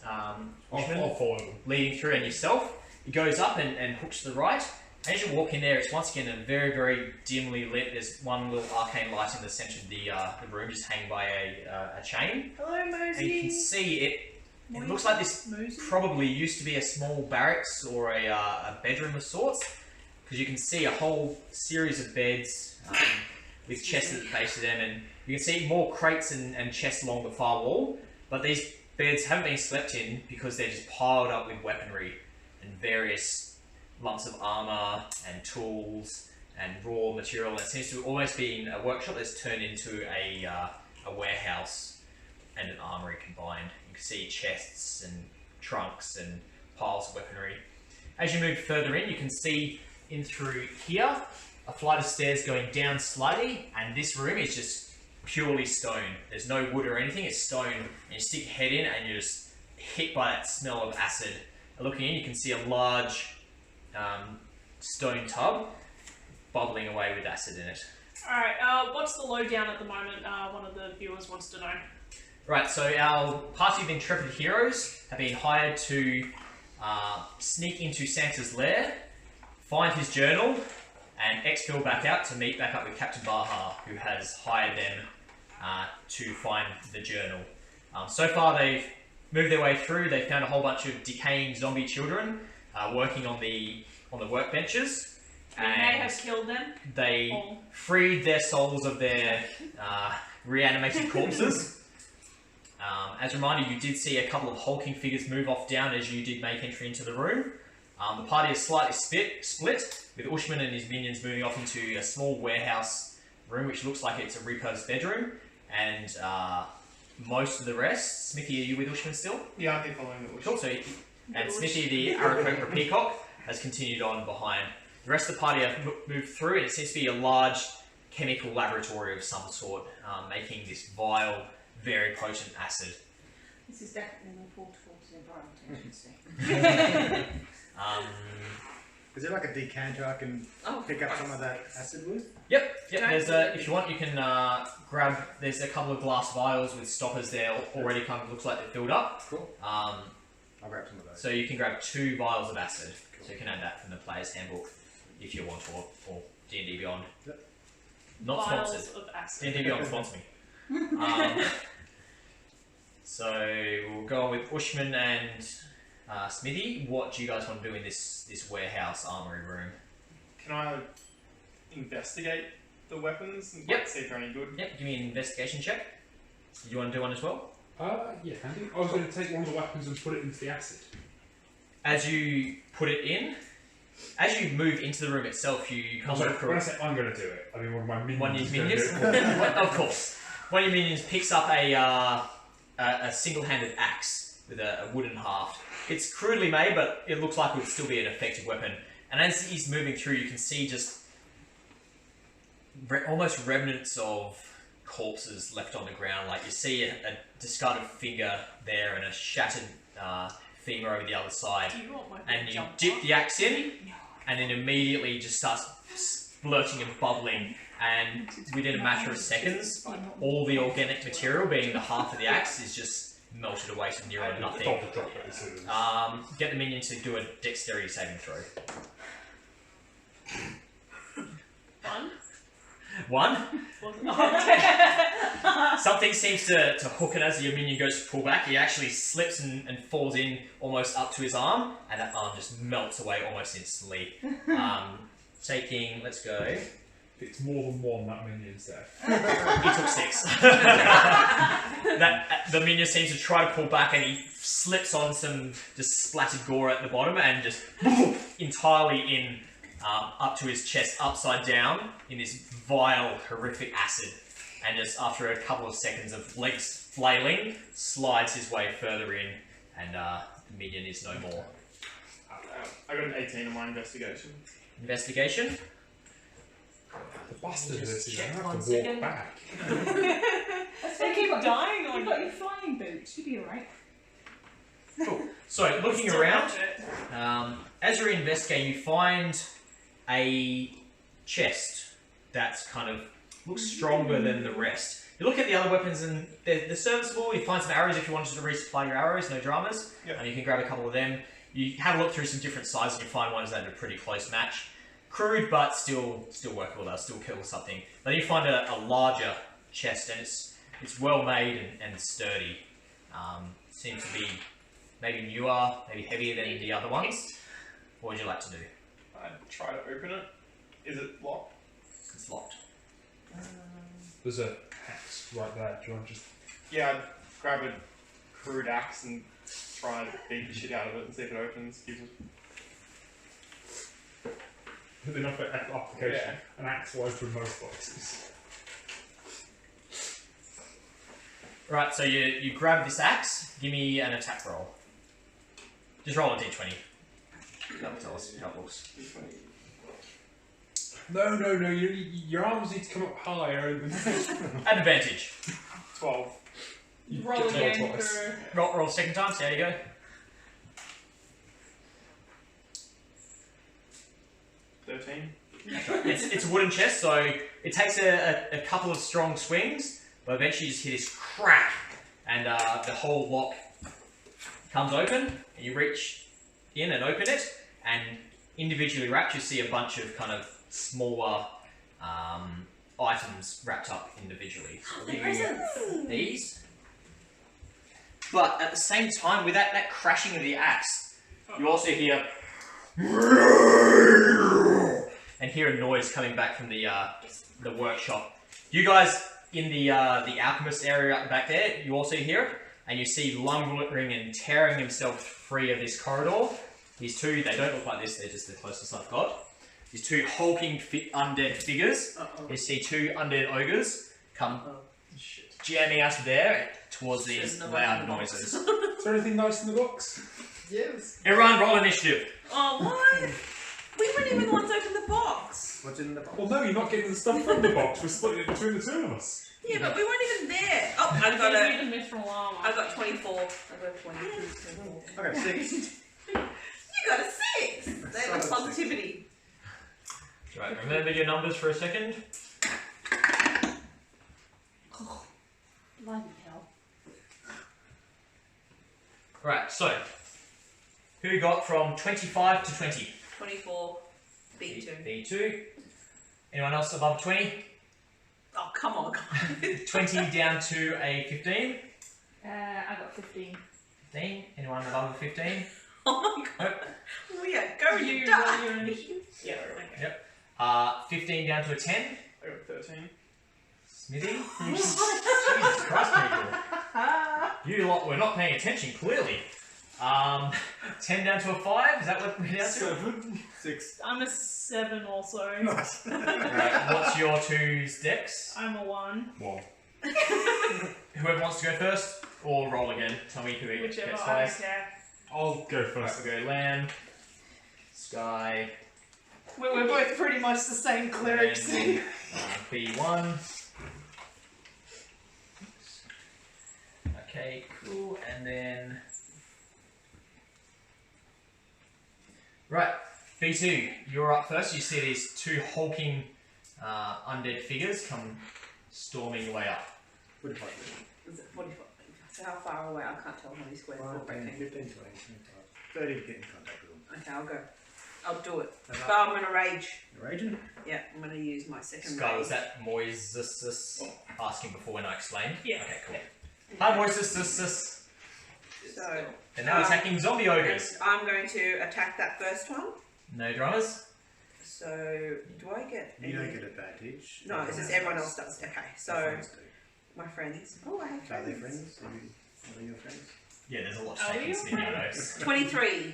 Bushman, I'll follow them. leading through, and yourself, it goes up and hooks to the right. As you walk in there, it's once again a very, very dimly lit. There's one little arcane light in the centre of the room, just hanging by a chain. Hello, Mosey. And you can see it. It looks like this probably used to be a small barracks or a bedroom of sorts, because you can see a whole series of beds with chests at the base of them, and you can see more crates and chests along the far wall. But these beds haven't been slept in because they're just piled up with weaponry and various lumps of armour and tools and raw material. And it seems to almost be a workshop that's turned into a warehouse and an armoury combined. You can see chests and trunks and piles of weaponry. As you move further in, you can see in through here a flight of stairs going down slightly, and this room is just purely stone. There's no wood or anything, it's stone. And you stick your head in and you're just hit by that smell of acid. Looking in, you can see a large stone tub bubbling away with acid in it. Alright, what's the lowdown at the moment? One of the viewers wants to know. Right, so our party of intrepid heroes have been hired to sneak into Santa's lair, find his journal, and exfil back out to meet back up with Captain Baha, who has hired them to find the journal. So far they've moved their way through. They've found a whole bunch of decaying zombie children working on the workbenches, We may have killed them. They Or freed their souls of their reanimated corpses. As a reminder, you did see a couple of hulking figures move off down as you did make entry into the room. The party is slightly split, with Ushman and his minions moving off into a small warehouse room, which looks like it's a repurposed bedroom, and most of the rest. Smithy, are you with Ushman still? Yeah, I think following the Cool. So, and Smithy, the Aarakocra peacock, has continued on behind. The rest of the party have moved through, and it seems to be a large chemical laboratory of some sort, making this vile, very potent acid. This is definitely more portable to the environment, I should say. Is there like a decanter I can pick up some of that acid with? Yep. There's if you want, you can grab. There's a couple of glass vials with stoppers there already. Kind of looks like they're filled up. Cool. I'll grab some of those. So you can grab 2 vials of acid. So you can add that from the player's handbook if you want, or D&D Beyond. Yep. Not vials sponsored. of acid. D&D Beyond sponsor me. So we'll go on with Ushman and Smithy. What do you guys want to do in this warehouse armory room? Can I investigate the weapons and Yep. see if they're any good? Yep. Give me an investigation check. Do you want to do one as well? Yeah, can do. I was going to take one of the weapons and put it into the acid. As you put it in, as you move into the room itself, you come When I across say I'm going to do it, I mean one of my minions. one of is your gonna minions. do it. Of course, one of your minions picks up a single-handed axe with a wooden haft. It's crudely made, but it looks like it would still be an effective weapon. And as he's moving through, you can see just almost remnants of corpses left on the ground. Like you see a discarded finger there and a shattered femur over the other side. Do you want my And you jump dip on? the axe in, and then immediately just starts splurting and bubbling. And within a matter of seconds, all the organic material, being the half of the axe, is just melted away to near or nothing. Drop it as soon as- Get the minion to do a dexterity saving throw. 1? 1. Something seems to hook it as your minion goes to pull back. He actually slips and falls in almost up to his arm, and that arm just melts away almost instantly. Taking, let's go. If it's more than one, that minion's there. He took 6. The minion seems to try to pull back, and he slips on some just splattered gore at the bottom, and just entirely in up to his chest, upside down in this vile, horrific acid. And just after a couple of seconds of legs flailing, slides his way further in, and the minion is no more. I got an 18 on my investigation. Investigation. The bastard Just is check going to one have to walk second. back. They keep dying on You've got your flying boots, you'll be alright. Cool. So, looking Still around, watch it. as you're investigating, you find a chest that's kind of looks stronger than the rest. You look at the other weapons and they're serviceable. You find some arrows if you wanted to resupply your arrows, no dramas. Yep. And you can grab a couple of them. You have a look through some different sizes and you find ones that are a pretty close match. Crude, but still workable. They'll still kill something. Then you find a larger chest, and it's well made and sturdy. Seems to be maybe newer, maybe heavier than the other ones. What would you like to do? I'd try to open it. Is it locked? It's locked. There's a axe right there. Do you want to just... Yeah, I'd grab a crude axe and try and beat the shit out of it and see if it opens. Gives it... With enough application, Yeah. an axe will open most boxes. Right, so you grab this axe. Give me an attack roll. Just roll a d20. That'll tell us how it looks. No, your arms need to come up higher. At advantage. 12. You roll get to roll again twice. for... Roll second time, so there you go. 13. It's a wooden chest, so it takes a couple of strong swings, but eventually you just hear this crack, and the whole lock comes open, and you reach in and open it, and individually wrapped you see a bunch of kind of smaller items wrapped up individually. So these. But at the same time, with that crashing of the axe, you also hear and hear a noise coming back from the workshop. You guys in the alchemist area up back there, you also hear it, and you see lumbering and tearing himself free of this corridor. These two, they don't look like this, they're just the closest I've got. These two hulking undead figures. You see two undead ogres come jamming out of there towards these loud noises. Is there anything nice in the box? Yes. Everyone roll initiative. Oh, what? We weren't even the ones open the box. What's in the box? Well, no, you're not getting the stuff from the box. We're splitting it between the two of us. Yeah, but we weren't even there. Oh, I got Maybe a. the mithril armor. I got 24. I got 20. Okay, 6. You got a 6. That's Solid positivity. Right, remember your numbers for a second. Bloody hell. Right, so who got from 25 to 20? 24. B2. B2. Anyone else above 20? Oh, come on, guys. 20 down to a 15. I got 15. 15. Anyone above a 15? Oh my god. Oh yeah, go You you roll die. your initiative. Yeah, okay. Yep. 15 down to a 10. I got 13. Smithy? Jesus Christ, people. You lot were not paying attention, clearly. 10 down to a 5, is that what we're down to? 7. 6. I'm a 7 also. Nice. Right, what's your two's dex? I'm a 1. Well, Whoever wants to go first, or roll again. Tell me who Whichever, gets I don't first. care. I'll go Right, first. we'll go Lamb, Sky, We're both pretty much the same clerics. and B1. Okay, cool, and then... Right, B2, you're up first. You see these two hulking undead figures come storming your way up. 45. Is it 45? So how far away? I can't tell how many square foot they 15, came. 20, 25. 30 to get in contact with them. Okay, I'll go. I'll do it. And But I'm gonna rage. You're raging? Yeah, I'm gonna use my second Sky, rage. was that Moises asking before when I explained? Yeah. Okay, cool. Hi Moises. So, They're now attacking zombie ogres. I'm going to attack that first one. No dramas. So, do I get You don't get advantage. No, it's just everyone else does. Okay, so Friends do. my friends. Oh, I have Are friends. they friends? Are they your friends? Yeah, there's a lot to Are take in you Smithy, I know. 23.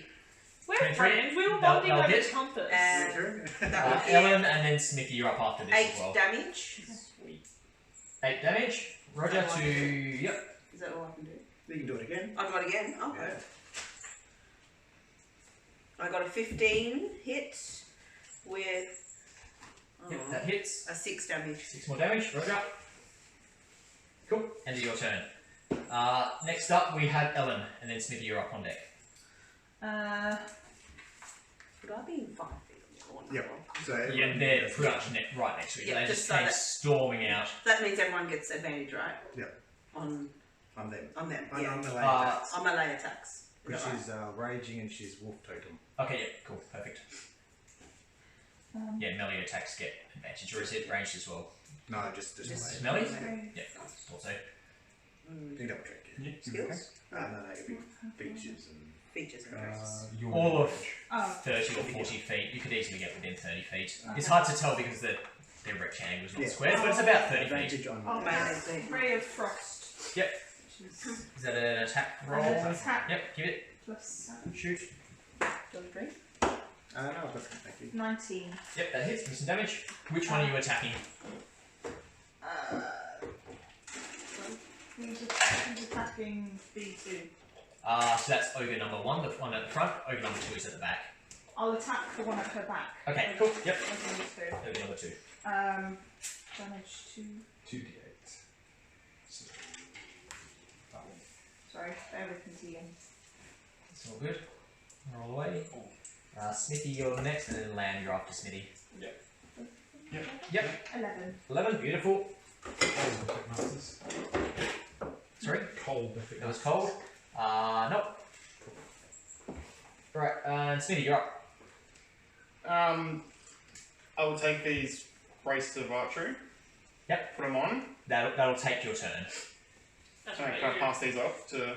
We're 23. friends. We were They'll bonding over hit. compass. And True. that would be Ellen and then Smithy, you're up after this 8 as well. damage. Sweet. 8 damage. Roger to... Yep. Is that all I can do? You can do it again. I got it again. Okay. Yeah. I got a 15 hit with Yep, that hits. a 6 damage. 6 more damage. Roger. Cool. End of your turn. Next up, we have Ellen, and then Smithy, you're up on deck. Would I be in 5 feet of the corner? Yep. So Yeah, they're pretty much right next to you. Yeah, They just just so came that- storming out. That means everyone gets advantage, right? Yep. On I'm them. them. I'm Yeah. the lady On melee attacks. because Is that she's raging and she's wolf totem. Okay, yeah, cool, perfect. Yeah, melee attacks get advantage, or is it ranged as well? No, just Just- Melee? Okay. Yeah, thought so. Mm, You double check. Yeah. skills? No, it'd be features and Features and traits. All of Oh. 30 or 40 feet, you could easily get within 30 feet. It's hard to tell because they're rectangles, not Yeah. squares, but it's about 30 feet. advantage on Oh, melee. melee. Ray of Frost. Yep. Which is Is that an attack roll? attack Yep, give it. plus Shoot. Don't drink. No, I've got thank you. 19. Yep, that hits. Give some damage. Which one are you attacking? Who's attacking B2? So that's ogre number 1, the one at the front. Ogre number 2 is at the back. I'll attack the one at her back. Okay, cool. Yep. Okay, Ogre number 2. so, damage to... 2d8. So, that one. Sorry, bear with me, Ian. It's all good. Roll away. Smithy, you're next, and then Lamb, you're after Smithy. Yep. Yep. 11. 11, beautiful. Cold epic masters. Sorry? Cold epic That was masters. cold. Nope. Right, and Smithy, you're up. I will take these braces of archery. Yep. Put them on. That'll take your turn. So I can pass these off to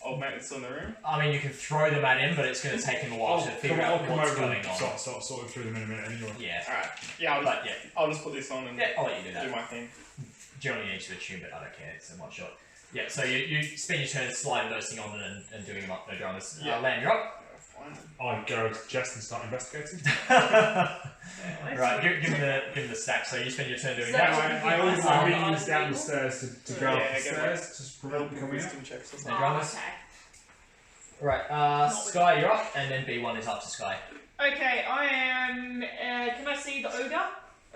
old mate that's still in the room? I mean, you can throw them at him, but it's going to take him a while to figure out come what's over going and on. start sorting through them in a minute anyway. Yeah. Alright. Yeah, But yeah, I'll just put this on and I'll let you do that. do my thing. Generally need to attune, but I don't care. It's a one shot. Yeah. So you spend your turn sliding those things on and doing them up. No dramas. Yeah. Land, you're up. I go to Jess and start investigating. Right. Give him the stack. So you spend your turn doing So that. I always Other my minions people? down the stairs to go up the get stairs to prevent them coming up. wisdom checks or No something. dramas. Okay. Right. Sky, you're up, and then B1 is up to Sky. Okay, I am. Can I see the ogre?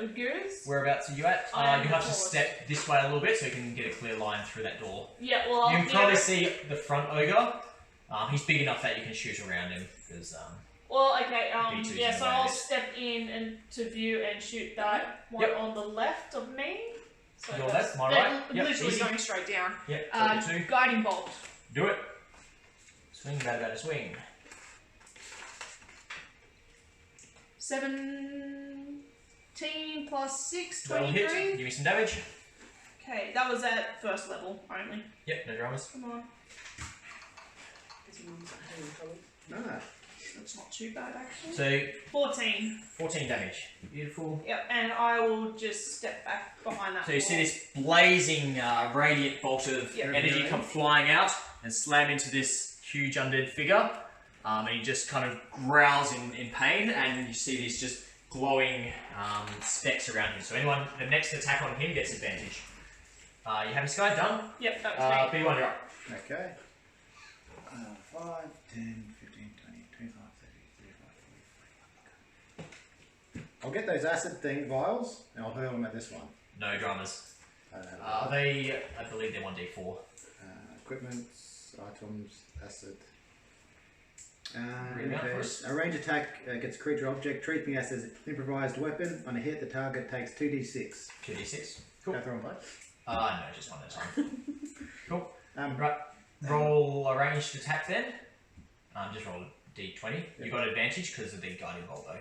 Ogres? Whereabouts are you at? I am You have to forward. step this way a little bit so you can get a clear line through that door. Yeah, well, You I'll can probably see the front ogre. He's big enough that you can shoot around him because Well, okay, B2's yeah, in so the way I'll of it. step in and to view and shoot that one Yep. on the left of me. So Your that's- left, my they're right. Yep, literally easy. going straight down. Yep. Two. Guiding bolt. Do it. Swing, bad, swing. 17 plus 6, That'll 23. hit. Give me some damage. Okay, that was at first level only. Yep. No dramas. Come on. No. That's not too bad actually. So 14. 14 damage. Beautiful. Yep, and I will just step back behind that So you wall. see this blazing, radiant bolt of Yep. energy come flying out and slam into this huge undead figure. And he just kind of growls in pain, and you see these just glowing specks around him. So the next attack on him gets advantage. You have this guy done? Yep, that was me. B1, you're up. Okay. 5, 10, 15, 20, 25, 30, 35, 40. I'll get those acid thing vials and I'll hurl them at this one. No dramas. Uh, I believe they're 1d4. Equipment, items, acid. Read them out for us. A range attack gets a creature object. Treat me as an improvised weapon. On a hit, the target takes 2d6. 2d6. Cool. Go through them both. No, just one at a time. Cool. Right. Roll a ranged attack then. Just roll a d20. You got advantage because of the guiding bolt though.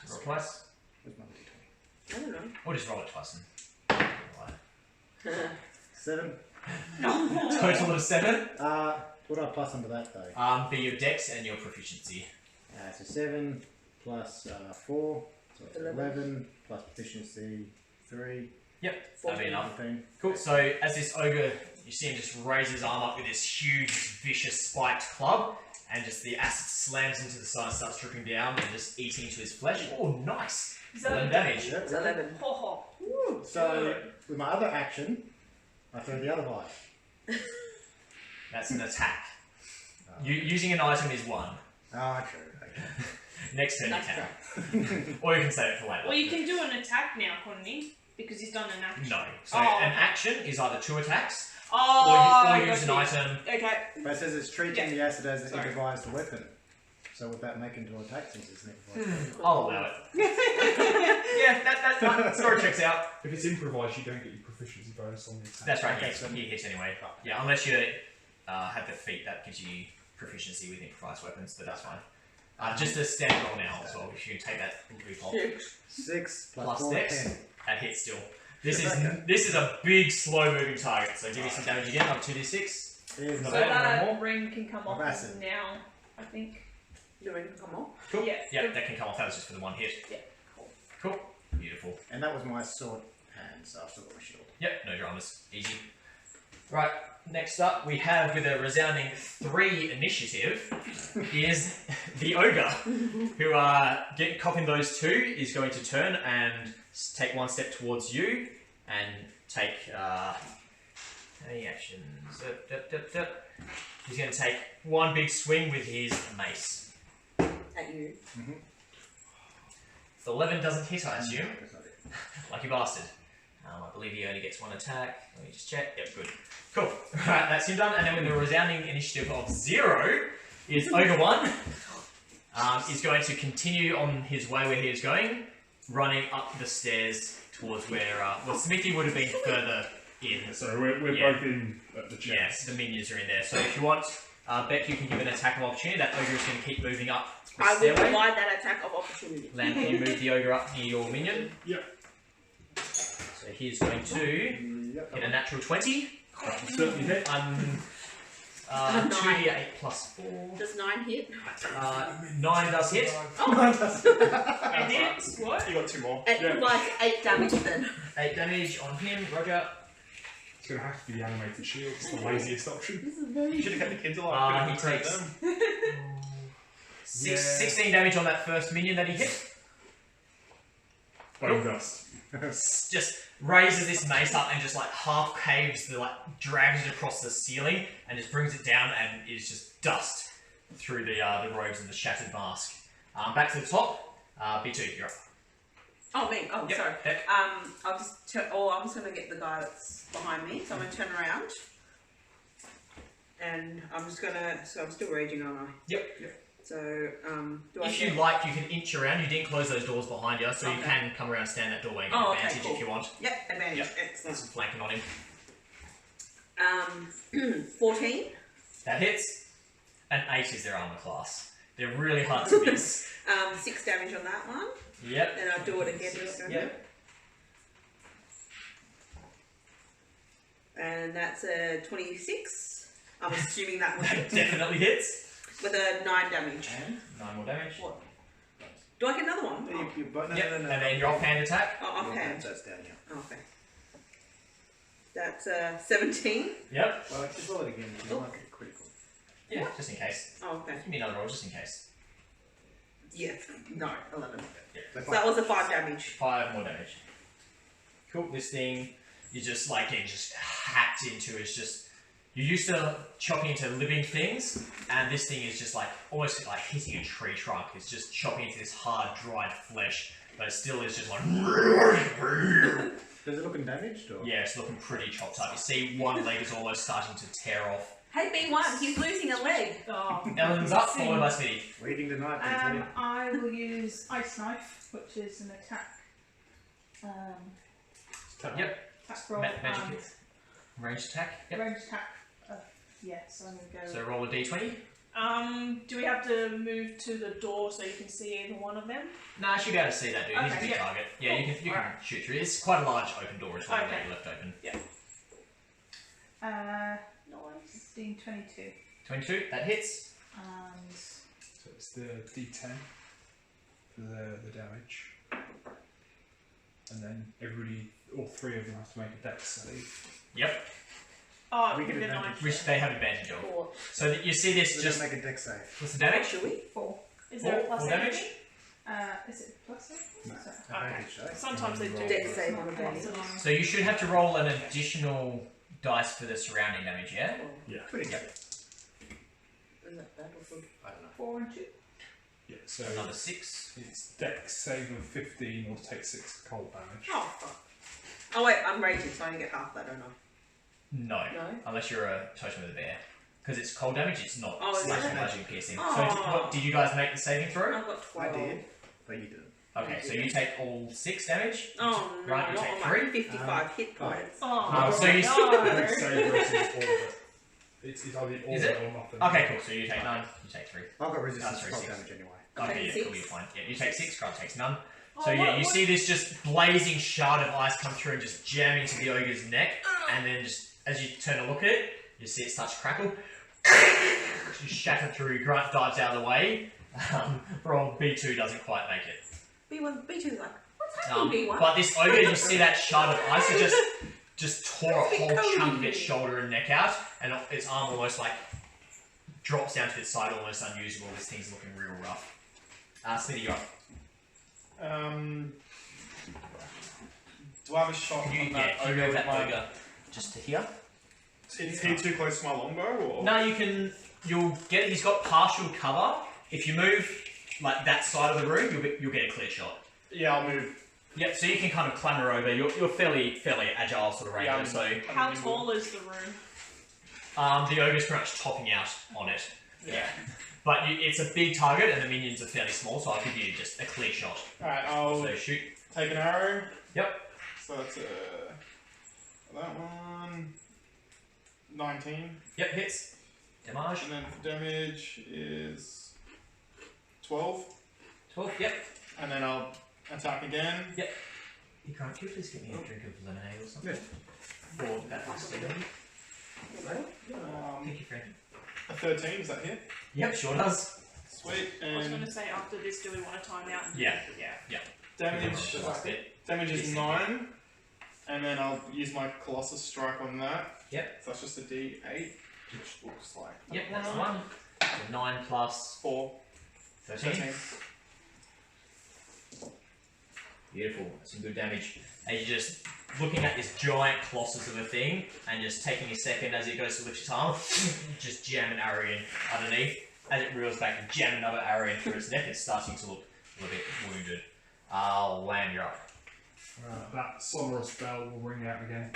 So roll twice. Where's my d20? I don't know. Or just roll it twice. And... 7. Total of 7. What do I plus under that though? Be your dex and your proficiency. So 7 plus 4, so it's 11 plus proficiency 3. Yep, that'll be enough. 14. Cool. So as this ogre, you see him just raise his arm up with this huge, vicious, spiked club, and just the acid slams into the side, starts dripping down, and just eating into his flesh. Oh, nice! Is that 11 damage. Yeah, It's 11. Ho ho. So with my other action, I throw the other vial. That's an attack. Using an item is 1. True. Okay. Next turn you That's can. Or you can save it for later. Well, you can do an attack now, couldn't he? Because he's done an action. No. So Oh. an action is either 2 attacks, Oh, or you use an I got item. you. Okay. But it says it's treating Yeah. the acid as an Sorry. improvised weapon. So would that make it into an attack since it's an improvised weapon? I'll allow it. Yeah, that story checks out. If it's improvised, you don't get your proficiency bonus on the attack. That's right, Okay, yes, so- you hit anyway. Yeah, unless you have the feat that gives you proficiency with improvised weapons, but that's fine. Just a standard roll now as well, if you can take that into your pot. 6 plus Plus 4, dex. 10. That hits still. This Okay. is a big, slow moving target, so give me some damage again, up 2d6. Is Not So bad, that one more. ring can come off Of acid. now, I think. The ring can come off. Cool. Yeah. Yeah, that can come off, that was just for the one hit. Yeah. Cool. Beautiful. And that was my sword hand, so I've still got my shield. Yep, no dramas. Easy. Right, next up we have, with a resounding 3 initiative, is the ogre, who copping those 2 is going to turn and take 1 step towards you and take any actions. He's going to take 1 big swing with his mace. At you. The 11 doesn't hit, I assume. That's not it. Lucky bastard. I believe he only gets 1 attack. Let me just check. Yep, good. Cool. Alright, that's him done. And then with a resounding initiative of 0 is Ogre 1. Is going to continue on his way where he is going, running up the stairs towards where, well, Smithy would have been further in. So we're Yeah. both in at the chest. Yes, the minions are in there. So if you want, Beck, you can give an attack of opportunity. That ogre is going to keep moving up the I will stairway. provide that attack of opportunity. Lamp, can you move the ogre up near your minion? Yep. So he's going to Yep. get a natural 20. Certainly hit. 9. 2d8 plus 4. Does 9 hit? 9 does hit. And it's what? You got 2 more. It provides 8 damage then. 8 damage on him, Roger. It's going to have to be the animated shield. It's the laziest option. This is very You should have kept the kids alive. He Could've hurt takes them. 16 damage on that first minion that he hit. Bone dust. Just raises this mace up and just like half caves, drags it across the ceiling and just brings it down and is just dust through the robes and the shattered mask. Back to the top. B2, you're up. Oh, me. Oh, Yep, sorry. heck. I'll just turn. I'm just gonna get the guy that's behind me. So I'm gonna turn around, and I'm just gonna. So I'm still raging, aren't I? Yep. So do I? If you like, you can inch around. You didn't close those doors behind you, so you Okay. can come around and stand that doorway and get Oh, okay, advantage cool. if you want. Yep, advantage. Yep. There's Excellent. some flanking on him. 14. That hits. An 8 is their armor class. They're really hard to miss. 6 damage on that one. Yep. Then I'll do it again. Yep. And that's a 26. I'm assuming that was That definitely hits. with a 9 damage. And 9 more damage. what? Do I get another one? No, no, Yep. no, no. And then your offhand attack. Oh, offhand. That's down here. Oh, okay. That's 17. Yep. Well, just roll it again. You Oh. might get critical. Yeah, just in case. Oh, okay. Give me another roll just in case. Yes. No, 11. So So that was a 5 damage. 5 more damage. Cool. This thing you just like getting just hacked into. It's just you're used to chopping into living things, and this thing is just like almost like hitting a tree trunk. It's just chopping into this hard, dried flesh, but it still is just like. Does it look damaged or? Yeah, it's looking pretty chopped up. You see one leg is almost starting to tear off. Hey, B1, he's losing a leg. Oh. Ellen's up, followed by Smitty. Waiting the night. I will use Ice Knife, which is an attack. Yep. Attack roll Magic and hit. Ranged attack. Yep. range attack. Yes, I'm going to go. So roll a d20. Do we have to move to the door so you can see either one of them? Nah, I should be able to see that dude. He's a Okay, big yeah. target. Yeah, you can shoot through. It's quite a large open door as well that Okay. you left open. 15, 22. 22, that hits. And So it's the D10 for the damage. And then all 3 of them have to make a dex save. Yep. Oh, We get the advantage. knife. Which they have advantage of. 4. So that you see this Just just. make a deck save. What's the damage? Should we? 4. Is there a plus Four damage? anything? Is it plus it? No. So- Advantage, though. Sometimes they do. Roll. Dex save on advantage. So you should have to roll an additional dice for the surrounding damage, yeah? Pretty good. Is that bad or good? I don't know. 4 and 2. Yeah, so Another 6. it's dex save of 15 or take 6 cold damage. Oh, fuck. Oh, wait, I'm raging, so I only get half that, don't I? No. No? Unless you're a totem with a bear. Because it's cold damage, it's not Oh, is slashing, it? bludgeoning, piercing. Oh. So did you guys make the saving throw? I've got 12. I did, but you didn't. Okay, so you take all 6 damage. Oh, no, Right, you not take on my 3. 55 hit points. Oh, So you Dex save versus all of it. It's either all Is of it? it or nothing. Okay, cool. So you take 9, you take 3. I've got resistance That's to very cold six. damage anyway. Okay, yeah, Six. cool, you're fine. Yeah, you take 6, Grub takes none. Oh, So yeah, what- you what- see this just blazing shard of ice come through and just jam into the ogre's neck, and then just as you turn to look at it, you see it start to crackle. You shatter through, Grunt dives out of the way. Roll B2 doesn't quite make it. B2's like, what's happening, B1? But this ogre, you see that shard of ice, it just tore a whole Cody. chunk of its shoulder and neck out, and its arm almost like drops down to its side, almost unusable. This thing's looking real rough. Smitty, you're up. Do I have a shot Can on you that move ogre? that with my- ogre just to here? Is he too close to my longbow, or? No, you'll get it. He's got partial cover. If you move like that side of the room, you'll get a clear shot. Yeah, I'll move. Yep, so you can kind of clamber over. You're fairly agile sort of ranger, Yeah, so How tall is the room? the ogre's pretty much topping out on it. Yeah. But it's a big target and the minions are fairly small, so I'll give you just a clear shot. Alright, I'll So shoot. take an arrow. Yep. So that's that one. 19. Yep, hits. Damage. And then damage is 12. 12, yep. And then I'll attack again. You can't you please get me a drink of lemonade or something? Or that last thing. Thank you, Frankie. 13, does that hit? Yep, sure does. Sweet, I was going and to say after this, do we want to time out? Yeah. damage, Last bit. damage is 9, and then I'll use my Colossus Strike on that. Yep. So that's just a D8, which looks like Yep, that's the one. So 9 plus 4, 13. 13. Beautiful. Some good damage. And you're just looking at this giant colossus of a thing and just taking a second as it goes to lift its arm, just jam an arrow in underneath. As it reels back and jam another arrow in through its neck, it's starting to look a little bit wounded. Lamb, you're up. That sonorous bell will ring out again.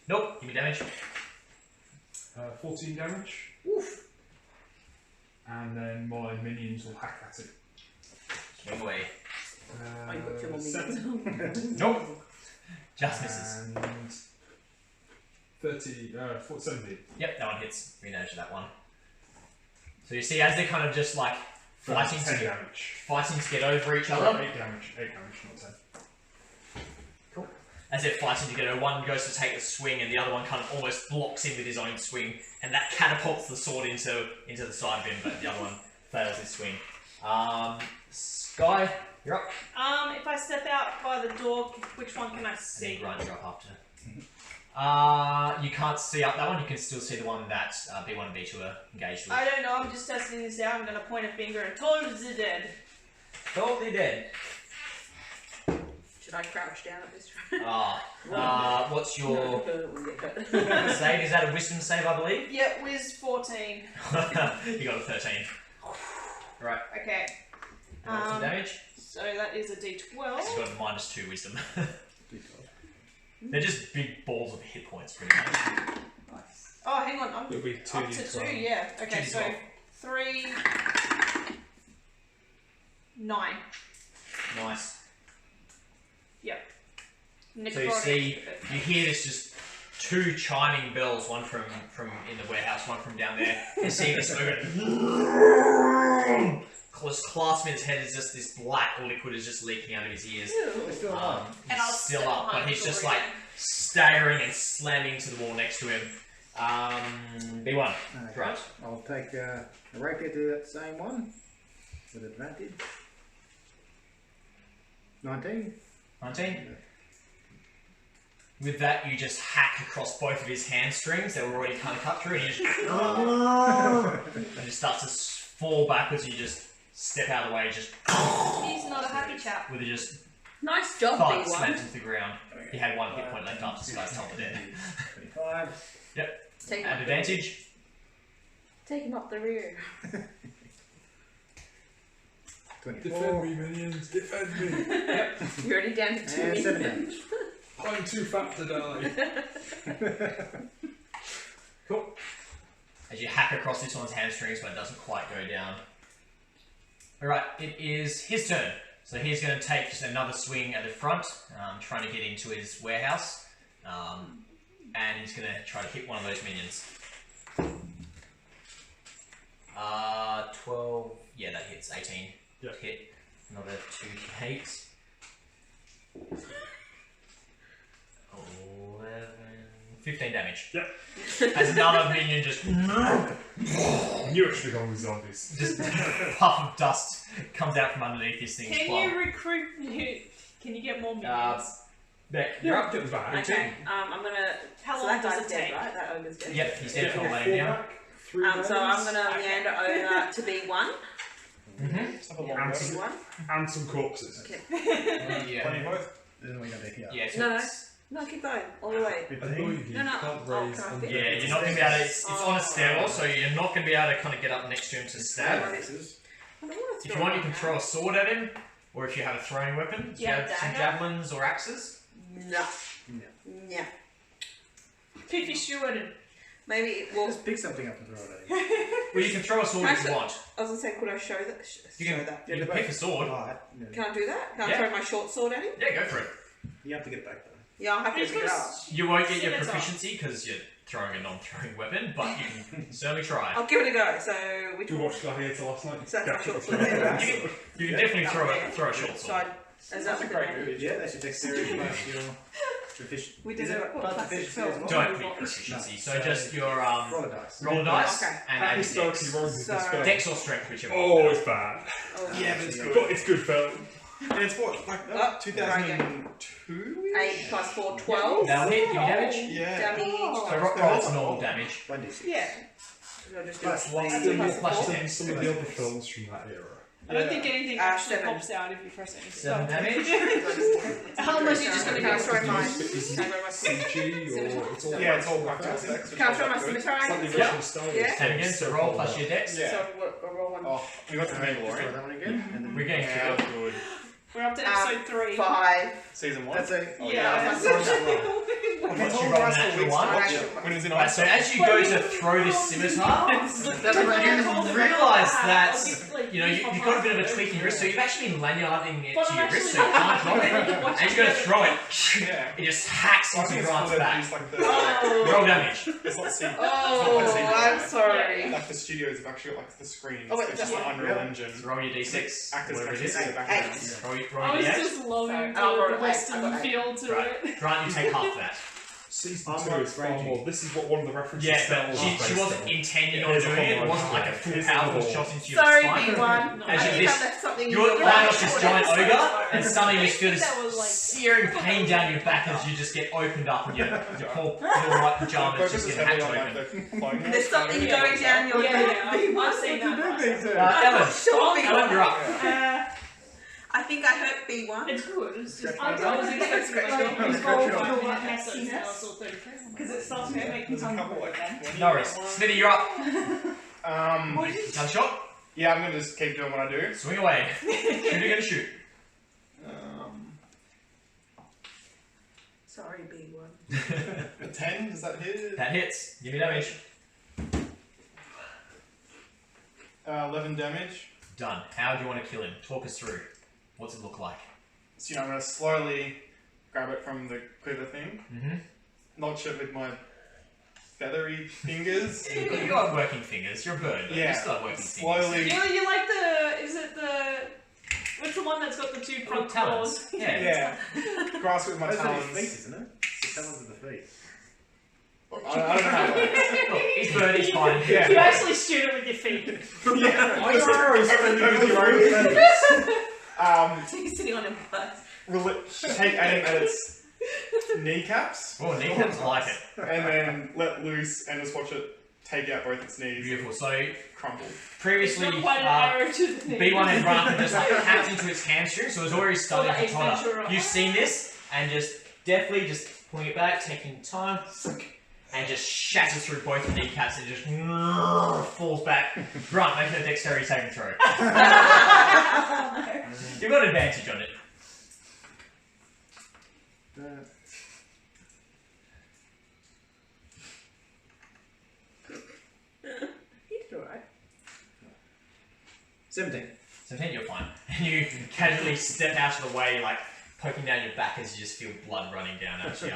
Nope, give me damage. 14 damage. Oof. And then my minions will hack at it. Swing away. Oh, you've got 2 more 7. Nope. Just misses. And 17. Yep, that one hits. Re-damage that one. So you see, as they're kind of just like fighting 10 to damage. get over each 8 other. damage. 8 damage, not 10. As they're fighting together, one goes to take a swing and the other one kind of almost blocks in with his own swing, and that catapults the sword into the side of him, but the other one fails his swing. Sky, you're up. If I step out by the door, which one can I And see? then Grind, you're up after. You can't see up that one, you can still see the one that B1 and B2 are engaged with. I don't know, I'm just testing this out. I'm going to point a finger and towards the dead. Totally dead. Should I crouch down at this time? What's your We'll get hurt. save? Is that a wisdom save, I believe? Yeah, whiz 14. You got a 13. Right. Okay. Roll some damage. So that is a D12. You've got a -2 wisdom. They're just big balls of hit points, pretty much. Nice. Oh, hang on. I'm It'll be up to 2d12. 2, yeah. Okay, 2d12. so 3, 9. Nice. Necrotic. So you see, you hear this just 2 chiming bells, one from in the warehouse, one from down there. You see this moving. Clasping his head is just this black liquid is just leaking out of his ears. It's still alive. And I'll He's still step up, but behind he's the just door like again. staggering and slamming into the wall next to him. B1. Okay. Right. I'll take a rapier to that same one with advantage. 19. 19. With that, you just hack across both of his hamstrings. They were already kind of cut through, and he just starts to fall backwards. And you just step out of the way, just He's not a happy chap. with it just Nice job, thud B1. slammed into the ground. He had 1 hit point left after Sky's top of dead. 25. Take him At up advantage. Take him up the rear. 24. me, minions, defend me! You're already down to 2. And 7 damage. I'm too fat to die. Cool. As you hack across this one's hamstrings, but it doesn't quite go down. Alright, it is his turn. So he's going to take just another swing at the front, trying to get into his warehouse. And he's going to try to hit one of those minions. 12, yeah, that hits. 18. Yep. Hit. Another 2 hits. 11, 15 damage. Yep. As another minion just You actually gone with zombies. just puff of dust comes out from underneath this thing's Can claw. you recruit? Can you get more minions? Beck, You're up to the back. Okay, I'm gonna. How so long that does guy's it dead, take? right? That ogre's dead. Yep, he's dead for Yeah, laying down. back, 3 So I'm guns, gonna meander over to B1. Just have a long And rest. some, B1. and some corpses. Okay. Yeah. Plenty of both. Then we're going to here. Yeah, so No, no. it's- No, keep going all the way. 15. No, no. Oh, can I fit? Yeah, you're not going to be able to, it's on a stairwell, so you're not going to be able to kind of get up next to him to stab. I don't wanna If you want, you can throw a sword at him, or if you have a throwing weapon, do you Yeah, have some dagger. javelins or axes? No. No. Piffy steward and Maybe. Well, Just pick something up and throw it at him. Well, you can throw a sword if you want. I was gonna say, could I show that? You show can, that. you can pick a sword. Alright. Can I do that? Can I Yeah. throw my short sword at him? Yeah, go for it. You have to get back though. Yeah, I'll have to He's pick it gonna up. You won't get your Scimitar. proficiency because you're throwing a non-throwing weapon, but you can certainly try. I'll give it a go. So which You one? watched Gladiator last night? So that's my short sword. You can definitely throw a short So sword. is that That's a the great name? move. Yeah, that's your dexterity plus your. Proficiency. We Is did it a plus classic proficiency as film. well? Don't pick proficiency. So just your Roll a dice. roll dice Okay. and How add your historically dex. wrong is this So- film? Dex or strength, whichever. Oh, it's bad. Yeah, but it's good. But it's good film. And it's what, like Oh, 2002? 8 plus 4, 12. That'll hit. Give me damage. Yeah. Damage. So roll some normal damage. 1d6. Yeah. So I'll just do Plus it. one. Still more plus plus your than dex. some of the other films from that era. I don't think anything actually 7. pops out if you press anything. 7 damage. Unless you're just going to Can I go throw for mine? Is it CG or it's all Yeah, it's all practical effects. Can I throw my it's like the scimitar? original Star Wars Yeah. 10 again, so roll plus your dex. Yeah. So we'll roll one. Oh, we got the Throw Mandalorian. that one again. And then We're getting Yeah, through it. good. We're up to episode 3. 5. Season 1. that's a. Oh, Yeah. Once you roll a natural one. When it was in Right, so as you go to throw this scimitar, you realise that you've got a bit of a tweak in your wrist, so you've actually been lanyarding it to your wrist, so you can't drop it. And you go to throw it, Yeah. it just hacks I into think it's Grant's cool that back. it's like the, Roll damage. it's not CG. Oh, I'm sorry. Like the studios have actually got like the screens. Oh, wait, it's just yeah. an Unreal Engine. So roll your d6. Actors Whatever can it is. see the background. 8. Roll I your was d8. just loving Sorry. the, I'll roll the it. Western I'll roll it. feel to Right. it. Grant, you take half that. Season I'm 2 not is far raging. more. This is what one of the references Yeah, Star but Wars she based wasn't on. intending It on is a doing it. It whole wasn't lot. like a full It's powerful a shot into your Sorry, spine. B1. As I you think this- I left something in You're your lying life. off this giant ogre, and suddenly you just feel That was this like- searing pain down your back as you just get opened up and your poor little white pajamas Focus just is get heavily hacked on like open. the phone. There's something Yeah. going down your Yeah, back. yeah, I've seen that. Ellen, Sure, Ellen, you're up. I think I hurt B1. It's good. It's just, I I was expecting like Scratch involved it in all off. that messiness because it starts to make me There's a couple hungry like again. Norris, Smithy, you're up. Um, Gunshot, yeah, I'm gonna just keep doing what I do. swing away. Who are you going to shoot? Sorry, B1. A 10, does that hit? That hits. Give me damage. 11 damage. Done. How do you want to kill him? Talk us through. What's it look like? So, I'm gonna slowly grab it from the quiver thing, Mm-hmm. notch it with my feathery fingers. You got working fingers. You're a bird. But Yeah. You still have working fingers. Slowly. You like the? Is it the? What's the one that's got the 2 front talons. claws? Yeah. Yeah. Grasp it with my Those are his feet, talons. isn't it? The talons of the feet. I don't know how to Look, he's bird, he's fine. Yeah. You actually shoot it with your feet. Yeah. Why your arrows Over with your your own own feathers? He's sitting on a bus. Take aim at its kneecaps, Oh, kneecaps like it. and then let loose and just watch it take out both its knees. Beautiful. So, Crumble. previously, Not quite an arrow to the knee. B1 and Grant had just like hacked into its hamstring, so it was already starting Or the to totter. Ventura. You've seen this, and just deftly just pulling it back, taking time, and just shatters through both the kneecaps and just falls back. Grant, making a dexterity saving throw. You've got an advantage on it. He's alright. 17. 17, you're fine. And you casually step out of the way, like poking down your back as you just feel blood running down at you.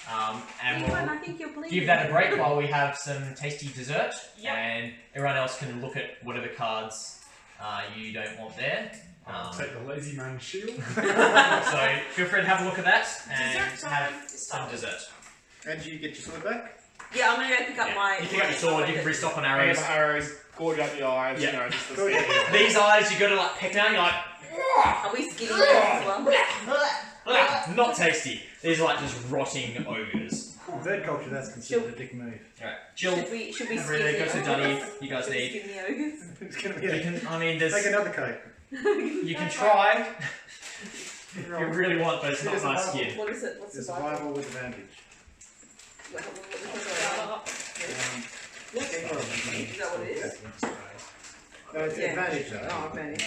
And B1, we'll I think you're bleeding. give that a break while we have some tasty dessert, Yep. and everyone else can look at whatever cards you don't want there. Take the lazy man shield. So feel free to have a look at that and Dessert have time. some dessert. And you get your sword back? Yeah, I'm gonna go pick up Yeah. my. You pick up your sword, you can restock on I arrows. get my arrows, gorge out the eyes, Yeah. you know, just the Cool, yeah. These eyes, you gotta like peck out, you're like, Are we skinny as well? not tasty. These are like just rotting ogres. In bird culture, that's considered a dick move. Alright, Jill, Should we skin really the go to ogres? Dunny, you guys Should we need. skin the ogres? It's gonna be You a... can, I mean, there's, Take another coat. you can try. If you really want, but it's not Here's nice a skin. What is it? What's the There's survival? survival with advantage. What is Okay. that what it is? No, it's Yeah. advantage though. Oh, advantage.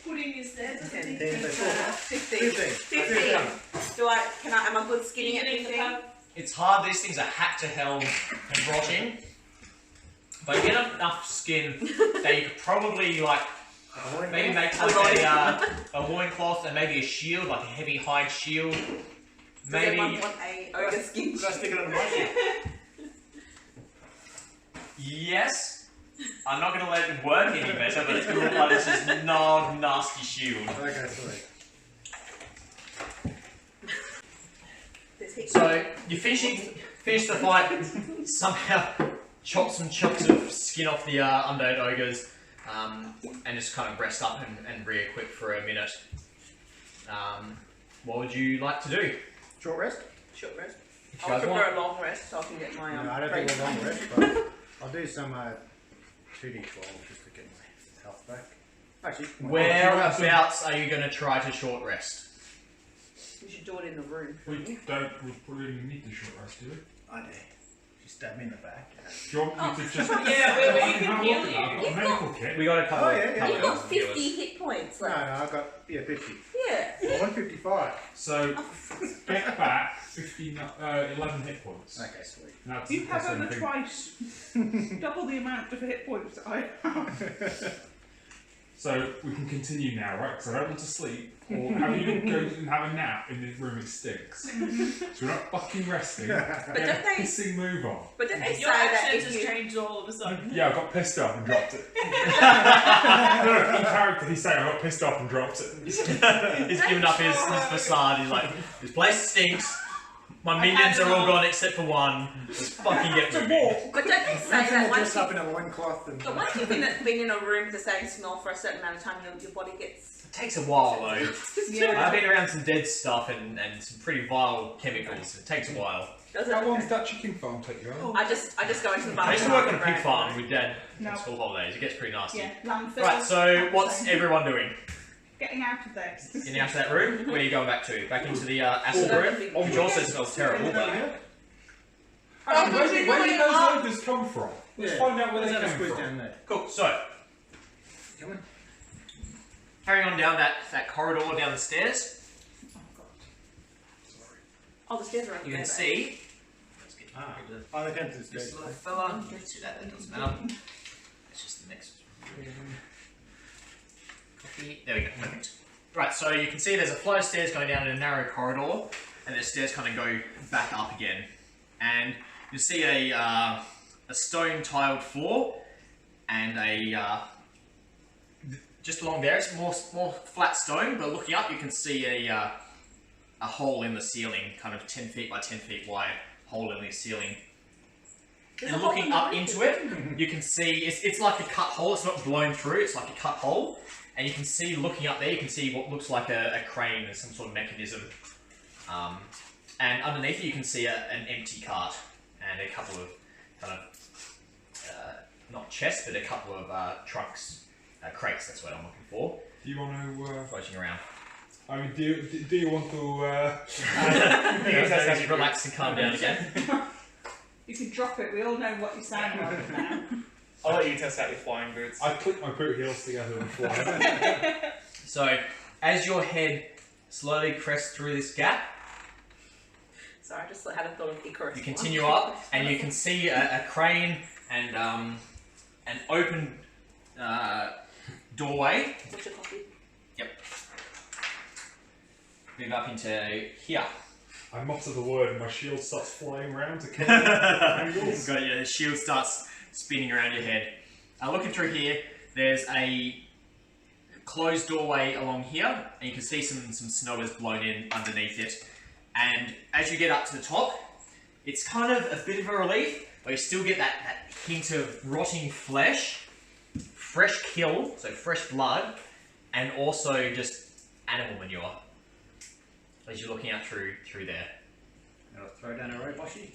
Pudding is there. 10, 10, 15. 15. Am I good skinning at 15? It's hard, these things are hacked to hell and rotting. But you get enough skin that you could probably like maybe make like a loincloth and maybe a shield, like a heavy hide shield. Does Maybe everyone want a ogre skin? Should I stick it on my shield? yes. I'm not gonna let it work any better, but it's gonna look like it's just gnarled, nasty shield. Okay, sorry. hit. So you finish the fight. Somehow chop some chunks of skin off the undead ogres, and just kind of rest up and re-equip for a minute. What would you like to do? Short rest? Short rest. If you I guys prefer want. a long rest so I can get my No, I don't think brain- we'll long rest, but I'll do some 2d12 just to get my health back. Actually, Whereabouts are you going to try to short rest? We should do it in the room. We probably need the short rest, do we? I do. She stabbed me in the back. Do you want me to just... Yeah, where you Have can a heal look at that. you. I've got a medical kit. We got a couple. Oh, yeah, yeah. You've got of 50 hit points No, left. I've got 50. Yeah. I want 55. So, get back 11 hit points. Okay, sweet. That's You have the same over thing. twice, double the amount of hit points that I have. So, we can continue now, right? Because I don't want to sleep. Or have you go and have a nap in this room, it stinks. So we're not fucking resting. But don't they? Pissing move on. But don't they say Your that accent if has you? changed all of a sudden. Yeah, I got pissed off and dropped it. No, in character, he's saying I got pissed off and dropped it. He's given up his facade. He's like, this place stinks. My minions are all gone except for one. Let's fucking get moving. But don't they say Imagine that I once dress you? up in a loincloth and... But once you've been in a room with the same smell for a certain amount of time, your body gets. It takes a while though. Yeah. I've been around some dead stuff and some pretty vile chemicals. It takes a while. Does it? How long's that chicken farm take you on? I just go into the bathroom. I used to work on a pig farm with Dad No. on school holidays. It gets pretty nasty. Yeah, landfill. Right, so that's what's the same. everyone doing? Getting out of there. Getting out of that room? Where are you going back to? Back into the acid room? Which also smells terrible, but... Actually, where did going those up. ogres come from? Let's Yeah. find out where There's they another came squid from. down there. Cool, so... Come on. Carrying on down that corridor down the stairs, Oh, the stairs are you open. can see... Let's get Ah. rid of I look into this this dude. little fella. Let's do that, that doesn't matter. It's just the next copy. There we go, perfect. Right, so you can see there's a flight of stairs going down in a narrow corridor, and the stairs kind of go back up again. And you see a stone tiled floor, and just along there, it's more flat stone, but looking up you can see a hole in the ceiling, kind of 10 feet by 10 feet wide hole in the ceiling. There's And a hole looking in the up roof, into it, you can see it's like a cut hole. It's not blown through. It's like a cut hole, and you can see looking up there. You can see what looks like a crane and some sort of mechanism. And underneath it, you can see an empty cart and a couple of kind of not chests, but a couple of trunks, crates. That's what I'm looking for. Do you want to... Floating around. I mean, do you want to... Just relax and calm down again. You can drop it. We all know what you sound like now. I'll let you test out your flying boots. I click my boot heels together and fly. So, as your head slowly crests through this gap, Sorry, I just had a thought of Icarus. you continue up, and you can see a crane and an open doorway. What's your coffee? Move up into here. I mutter the word and my shield starts flying around to kill the Got your shield starts spinning around your head. Looking through here, there's a closed doorway along here, and you can see some snow has blown in underneath it. And as you get up to the top, it's kind of a bit of a relief, but you still get that hint of rotting flesh, fresh kill, so fresh blood, and also just animal manure. As you're looking out through there. I'll throw down a rope, Boshi.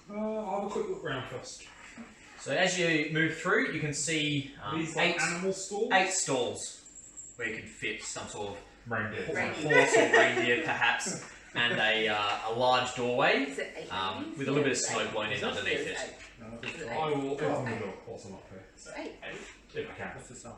I'll have a quick look around first. So as you move through, you can see These like animal stalls? 8 stalls where you can fit some sort of Reindeer. horse or reindeer perhaps, and a large doorway Is it 8? with a little bit of snow blown in underneath it. I will open the door whilst I'm up here. It's 8. If I can. What's the song?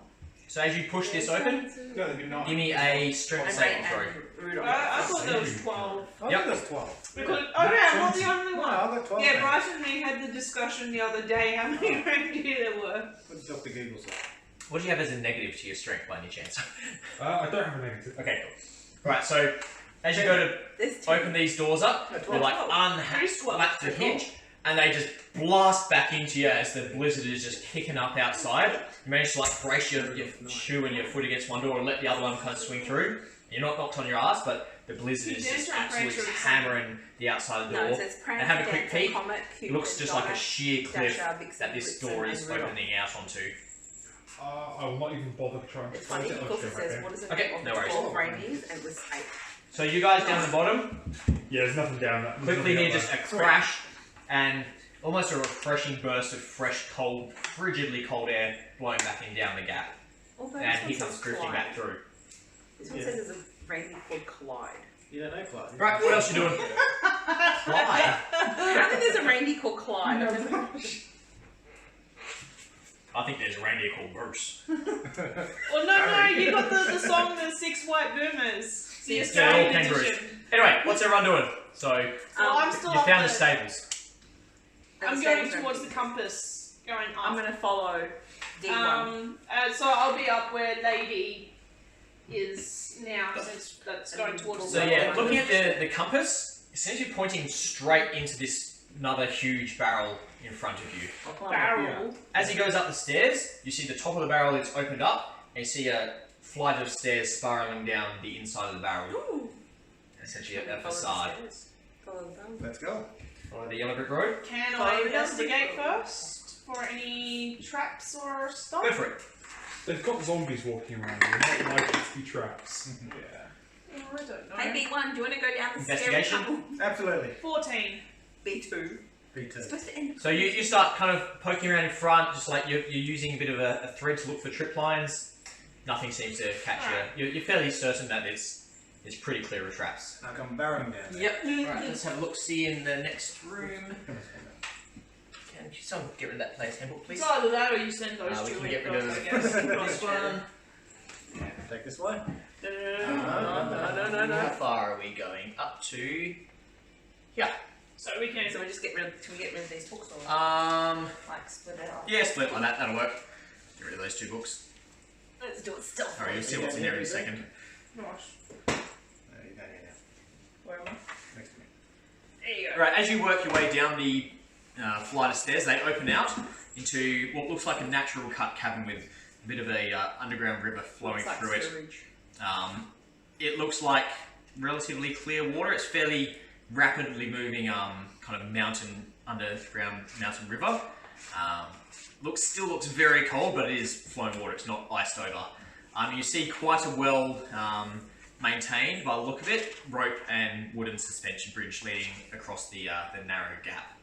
So as you push this open, No, they do not. give me a strength saving throw. I thought there was 12. I Yep. think there's 12. Because, oh yeah, I'm the only No, one. I've got 12. Yeah, now. Bryce and me had the discussion the other day how many reindeer there were. What does Dr. Google say? What do you have as a negative to your strength by any chance? I don't have a negative. Okay, cool. Right, so as you go to There's 2. open these doors up, No, you're like 12. There's 12. unlatch the hinge, and they just blast back into you as the blizzard is just kicking up outside. You manage to like brace your shoe and your foot against one door and let the other one kind of swing through. You're not knocked on your ass, but the blizzard is just absolutely hammering the outside of the door. And have a quick peek. It looks just like a sheer cliff that this door is opening out onto. I will not even bother trying to It's funny because it says, what is it? Okay, no worries. 12 reindeers, and it was 8. So you guys down the bottom, Yeah, there's nothing down there. quickly hear just a crash and almost a refreshing burst of fresh, cold, frigidly cold air blowing back in down the gap. Although And this one he comes says drifting Clyde. back through. This one says there's a reindeer called Clyde. You don't know, Clyde. Right, what else you doing? Clyde? I think there's a reindeer called Clyde. I've never- I think there's a reindeer called Bruce. Well, no, you got the song The Six White Boomers. The Yeah, Australian all kangaroos. edition. Anyway, what's everyone doing? So, Well, I'm still you up found the the- stables. I'm going towards the compass, going up. I'm going to follow D1. So I'll be up where Lady is now, since that's going towards So the yeah, looking at the compass, it seems you're pointing straight into this another huge barrel in front of you. barrel. As he goes up the stairs, you see the top of the barrel is opened up, and you see a flight of stairs spiraling down the inside of the barrel. Ooh. Essentially a facade. Follow the stairs. Let's go. Follow the yellow brick road. Can Follow I down the investigate road. first for any traps or stuff? Go for it. They've got zombies walking around. They're not likely to be traps. Oh, I don't know. Hey B1, do you want to go down the scary Investigation? tunnel? Absolutely. 14. B2. B2. It's supposed to end. So you start kind of poking around in front, just like you're using a bit of a thread to look for trip lines. Nothing seems to catch you. You're fairly certain that it's pretty clear of traps. I'll come barreling down. Yep. Right, let's have a look. See in the next room. Can someone get rid of that player's handbook, please? It's either that or you send those We two can in get rid first, of I guess. this one. Take this way. No. How far are we going? Up to. Yeah. So we can. So we just can we get rid of these books or like split it up? Yeah, split like that. That'll work. Get rid of those 2 books. Let's do it stealthily. Alright, you'll see what's in there in a second. Gosh. No, you don't need that. Where am I? Next to me. There you go. Right, as you work your way down the flight of stairs, they open out into what looks like a natural cut cavern with a bit of a underground river flowing Looks like through it. sewage. It looks like relatively clear water. It's fairly rapidly moving kind of underground mountain river. Still looks very cold, but it is flowing water. It's not iced over. You see quite a well maintained, by the look of it, rope and wooden suspension bridge leading across the narrow gap.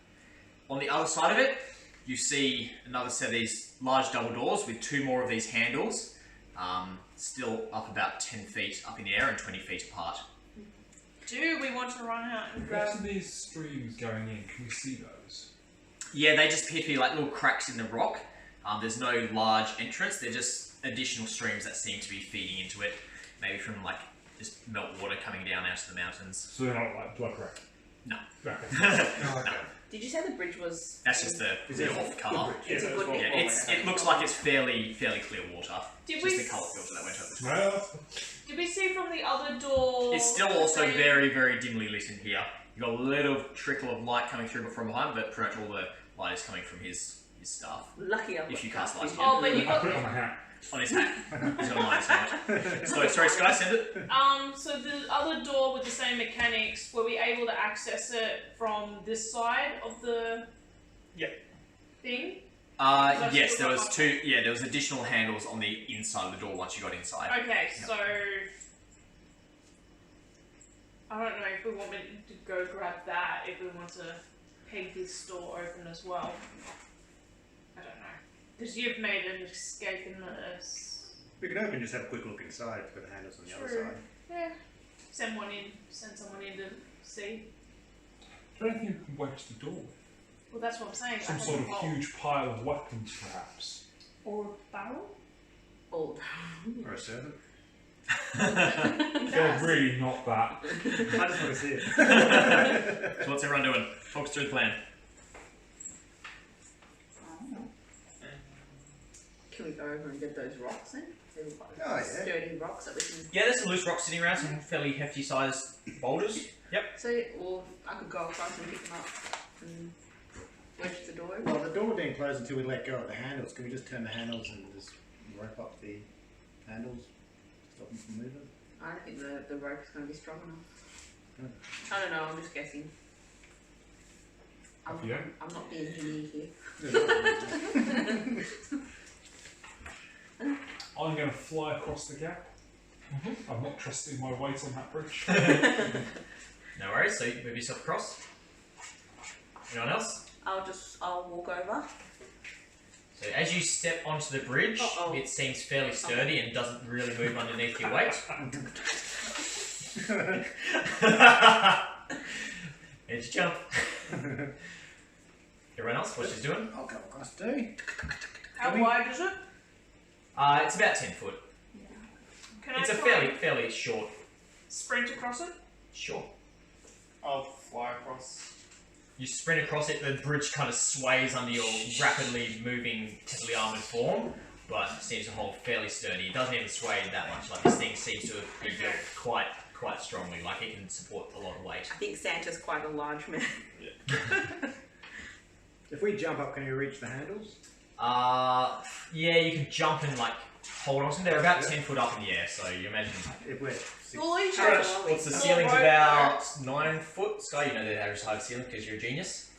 On the other side of it, you see another set of these large double doors with 2 more of these handles, still up about 10 feet up in the air and 20 feet apart. Do we want to run out and grab? Most of these streams going in, can we see those? Yeah, they just appear to be like little cracks in the rock. There's no large entrance. They're just additional streams that seem to be feeding into it. Maybe from like just melt water coming down out of the mountains. So they're not like blood red? No. Okay. No. Did you say the bridge was? That's just the off colour. It's a good bit. Yeah, it looks like it's fairly clear water. Did Just we? the colour filter that went over the top. Well, Did we see from the other door? It's still also very, very dimly lit in here. You've got a little trickle of light coming through from behind, but pretty much all the light is coming from his stuff. Lucky I've If got you cast light. Oh, but you I got. put it on my hat. On his hat. He's got a minus helmet. So, sorry, Sky, send it. So the other door with the same mechanics, were we able to access it from this side of the thing? Yes, there was 2. Yeah, there was additional handles on the inside of the door once you got inside. Okay, so I don't know if we want me to go grab that, if we want to peg this door open as well. I don't know. Because you've made an escape in this. We could open, just have a quick look inside for the handles on the other True. side. Yeah. Send someone in to see. I don't think you can wedge the door with. Well, that's what I'm saying. Some sort of huge pile of weapons, perhaps. Or a barrel? Old. Or a servant. They're really not that. I just want to see it. So what's everyone doing? Talk us through the plan. Can we go over and get those rocks then? They look like Oh, yeah. sturdy rocks that we can. Yeah, there's some loose rocks sitting around, some fairly hefty sized boulders. So, or I could go across and pick them up and wedge the door open. Well, the door didn't close until we let go of the handles. Can we just turn the handles and just rope up the handles? Stop them from moving? I don't think the rope is going to be strong enough. I don't know, I'm just guessing. Off you go. I'm not the engineer here. I'm going to fly across the gap. I'm not trusting my weight on that bridge. No worries, so you move yourself across. Anyone else? I'll walk over. So as you step onto the bridge, it seems fairly sturdy and doesn't really move underneath your weight. Here's your jump. Everyone else, what she's doing? I'll go across too. How wide is it? It's about 10 foot. Can It's I a try fairly short. sprint across it? Sure. I'll fly across. You sprint across it, the bridge kind of sways under your rapidly moving, heavily armoured form, but seems to hold fairly sturdy. It doesn't even sway that much. Like, this thing seems to be built quite strongly. Like, it can support a lot of weight. I think Santa's quite a large man. If we jump up, can you reach the handles? Yeah, you can jump and like hold on to them. They're about 10 foot up in the air, so you imagine. If we're Well, each What's the ceiling's about 9 foot. Sky, you know the average height of ceiling because you're a genius.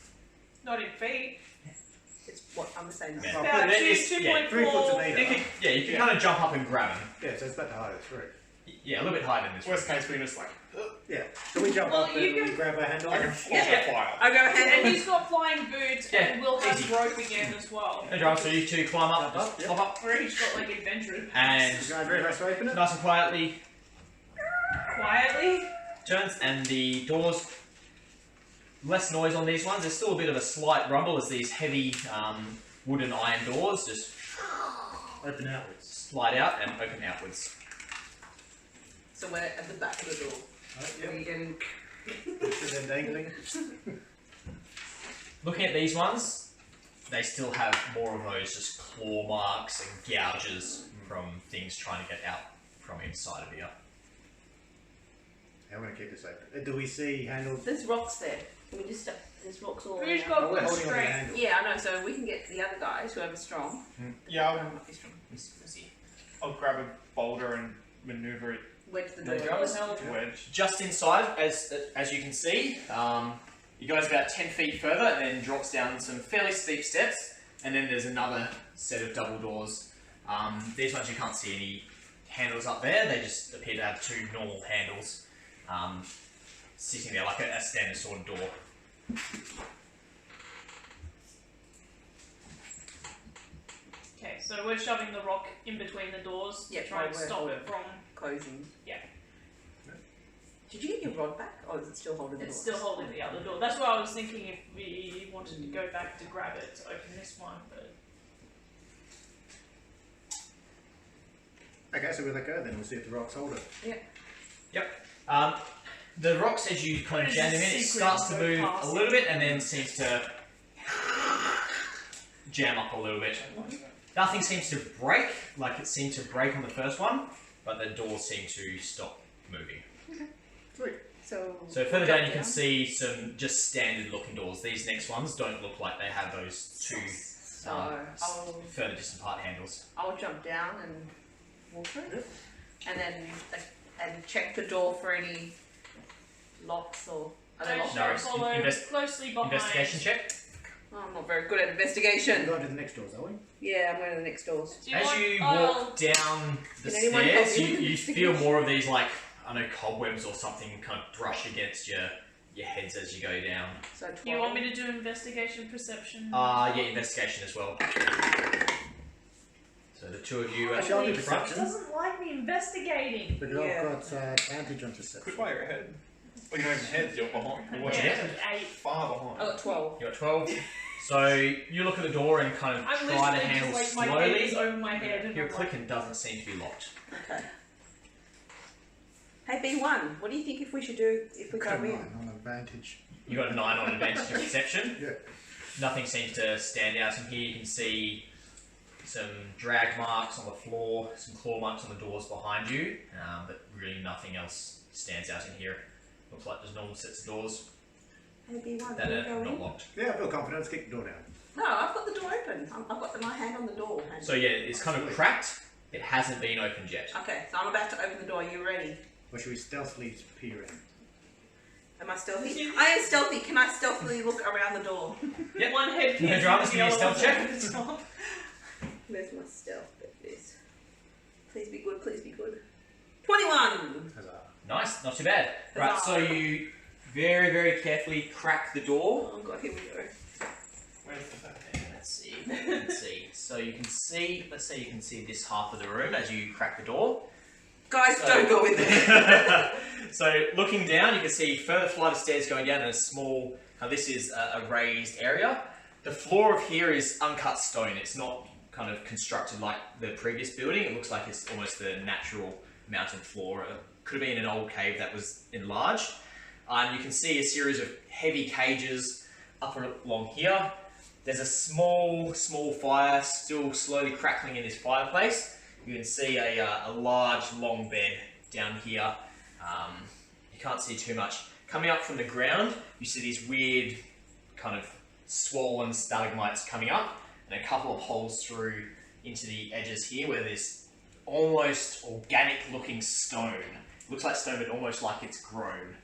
Not in feet. It's what I'm saying. Yeah. I'll About put it in. 2.4. 3 foot to meter. You can kind of jump up and grab them. Yeah, so it's about the height of 3. Yeah, a little bit higher than this. Worst case, we just like. Yeah. So we jump Well, up and you we grab our handle. I can fly Yeah. a fire. I'll go And ahead he's got flying boots, Yeah, and we'll have easy. rope again as well. No drama, so you two climb up, Jump up, just hop up, Or he's got like adventure. and Can I very much open it? nice and quietly Quietly. turns, and the doors. Less noise on these ones. There's still a bit of a slight rumble as these heavy wooden iron doors just Open outwards. slide out and open outwards. So we're at the back of the door. Yep. And Then dangling. Looking at these ones, they still have more of those just claw marks and gouges from things trying to get out from inside of here. How want to keep this open? Do we see handles? there's rocks there. Can we just there's rocks all Who's around. got Oh, we're good holding on to the strength? handle. Yeah, I know. So we can get the other guys, whoever's strong. Yeah, Might be strong. I'll grab a boulder and maneuver it Wedge the No door. dramas. wedge. Just inside, as you can see, it goes about 10 feet further and then drops down some fairly steep steps, and then there's another set of double doors. These ones you can't see any handles up there, they just appear to have 2 normal handles sitting there like a standard sort of door. Okay, so we're shoving the rock in between the doors Yeah, to try and we're stop it from. Closing. Yeah. Did you get your rod back, or is it still holding the door? It's still holding the other door. That's why I was thinking if we wanted to go back to grab it to open this one, but Okay, so we let go then. We'll see if the rocks hold it. The rocks, as you kind of jam them in, it starts to move a little bit and then seems to jam up a little bit. Nothing seems to break, like it seemed to break on the first one, but the doors seem to stop moving. So Further down you can see some just standard looking doors. These next ones don't look like they have those 2 So I'll further distant part handles. jump down and walk through it, and then check the door for any locks or other locks. No, follow closely behind. Investigation check. Oh, I'm not very good at We're investigation. going to the next doors, are we? Yeah, I'm going to the next doors. Do As want- you I'll- walk down the Can anyone help stairs, me? you feel more of these, like, I don't know, cobwebs or something kind of brush against your heads as you go down. So 12. You want me to do investigation, perception? Yeah, investigation as well. So the 2 of you Actually, I'll do at the front. perception. Doesn't like me investigating. But Yeah. I've got advantage on perception. Quick fire ahead. Well, you're not even ahead, you're behind. You're watching Yeah. it. 8. Far behind. I got 12. You're at 12. So you look at the door and kind of I'm try to literally handle just like my head is slowly. over my head and Your I'm like, clicker doesn't seem to be locked. Okay. Hey B1, what do you think if we should do if we Got go a in? 9 on advantage. You got a 9 on advantage of perception. Yeah. Nothing seems to stand out in here. You can see some drag marks on the floor, some claw marks on the doors behind you, but really nothing else stands out in here. Looks like there's normal sets of doors Hey B1, that do we are go not in? locked. Yeah, I feel confident. Let's kick the door down. No, I've got the door open. I've got my hand on the door. So yeah, it's kind of cracked. It hasn't been opened yet. Okay, so I'm about to open the door. Are you ready? Or should we stealthily peer in? Am I stealthy? I am stealthy. Can I stealthily look around the door? Yep. One head No dramas, give me a stealth check. Where's my stealth? There it is. Please be good, please be good. 21! Huzzah. Nice, not too bad. Right, Huzzah. so you very, very carefully crack the door. Oh god, here we go. Where's the back? Let's see. Let's see. So you can see. Let's say you can see this half of the room as you crack the door. Guys, So- don't go in there. So looking down, you can see further flight of stairs going down and a small. This is a raised area. The floor of here is uncut stone. It's not kind of constructed like the previous building. It looks like it's almost the natural mountain floor. It could have been an old cave that was enlarged. You can see a series of heavy cages up along here. There's a small fire still slowly crackling in this fireplace. You can see a large, long bed down here. You can't see too much. Coming up from the ground, you see these weird kind of swollen stalagmites coming up and a couple of holes through into the edges here where there's almost organic looking stone. It looks like stone but almost like it's grown.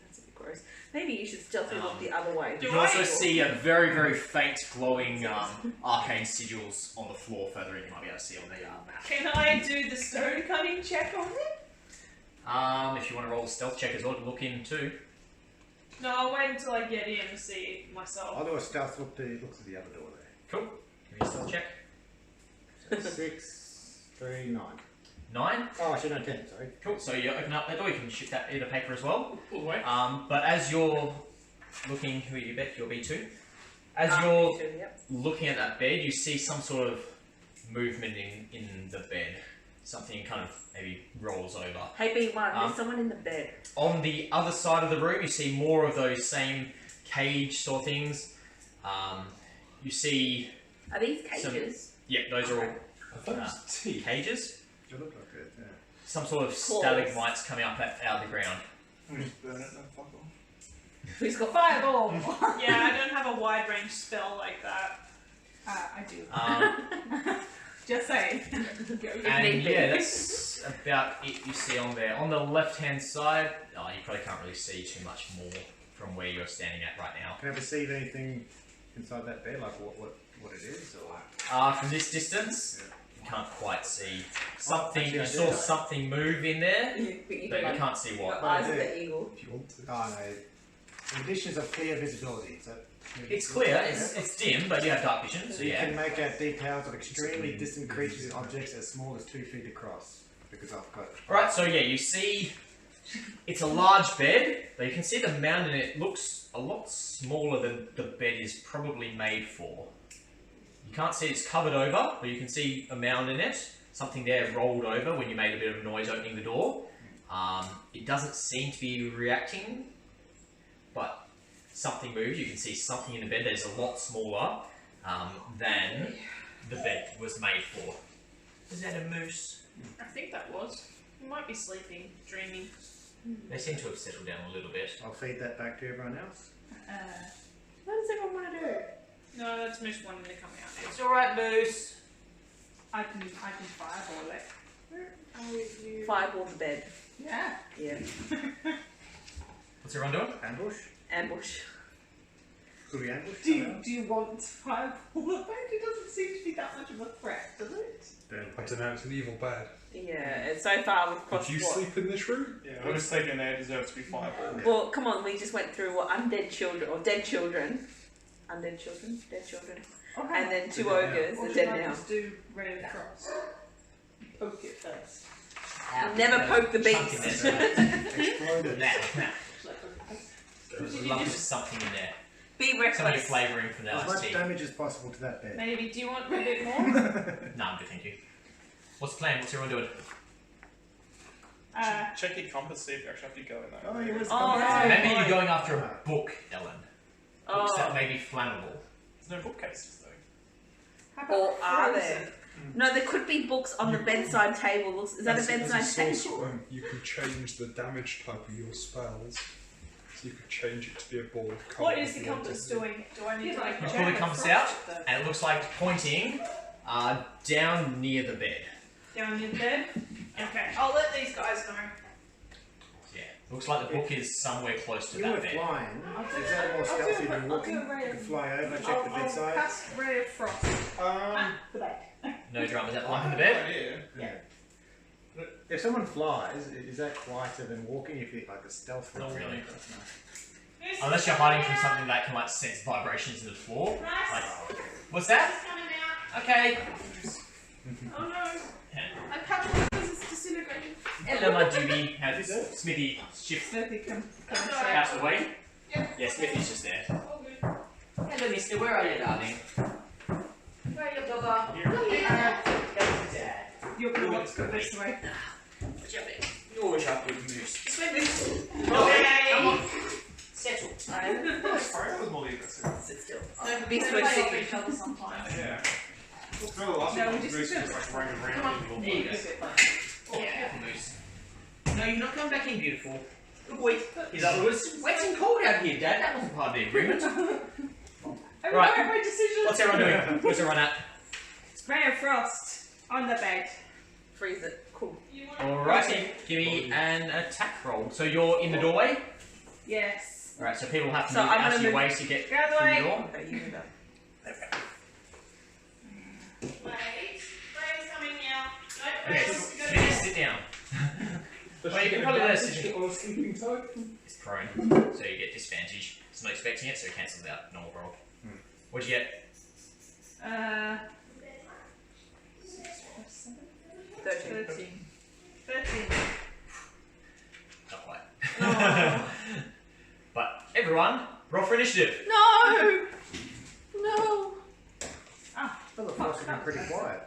That's a bit gross. Maybe you should stealthily look the other way. You can also see a very, very faint glowing arcane sigils on the floor further in. You might be able to see on the map. Can I do the stone cutting check on it? If you want to roll a stealth check as well to look in too. No, I'll wait until I get in and see it myself. I'll do a stealth look to the other door there. Cool. Give me a stealth check. So 6, 3, 9. 9. Oh, actually, no, 10, sorry. Cool. So you open up that door. You can shift that bit of paper as well. All the way. But as you're looking, who you bet your B2. As you're Yep. looking at that bed, you see some sort of movement in the bed. Something kind of maybe rolls over. Hey B1, there's someone in the bed. On the other side of the room, you see more of those same cage sort of things. You see, Are these cages? yeah, those are all I thought it was tea. cages. It looked like it, yeah. Some sort of Claws. stalagmites coming up out of the ground. We just burn it, then fuck off. Who's got Fireball! Yeah, I don't have a wide range spell like that. I do. Um, Just saying. and yeah, that's about it you see on there. On the left-hand side, you probably can't really see too much more from where you're standing at right now. Can I perceive anything inside that bed, like what it is? Or... From this distance, you can't quite see something. actually, You I saw do. something move in there, you but you got can't see what. eyes of the eagle. If you want to. Oh, no. Conditions of clear visibility. So It's clear. It's dim, but you have dark vision, so You yeah. can make out details of extremely distant creatures and objects as small as 2 feet across. Because I've got... Alright, so yeah, you see it's a large bed, but you can see the mound in it looks a lot smaller than the bed is probably made for. You can't see it's covered over, but you can see a mound in it. Something there rolled over when you made a bit of noise opening the door. It doesn't seem to be reacting, but something moves. You can see something in the bed that is a lot smaller than the bed was made for. Is that a moose? I think that was. You might be sleeping, dreaming. They seem to have settled down a little bit. I'll feed that back to everyone else. What does everyone want to do? No, that's Moose wanting to come out now. It's alright, Moose. I can fireball it. Fireball the bed. Yeah. Yeah. What's everyone doing? Ambush? Ambush. Could we ambush? Do you want to fireball the bed? It doesn't seem to be that much of a threat, does it? I don't know, it's an evil bed. Yeah, and so far we've crossed Did you what? sleep in this room? Yeah, whoever's sleeping there deserves to be fireballed. Well, come on, we just went through what undead children, or dead children. Undead children? Dead children. Okay. And then 2 They're dead ogres, Or they're should dead I now. just do Ray of Cross? Poke it first. Never poke the Chunk in beast. there, Exploded. Nah. Should I poke it? There's a lump of something in there. Be Somebody reckless. flavouring from the As iced much tea. damage as possible to that bed. Maybe. Do you want a bit more? Nah, I'm good, thank you. What's the plan? What's everyone doing? Check your compass, see if you actually have to go in there. Oh, he was Oh, coming that's out. Maybe you're going after a book, Ellen. Books that Oh. may be flammable. There's no bookcases though. How about Or are frozen? there? No, there could be books on the bedside table. Looks- Is that a As bedside a table? sorcerer, you can change the damage type of your spells. So you could change it to be a ball of coal. What is if the you wanted compass to. doing? Do I need to like You check pull the it compass first out, then? and it looks like it's pointing down near the bed. Down in bed? Okay, I'll let these guys know. Looks like the book is somewhere close to You that were bed. flying. Is that more stealthy than walking? You I'll can fly over, check the I'll bed side. cast Ray of Frost. The bed. No drama. Is that lump in the bed? Idea. Yeah. If someone flies, is that quieter than walking? If it's like a stealth Not roll? really. Unless you're hiding from something that can like sense vibrations in the floor. Like, what's that? Okay. Oh no. Yeah. I can't believe this is disintegrating. Hello, my doobie. How's Smithy shift Smithy can out of the way? Yep. Yeah, Smithy's just there. All good. Hello, mister. Where are you, darling? Where are you, Bubba? You're going to want to go this way. You always have good moves. Okay. Come on. Settle. Sorry, that was more the aggressive. Sit still. No, Be we so play off sick. each other sometimes. Yeah. Well, the last No, one we was just Moose just like running Come around. on. Little There you go. Is it like- Yeah, moose. No, you're not coming back in, beautiful. Good boy. He's like, it was wet and cold out here, Dad. That wasn't part of the agreement. I Right. regret my decision. What's everyone doing? Where's everyone at? Ray of Frost on the bed. Freeze it. Cool. You want Alrighty, give me an attack roll. So you're in the doorway? Yes. Alright, so people have to So move I'm out gonna of your move- way to get Go the through way. the door. Okay, you can go. Wait. Ray's coming now. No, Okay, Ray's to go Smithy, next. sit down. Does Well, she you can get probably let us advantage sit- on a sleeping type? It's prone, so you get disadvantage. It's not expecting it, so it cancels out normal roll. What'd you get? 13. 13. 13. Not quite. Oh. But everyone, roll for initiative. No! No! Well, the force has been pretty quiet.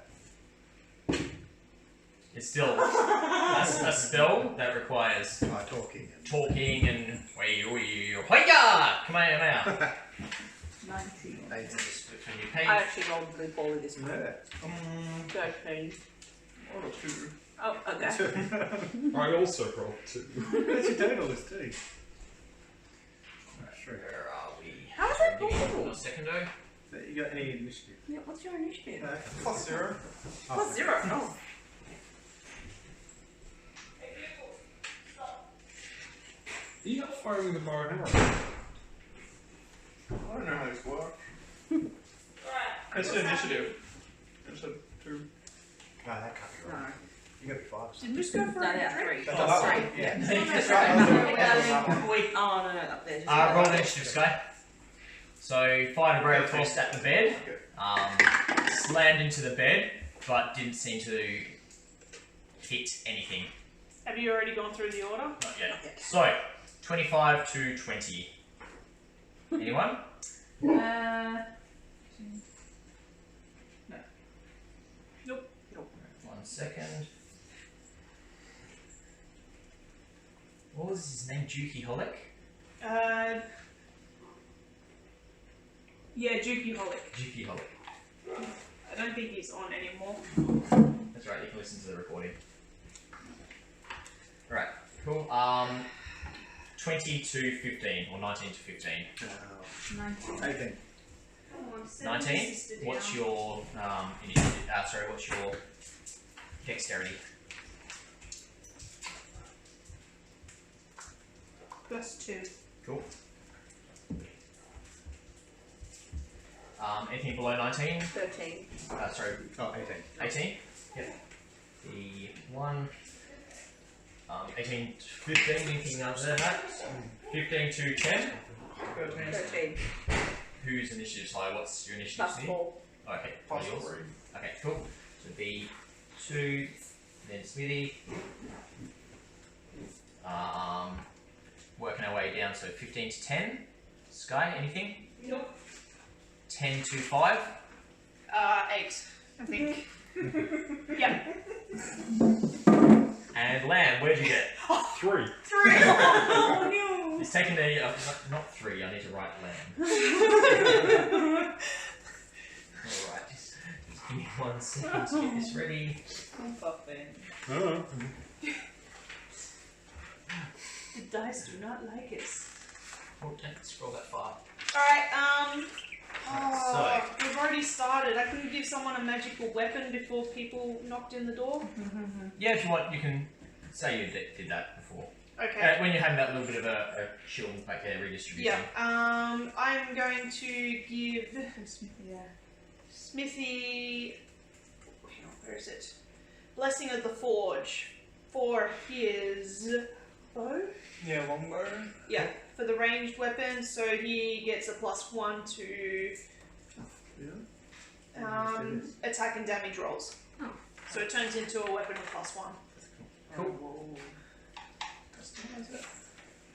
It's still a spell that requires Talking. talking and hoya! Come on, come out. 19. Between your I pain. actually rolled blue ball this one. Yeah. 13. Oh, two. Oh, okay. I also rolled 2. What's your total is 2? Where are we? How is that Give me possible? 1 secondo. You got any initiative? Yeah, what's your initiative? Plus 0. Plus 0. Oh. Are you not firing the bow and arrow? I don't know how this works. Alright. It's an initiative. It's a 2. No, that can't be right. You got to be 5. Did we just go for No, a yeah, drink? 3. That's Oh, a lot. sorry. Yeah. That's Wait, oh, no, up there. Roll initiative, Sky. So, fired a ray of frost at the bed. Slammed into the bed, but didn't seem to hit anything. Have you already gone through the order? Not yet. So, 25 to 20. Anyone? No. 1 second. What was his name? Juki Holic? Yeah, Juki Holic. Juki Holic. I don't think he's on anymore. That's right, you can listen to the recording. Alright, cool. 20 to 15, or 19 to 15. 19. 18. Come on, send your 19? sister down. What's your initiative? What's your dexterity? +2. Cool. Anything below 19? 13. Sorry, Oh, 18. 18? Yep. The 1. 18 to 15, anything under that? 15 to 10? 13. Whose initiative's high? What's your initiative? Plus Steve? 4. Okay, Plus yours. 3. Okay, cool. So it'd be 2, then Smithy. Working our way down, so 15 to 10. Sky, anything? Nope. 10 to 5. 8, I think. Yeah. And Lamb, where'd you get? 3. 3! Oh no! It's taken a, not 3, I need to write Lamb. Alright, just give me 1 second to get this ready. Oh. The dice do not like us. Oh, don't scroll that far. Alright, Right, we've already started. I couldn't give someone a magical weapon before people knocked in the door. Yeah, if you want, you can say you did that before. Okay. When you're having that little bit of a chill, like a redistribution. Yeah. I'm going to give Smithy. Hang on, where is it? Blessing of the Forge for his bow. Yeah, longbow. Yeah, for the ranged weapon, so he gets a +1 to attack and damage rolls. Oh. So it turns into a weapon of +1. Cool.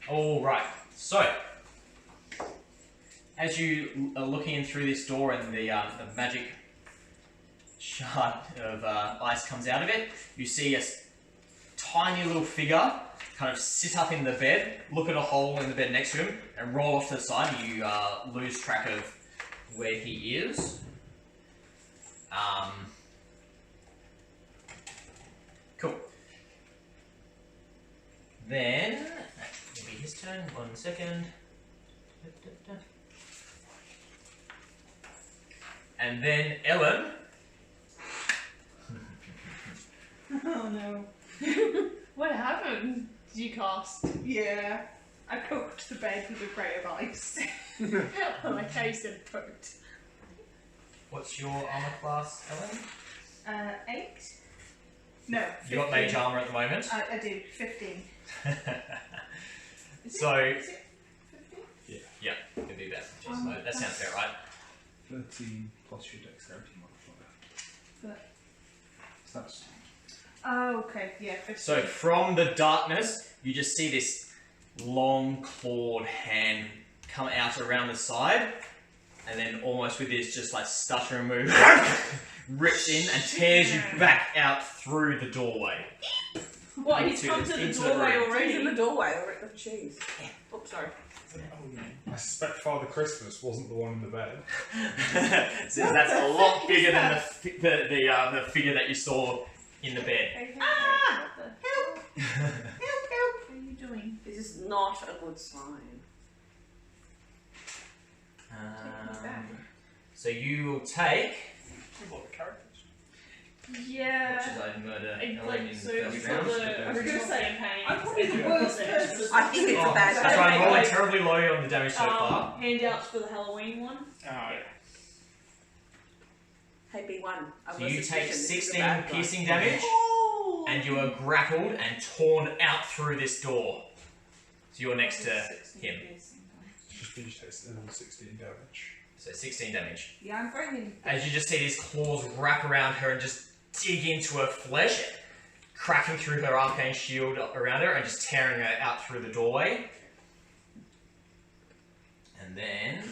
All right. So, as you are looking in through this door and the magic shard of ice comes out of it, you see a tiny little figure kind of sit up in the bed, look at a hole in the bed next to him, and roll off to the side. You lose track of where he is. Cool. Then, that will be his turn. 1 second. And then Ellen. Oh no. What happened? Did you cast? Yeah. I cooked the bed with a grate of ice. Well, I tasted cooked. What's your armor class, Ellen? 8? No, 15. You got mage armor at the moment. I do, 15. So, Is it 15? yeah, it'd be that. Jeez, that sounds about right. 13 plus your dexterity modifier. But- So that's Oh, okay, yeah, 15. So from the darkness, you just see this long clawed hand come out around the side, and then almost with this just like stuttering move, rips in and tears you back out through the doorway. What, he's come to the doorway He's already? in the doorway or at the cheese. Oh, sorry. I suspect Father Christmas wasn't the one in the bed. So that's a lot bigger than the figure that you saw in the bed. Ah! Help! Help! What are you doing? This is not a good sign. So you will take. We've got the characters. Yeah. Which is I murder Like, Ellen in so first for round. the original campaign, I'm probably the worst person. I think it's a bad That's right, I'm rolling Wait. terribly low on the damage so far. handouts for the Halloween one. Hey, B1. I So was you take suspicious this is a 16 bad guy. piercing damage, and you are grappled and torn out through this door. So you're next to him. just finished tasting 16 damage. So 16 damage. Yeah, I'm bringing. As you just see these claws wrap around her and just dig into her flesh, cracking through her arcane shield around her and just tearing her out through the doorway. And then,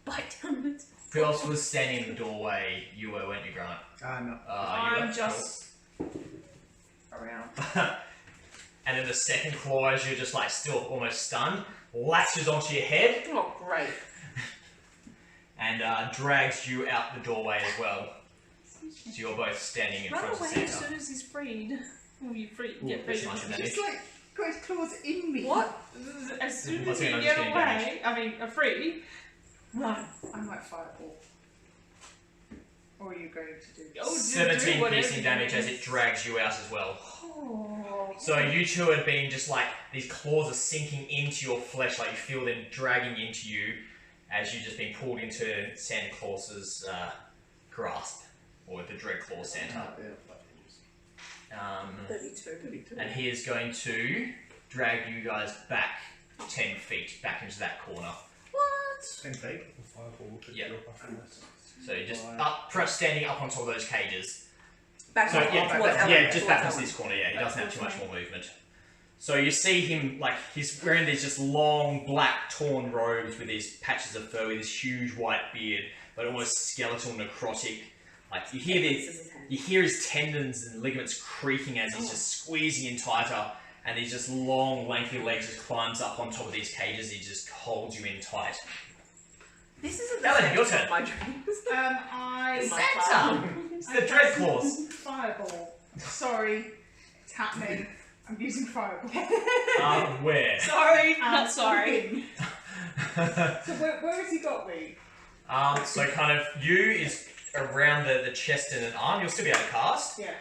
Bite down it. who else was standing in the doorway? You were, weren't you, Grant? No. You I'm were? just around. And then the second claw, as you're just like still almost stunned, latches onto your head Oh, great. and drags you out the doorway as well. So you're both standing in Run front of away as Santa. soon as he's freed. Oh, you free. Ooh, Get this freed. much damage. Just like got his claws in me. What? As soon Once as you again, I'm get just getting away, I mean, free, run. I might fireball. Or are you going to do? Oh, do 17 whatever piercing you damage do. as it drags you out as well. Oh. So you two had been just like, these claws are sinking into your flesh, like you feel them dragging into you as you've just been pulled into Santa Claus's grasp, or the Dreadclaw Santa. 32. And he is going to drag you guys back 10 feet back into that corner. What? 10 feet. The fireball will pick Yeah. you up after this. So you're just up, standing up on top of those cages. Back So towards yeah, Ellen, just towards back into Ellen. this corner. Yeah, he doesn't have too much more movement. So you see him like he's wearing these just long black torn robes with these patches of fur, with this huge white beard, but almost skeletal, necrotic. Like you hear This is his hand. you hear his tendons and ligaments creaking as he's just squeezing in tighter, and these just long, lanky legs just climbs up on top of these cages. He just holds you in tight. This isn't Ellen, the your Santa turn. of my dreams. I Santa! It's the Dreadclaws. fireball. Sorry, it's happening. I'm using fireball. Where? Sorry, I'm not sorry. So where has he got me? So kind of you is around the chest and an arm. You'll still be able to cast. Yeah.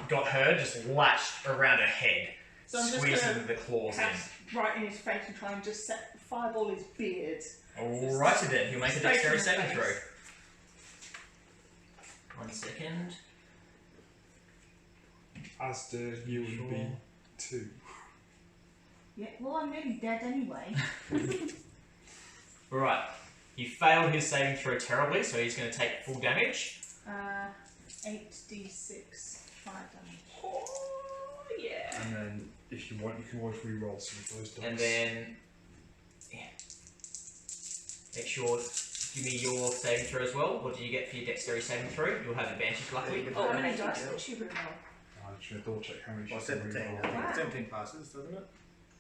Got her just latched around her head, So I'm just squeezing gonna the claws cast right in his face and try and just set fireball his beard. in. Alrighty then, he'll make a Straight dexterity in the saving face. throw. 1 second. As do you and B2. Yeah, well, I'm nearly dead anyway. Alright, he failed his saving throw terribly, so he's going to take full damage. 8d6 fire damage. Oh, yeah. And then, if you want, you can always re-roll some of those dice. And then, yeah. Make sure, give me your saving throw as well. What do you get for your dexterity saving throw? You'll have advantage, luckily. Oh, How many amazing. dice did you reroll? I'm just going to double check how many Well, she's going 17. to I re-roll. think 17 passes, doesn't it?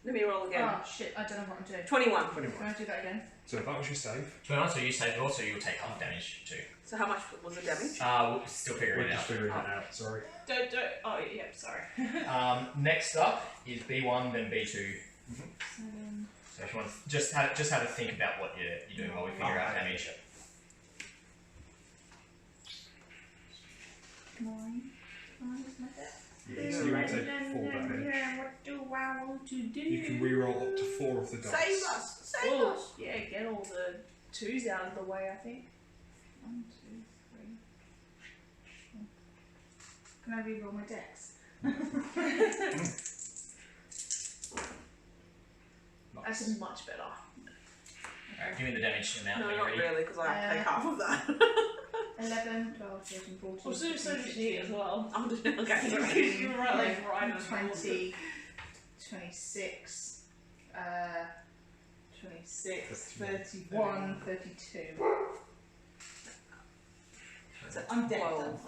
Let me roll again. Oh shit, I don't know what I'm doing. 21. 21. Can I do that again? So that was your save. 21, so you save also, you'll take half damage too. So how much was the damage? We'll still figure We're it just out. figuring that out, sorry. Don't. Oh, yeah, sorry. Next up is B1, then B2. 7, So if you want, just have a think about what you're doing while we figure out damage. 9. Is my death? Yeah, so you won't take full damage. Yeah, what do I want to do? You can re-roll up to 4 of the dice. Save us! Save Oh, us! yeah, get all the 2s out of the way, I think. 1, 2, 3. Can I reroll my dex? That's much better. Alright, give me the damage amount No, when you're not ready. really, because I take half of that. 11, 12, 13, 14. Well, so did he as well. I'm just okay. Because you were right on 20, 26, 26, 31, 32. I'm dead. 12.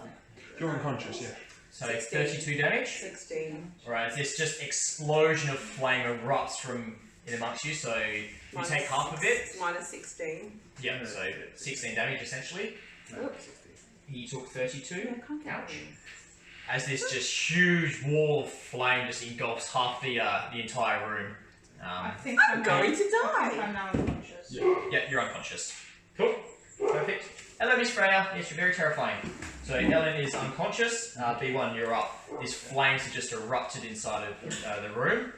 You're unconscious, yeah. So 32 damage. 16. Alright, this just explosion of flame erupts from in amongst you, so you Minus- take half of it. Minus 16. Yeah, so 16 damage essentially. No, Oops. 60. He took 32. I can't get Ouch. it. As this just huge wall of flame just engulfs half the entire room. I think I'm going to I think die! I'm now unconscious. Yeah, you're unconscious. Cool. Perfect. Hello, Miss Freya. Yes, you're very terrifying. So Ellen is unconscious. B1, you're up. These flames have just erupted inside of the room.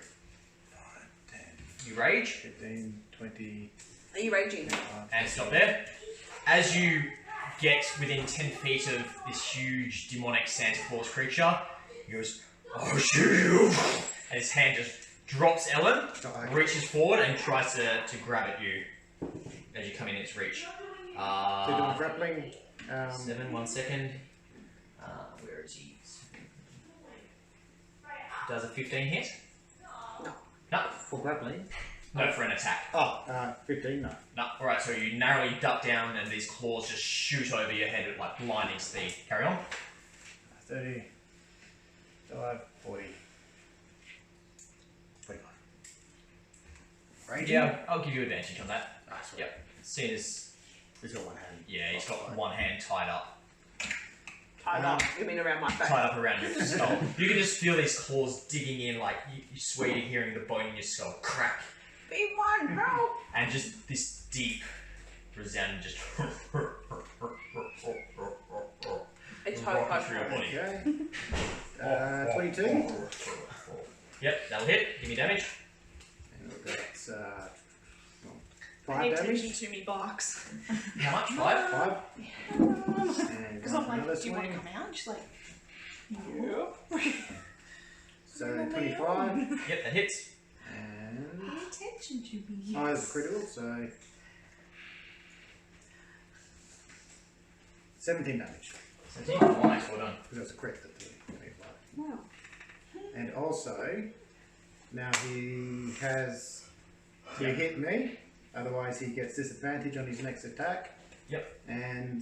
10, You rage 15, 20. Are you raging? and stop there. As you get within 10 feet of this huge demonic Santa Claus creature, he goes, "I'll shoot you!" And his hand just drops Ellen, reaches forward and tries to grab at you as you come in its reach. So doing grappling. 7, 1 second. Where is he? Does a 15 hit? No. No. For grappling. No, for an attack. Oh, 15, no. No. Alright, so you narrowly duck down and these claws just shoot over your head at like blinding speed. Carry on. 30, 40, 25. Raging? Yeah, I'll give you advantage on that. Ah, sweet. Yep. Seeing as, He's got one hand. yeah, he's got one hand tied up. Tied up. You mean around my face? Tied up around your skull. You can just feel these claws digging in, like you swear you're hearing the bone in your skull crack. B1, help! And just this deep resounding just It's rocking hope through your body. Okay. 22. Yep, that'll hit. Give me damage. And that's Pay 5 attention damage. to me, box. How much? 5? 5. And Because I'm like, do you want to swing. come out? She's like, So 25. Yep, that hits. And pay attention to me. eyes are critical, so 17 damage. 17. Nice, well done. Because that's a crit at 25. Wow. And also, now he has to hit me, otherwise he gets disadvantage on his next attack. Yep. And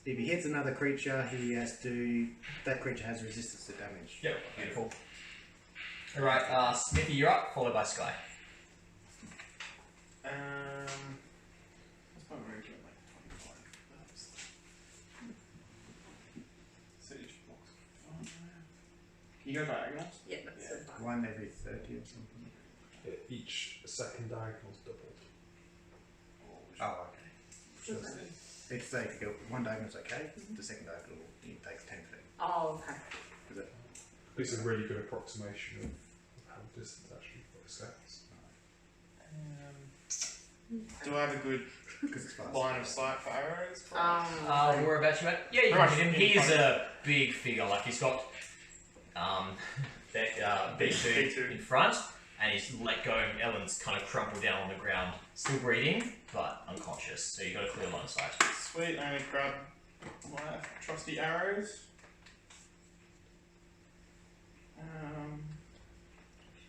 if he hits another creature, he has to. That creature has resistance to damage. Yep, beautiful. Alright, Smithy, you're up, followed by Sky. That's probably where you get like 25. Siege blocks. Can you go diagonals? Yeah, that's so fun. 1 every 30 or something. Each second diagonal's doubled. Oh, okay. So each day to go, one diagonal is okay, the second diagonal takes 10 feet. Oh, okay. Is it? It's a really good approximation of how distance actually for scouts? Do I have a good Because it's fast. line of sight for arrows? Whereabouts you at? Yeah, you Right, can hit him. in He is front. a big figure. Like he's got B2 B2. in front, and he's let go. And Ellen's kind of crumpled down on the ground, still breathing, but unconscious. So you got a clear line of sight. Sweet, I'm gonna grab my trusty arrows.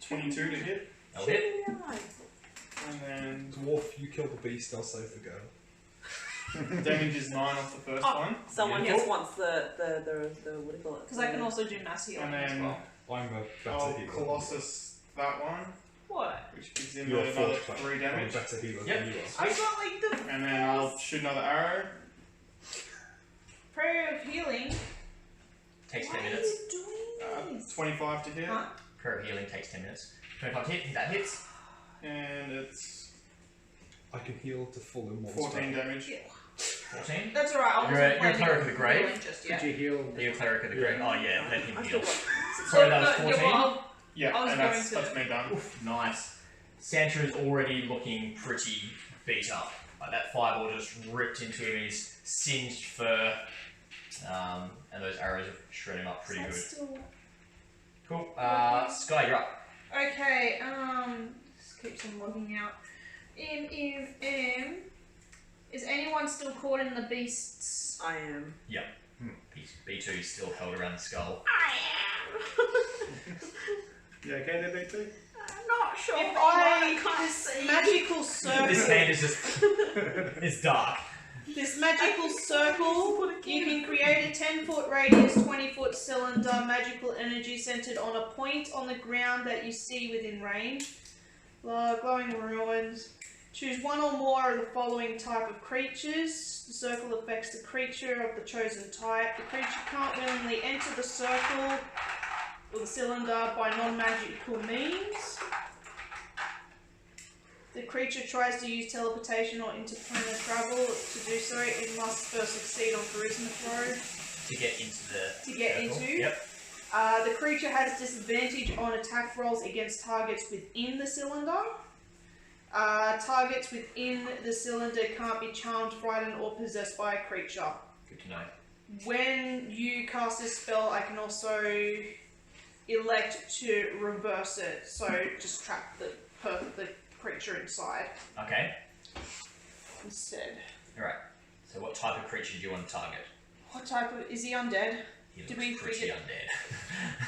22 to hit, That'll hit. and then Dwarf, you kill the beast, I'll save the girl. damage is 9 off the first Oh. one. Someone Beautiful. just wants the what do you call it? Because I can also do mass healing And as then well. I'm a better I'll healer. Colossus that one, What? which gives him You're another force type. 3 I'm a damage. better healer Yep. than you are. I've got like the And then I'll shoot another arrow. prayer of healing. Takes Why 10 are minutes. you doing this? 25 to hit, Huh? Prayer of healing takes 10 minutes. 25 hit. That hits. and it's I can heal to full in one 14 spell. damage. 14. That's alright. I You're a wasn't planning cleric on of the grave? healing just Could yet. you heal? Are you a cleric of the grave? Oh yeah, let him I've heal. still got. Sorry, that was But, 14. well, Yeah, I was and going that's, to- that's me done. Oof, nice. Santa is already looking pretty beat up. Like that fireball just ripped into him, his singed fur, and those arrows have shred him up pretty good. Still... Cool. Sky, you're up. Okay, just keeps on logging out. Is anyone still caught in the beasts? I am. B2 is still held around the skull. You okay there, B2? I'm not sure. If I can't this see. magical This circle, hand is just, it's dark. this magical circle, you can create a 10-foot radius, 20-foot cylinder, magical energy centered on a point on the ground that you see within range. Glowing ruins. Choose one or more of the following type of creatures. The circle affects the creature of the chosen type. The creature can't willingly enter the circle or the cylinder by non-magical means. The creature tries to use teleportation or interplanar travel. To do so, it must first succeed on charisma throw. To get into the To get circle. into? Yep. The creature has disadvantage on attack rolls against targets within the cylinder. Targets within the cylinder can't be charmed, frightened, or possessed by a creature. Good to know. When you cast this spell, I can also elect to reverse it, so just trap the creature inside Okay. instead. Alright. So what type of creature do you want to target? What type of... is he undead? He Did looks we pretty figure- undead.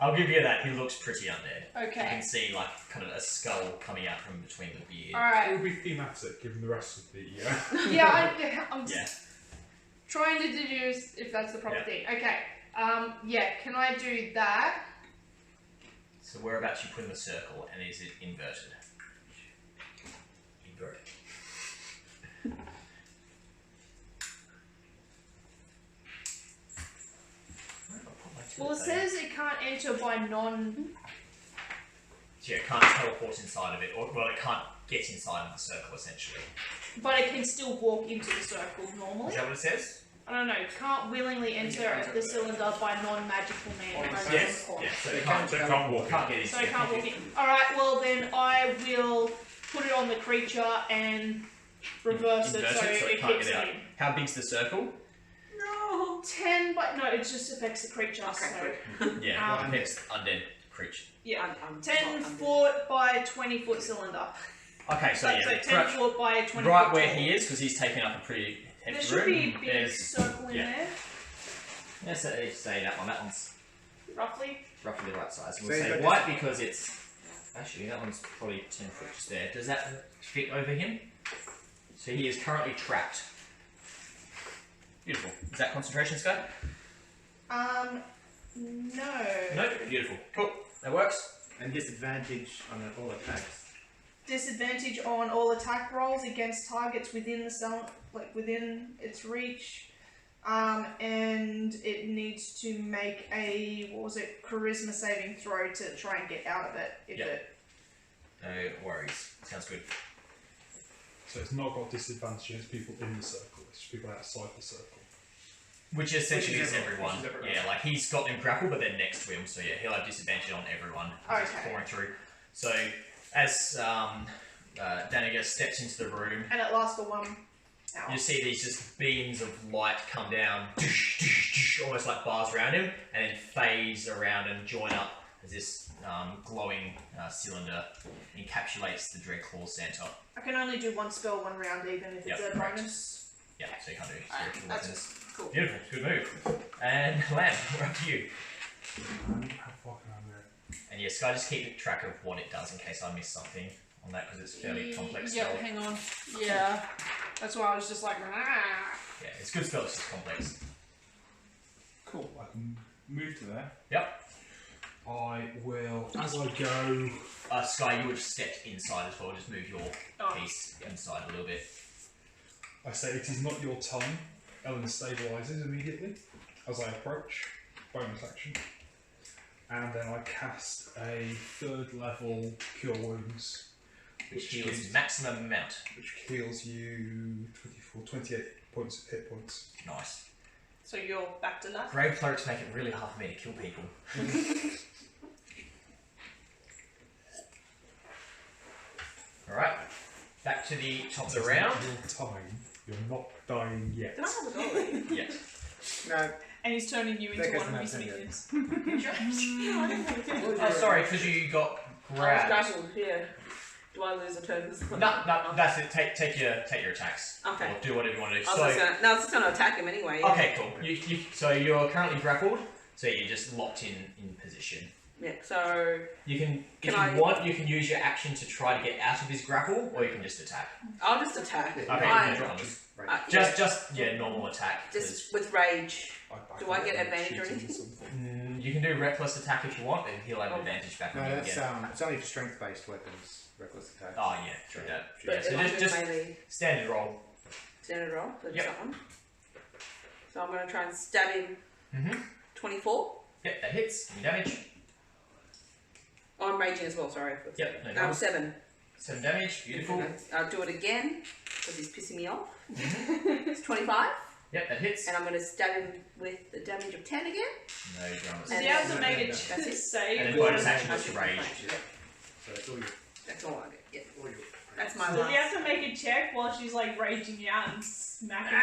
I'll give you that. He looks pretty undead. You Okay. can see like kind of a skull coming out from between the beard. It Alright. would be thematic given the rest of the Yeah, I'm Yeah. trying to deduce if that's the proper Yeah. thing. Okay. Yeah, can I do that? So whereabouts you put in the circle, and is it inverted? Inverted. Well, it says it can't enter by non... So yeah, it can't teleport inside of it, or well, it can't get inside of the circle essentially. But it can still walk into the circle normally. Is that what it says? I don't know. Can't willingly enter the cylinder by non-magical means. Yes. Yeah. So it can't. So it can't walk in. Can't get So into it can't walk in. Alright, well then I will put it on the creature and reverse it Invert so it so it it can't kicks get it out. in. How big's the circle? No. 10, but no, it just affects the creature. Okay, So Yeah. Next undead creature. yeah, I'm 10 not- foot by 20 foot cylinder. Okay, so yeah, So 10 right, foot by 20 right foot where tall. he is, because he's taking up a pretty There heavy should be a room. big There's circle in yeah. there, let's say that one. That one's roughly. roughly the right size. So We'll he's say got white because it's actually that one's probably 10 foot just there. Does that fit over him? So he is currently trapped. Beautiful. Is that concentration, Scott? No. No. Beautiful. Cool. That works. And disadvantage on all attacks. Disadvantage on all attack rolls against targets within the cell, like within its reach. And it needs to make a, what was it, charisma saving throw to try and get out of it. If Yep. it No worries. Sounds good. So it's not got disadvantage against people in the circle, it's just people outside the circle. Which essentially Which is is everyone. which is everyone. Yeah, like he's got them grappled, but they're next to him, so yeah, he'll have disadvantage on everyone. He's Okay. pouring through. So as Daniger steps into the room, And it lasts for 1 hour. you see these just beams of light come down, almost like bars around him, and then phase around and join up as this glowing cylinder encapsulates the Dreadclaw Center. I can only do 1 spell 1 round, even if it's Yep, a correct. bonus. Yeah, so you can't do Alright, spiritual that's weapons. cool. Beautiful, good move. And Lamb, we're up to you. How far can I move? And yeah, Sky, just keep track of what it does in case I miss something on that because it's fairly complex Yeah, spell. hang on. Yeah. That's why I was just like, ah. Yeah, it's good spell, it's just complex. Cool, I can move to there. Yep. I will, as I go, Sky, you would have stepped inside as well, just move your piece inside a little bit. I say it is not your time. Ellen stabilises immediately as I approach. Bonus action. And then I cast a 3rd level Cure Wounds. Which heals maximum amount. Which heals you 28 points, hit points. Nice. So you're back to life? Grave clerics make it really hard for me to kill people. Alright, back to the top of the round. Your time. You're not dying yet. Did I have a go already? Yeah. No, And he's turning you into That one of guy's his not minions. No, I didn't have a go. Oh, sorry, because you got I was grabbed. grappled, yeah. Do I lose a turn? No, that's it. Take your attacks. Okay. Or do whatever you want to do. I was just gonna attack him anyway. Okay, cool. So you're currently grappled, so you're just locked in position. Yeah, so You can, if Can you want, you can use your action to try to get out of his grapple, or you can just attack. I'll just attack. Okay, Fine. no dramas. right. Just normal attack. Just with rage. Do I get advantage or anything? You can do reckless attack if you want, and he'll have advantage back No, on you that's again. it's only for strength-based weapons. Reckless attack. Oh yeah, true that. But Yeah, so if I'm just doing melee standard roll. standard roll, so just Yep. that one. So I'm gonna try and stab him. 24. Yep, that hits. Any damage? Oh, I'm raging as well. Sorry. Yep, no dramas. 7. 7 damage. Beautiful. I'll do it again because he's pissing me off. It's 25, Yep, that hits. and I'm gonna stab him with the damage of 10 again. No dramas. Does he have to make a That's it. save? And then or- bonus action was to rage. So that's all you. That's all I get. Yeah. That's my Does he last. have to make a check while she's like raging out and smacking?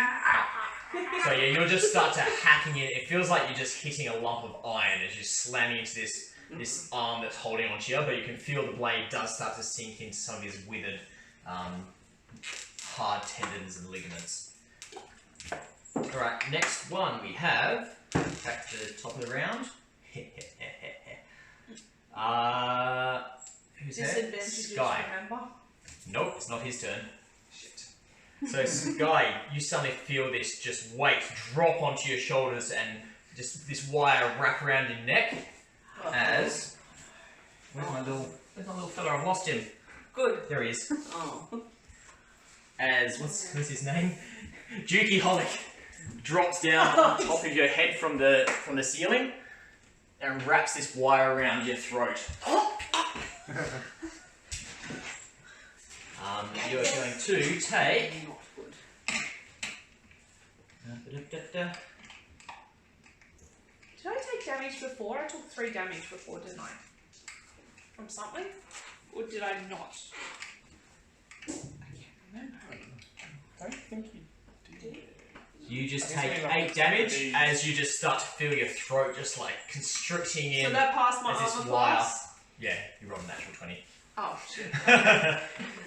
So yeah, you'll just start to hacking it. It feels like you're just hitting a lump of iron as you're slamming into this arm that's holding onto you, but you can feel the blade does start to sink into some of his withered, hard tendons and ligaments. Alright, next one we have, back to the top of the round. Who's that? Disadvantages, Sky. remember? Nope, it's not his turn. Shit. So Sky, you suddenly feel this just weight drop onto your shoulders and just this wire wrap around your neck as... Where's my little fella? I've lost him. Good. There he is. Oh. As, what's his name? Jukey Holic drops down on top of your head from the ceiling and wraps this wire around your throat. You're going to take... Not good. Did I take damage before? I took 3 damage before, didn't I? From something? Or did I not? I can't remember. I don't think you did. You just I think take it's like 8 damage the- as you just start to feel your throat just like constricting in. So that passed my as this armor wire- class? Yeah, you rolled a natural 20. Oh, shit.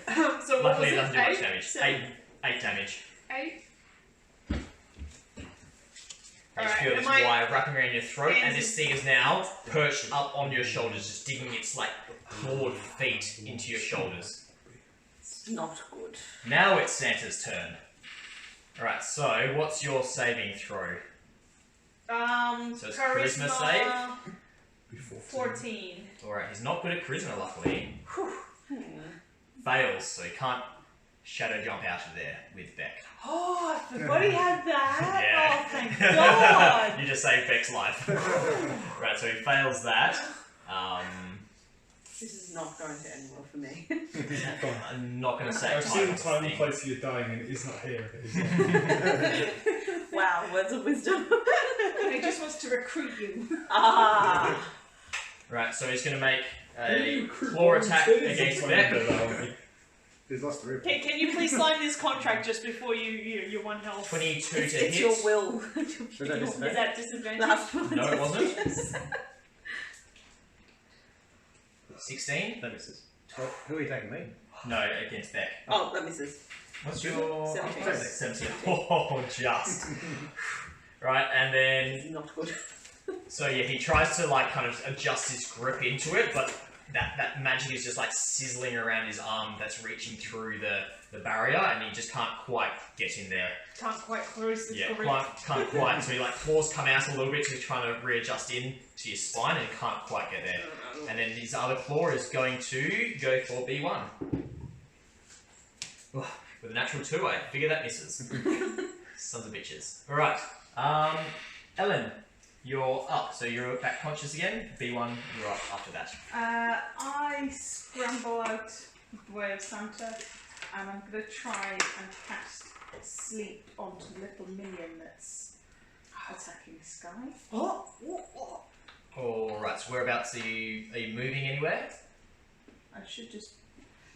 Luckily So what was it it? doesn't do much 8? damage. 7? 8 damage. 8? You just Alright, feel this am I- wire wrapping around your throat, and hands- this thing is now perched up on your shoulders, just digging its like clawed feet into your shoulders. It's not good. Now it's Santa's turn. Alright, so what's your saving throw? So it's charisma save? Before 14. Alright, he's not good at charisma, luckily. Fails, so he can't shadow jump out of there with Beck. Oh, I forgot he had that. Yeah. Oh, thank God. You just saved Beck's life. Right, so he fails that. This is not going to end well for me. I'm not going to say I've seen the title time and thing. place you're dying and it is not here. It is not. Wow, words of wisdom. He just wants to recruit you. Ah. Right, so he's going to make a Ooh, claw attack against Beck. He's lost the rib. Can you please sign this contract just before you're one health? 22 It's, to it's hit. your will. Was that Is disadvantage? that disadvantage? Last one. No, it wasn't. 16? That misses. Who are you taking, me? No, against Beck. Oh, that misses. What's your... 17. 17. Oh, just. Right, and then... Not good. So yeah, he tries to like kind of adjust his grip into it, but that magic is just like sizzling around his arm that's reaching through the barrier, and he just can't quite get in there. Can't quite close the Yeah, grip. can't quite. So he like claws come out a little bit, so he's trying to readjust in to your spine, and he can't quite get there. And then his other claw is going to go for B1. With a natural 2, I figure that misses. Sons of bitches. Alright, Ellen, you're up. So you're back conscious again. B1, you're up after that. I scramble out the way of Santa, and I'm going to try and cast sleep onto the little minion that's attacking Sky. Alright, so whereabouts are you moving anywhere? I should just.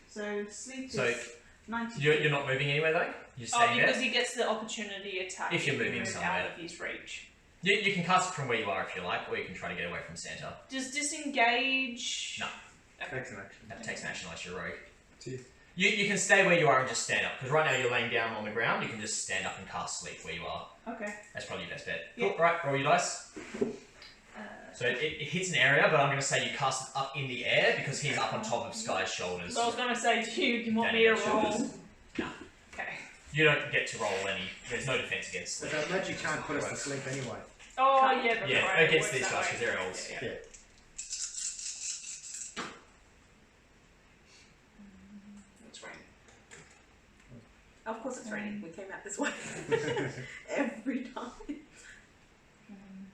So sleep So, is 90. You're not moving anywhere though? You're staying because there? he gets the opportunity attack If you're moving moved somewhere. out of his reach. You can cast it from where you are if you like, or you can try to get away from Santa. Does disengage? No. Takes an action. That takes an action unless you're rogue. Teeth. You can stay where you are and just stand up, because right now you're laying down on the ground, you can just stand up and cast sleep where you are. Okay. That's probably your best bet. Yeah. Cool, right, roll your dice. So it hits an area, but I'm going to say you cast it up in the air, because he's up on top of Sky's shoulders. So I was going to say to you, do you want me to Daniel's roll? shoulders. No. Okay. You don't get to roll any, there's no defense against But sleep. that magic can't put us to sleep anyway. Oh, yeah, that's Yeah, right. it against works these that guys, way. because they're elves. Yeah, Yeah. That's right. Of course it's raining. We came out this way. Every time.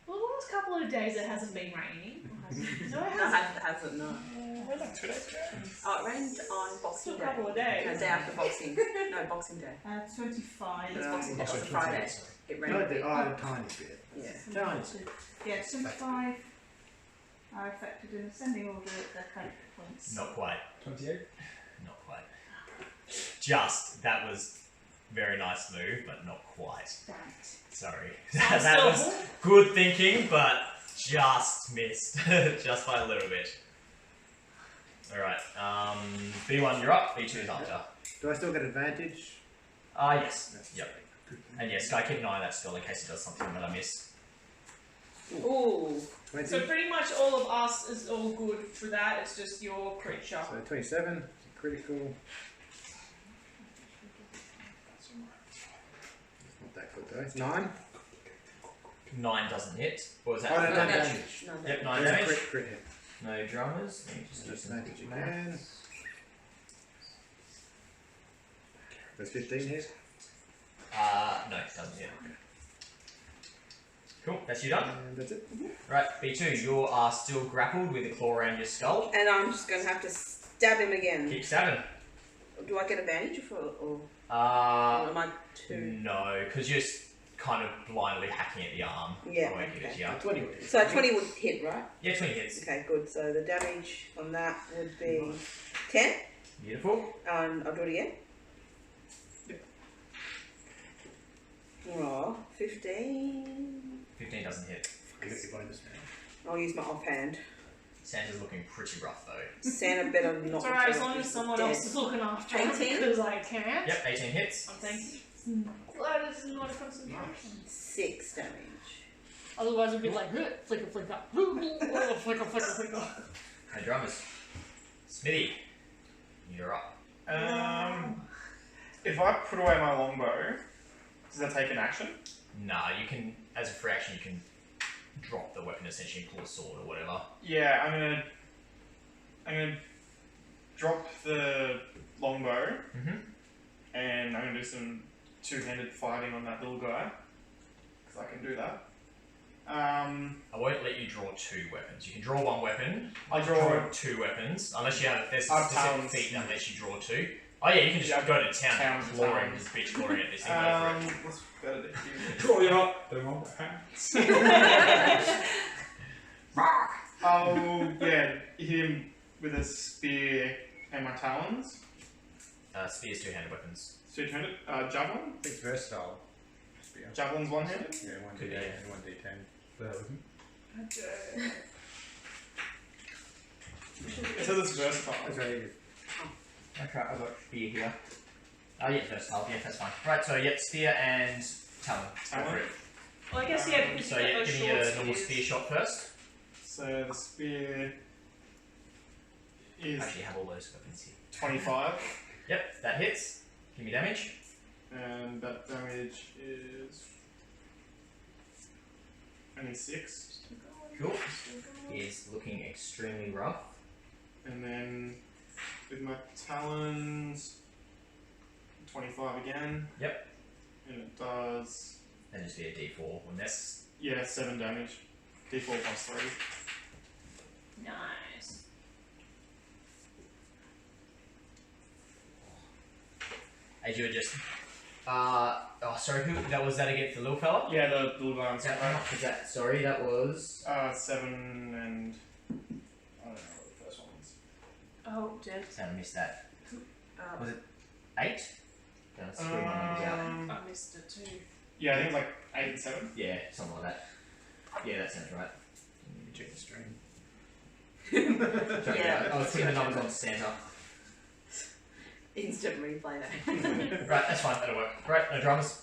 Well, the last couple of days it hasn't been raining. No, it No, hasn't. it hasn't, no. Like 2 days ago. Oh, it rained on Boxing Still a Day. couple of days. No, day after Boxing. No, Boxing Day. 25. It's Boxing Day. It was Also a Friday. 28, sorry. It rained. No, a bit. a tiny bit. Yeah. Tiny. Yeah, 25 are affected in ascending order at their character points. Not quite. 28. Not quite. Just, that was very nice move, but not quite. Damn it. Sorry. I'm that still- was good thinking, but just missed. Just by a little bit. Alright, B1 you're up, B2 is after. Do I still get advantage? Yes. Yep. And yes, Sky, keep an eye on that still in case it does something that I miss. Ooh. 20. So pretty much all of us is all good for that. It's just your creature. So 27. Critical. Not that good though. It's 9. 9 doesn't hit. What was that? Oh, no, No 9 damage. damage. No Yep, damage. 9 There's a damage. crit hit. No dramas. Let me just do some Advantage again. There's 15 here. No, it doesn't hit. Cool, that's you done. And that's it. Right, B2, you are still grappled with a claw around your skull. And I'm just going to have to stab him again. Keep stabbing. Do I get advantage or Uh, am I too? no, because you're kind of blindly hacking at the arm. Yeah, I won't give it to okay. you. 20 would hit. So 20 would hit, right? Yeah, 20 hits. Okay, good. So the damage on that would be 10. Beautiful. I'll do it again. Oh, 15. 15 doesn't hit. You get your bonus now. I'll use my offhand. Santa's looking pretty rough though. Santa better not. It's alright, as long as someone else is looking after him, 18? because I can't. Yep, 18 hits. I'm thinking. Glad this is not a concentration. 6 damage. Otherwise, it'd be like, flicker, flicker, flicker, flicker, flicker. Hey, drummers. Smithy, you're up. If I put away my longbow, does that take an action? Nah, you can, as a free action, you can drop the weapon essentially and pull a sword or whatever. Yeah, I'm gonna drop the longbow, and I'm gonna do some two-handed fighting on that little guy, because I can do that. I won't let you draw draw 2 weapons. You can draw 1 weapon. I draw 2 weapons, unless you have there's I have specific talents. feat that lets you draw 2. Oh yeah, you can just go to town Town and to clawing, town. just bitch clawing at this thing. Go for it. What's better to do? Draw you up. Don't want hands. Oh yeah, hit him with a spear and my talons. Spear's 2-handed weapons. Two-handed. Javelin. It's versatile. Spear. Javelin's one-handed. Yeah, 1d8 Could be. and 1d10. Bear with me. It says it's versatile. That's right. It is. Okay, I've got spear here. Oh yeah, versatile. Yeah, that's fine. Right, so yep, spear and talon. Go for it. Well, I guess yeah, because So you get yeah, those give me short a normal spears. spear shot first. So the spear is Actually, have all those weapons here. 25, Yep, that hits. Give me damage. and that damage is only 6. Cool. He's looking extremely rough. And then with my talons, 25 again. Yep. And it does, Then just be a D4 on this. yeah, 7 damage. D4 plus 3. Nice. As you were just. Oh, sorry, who? That was that against the little fella? Yeah, the little ones. How much was that? Sorry, that was. 7 and I don't know what the first one was. Oh, dead. I missed that. Um, Was it 8? That's 3 numbers out. I missed it too. Yeah, I think it was like 8 and 7. Yeah, something like that. Yeah, that sounds right. Let me check the stream. Sorry, Yeah. I was putting the numbers on Santa. Instant replay that. Right, that's fine, that'll work. Right, no dramas.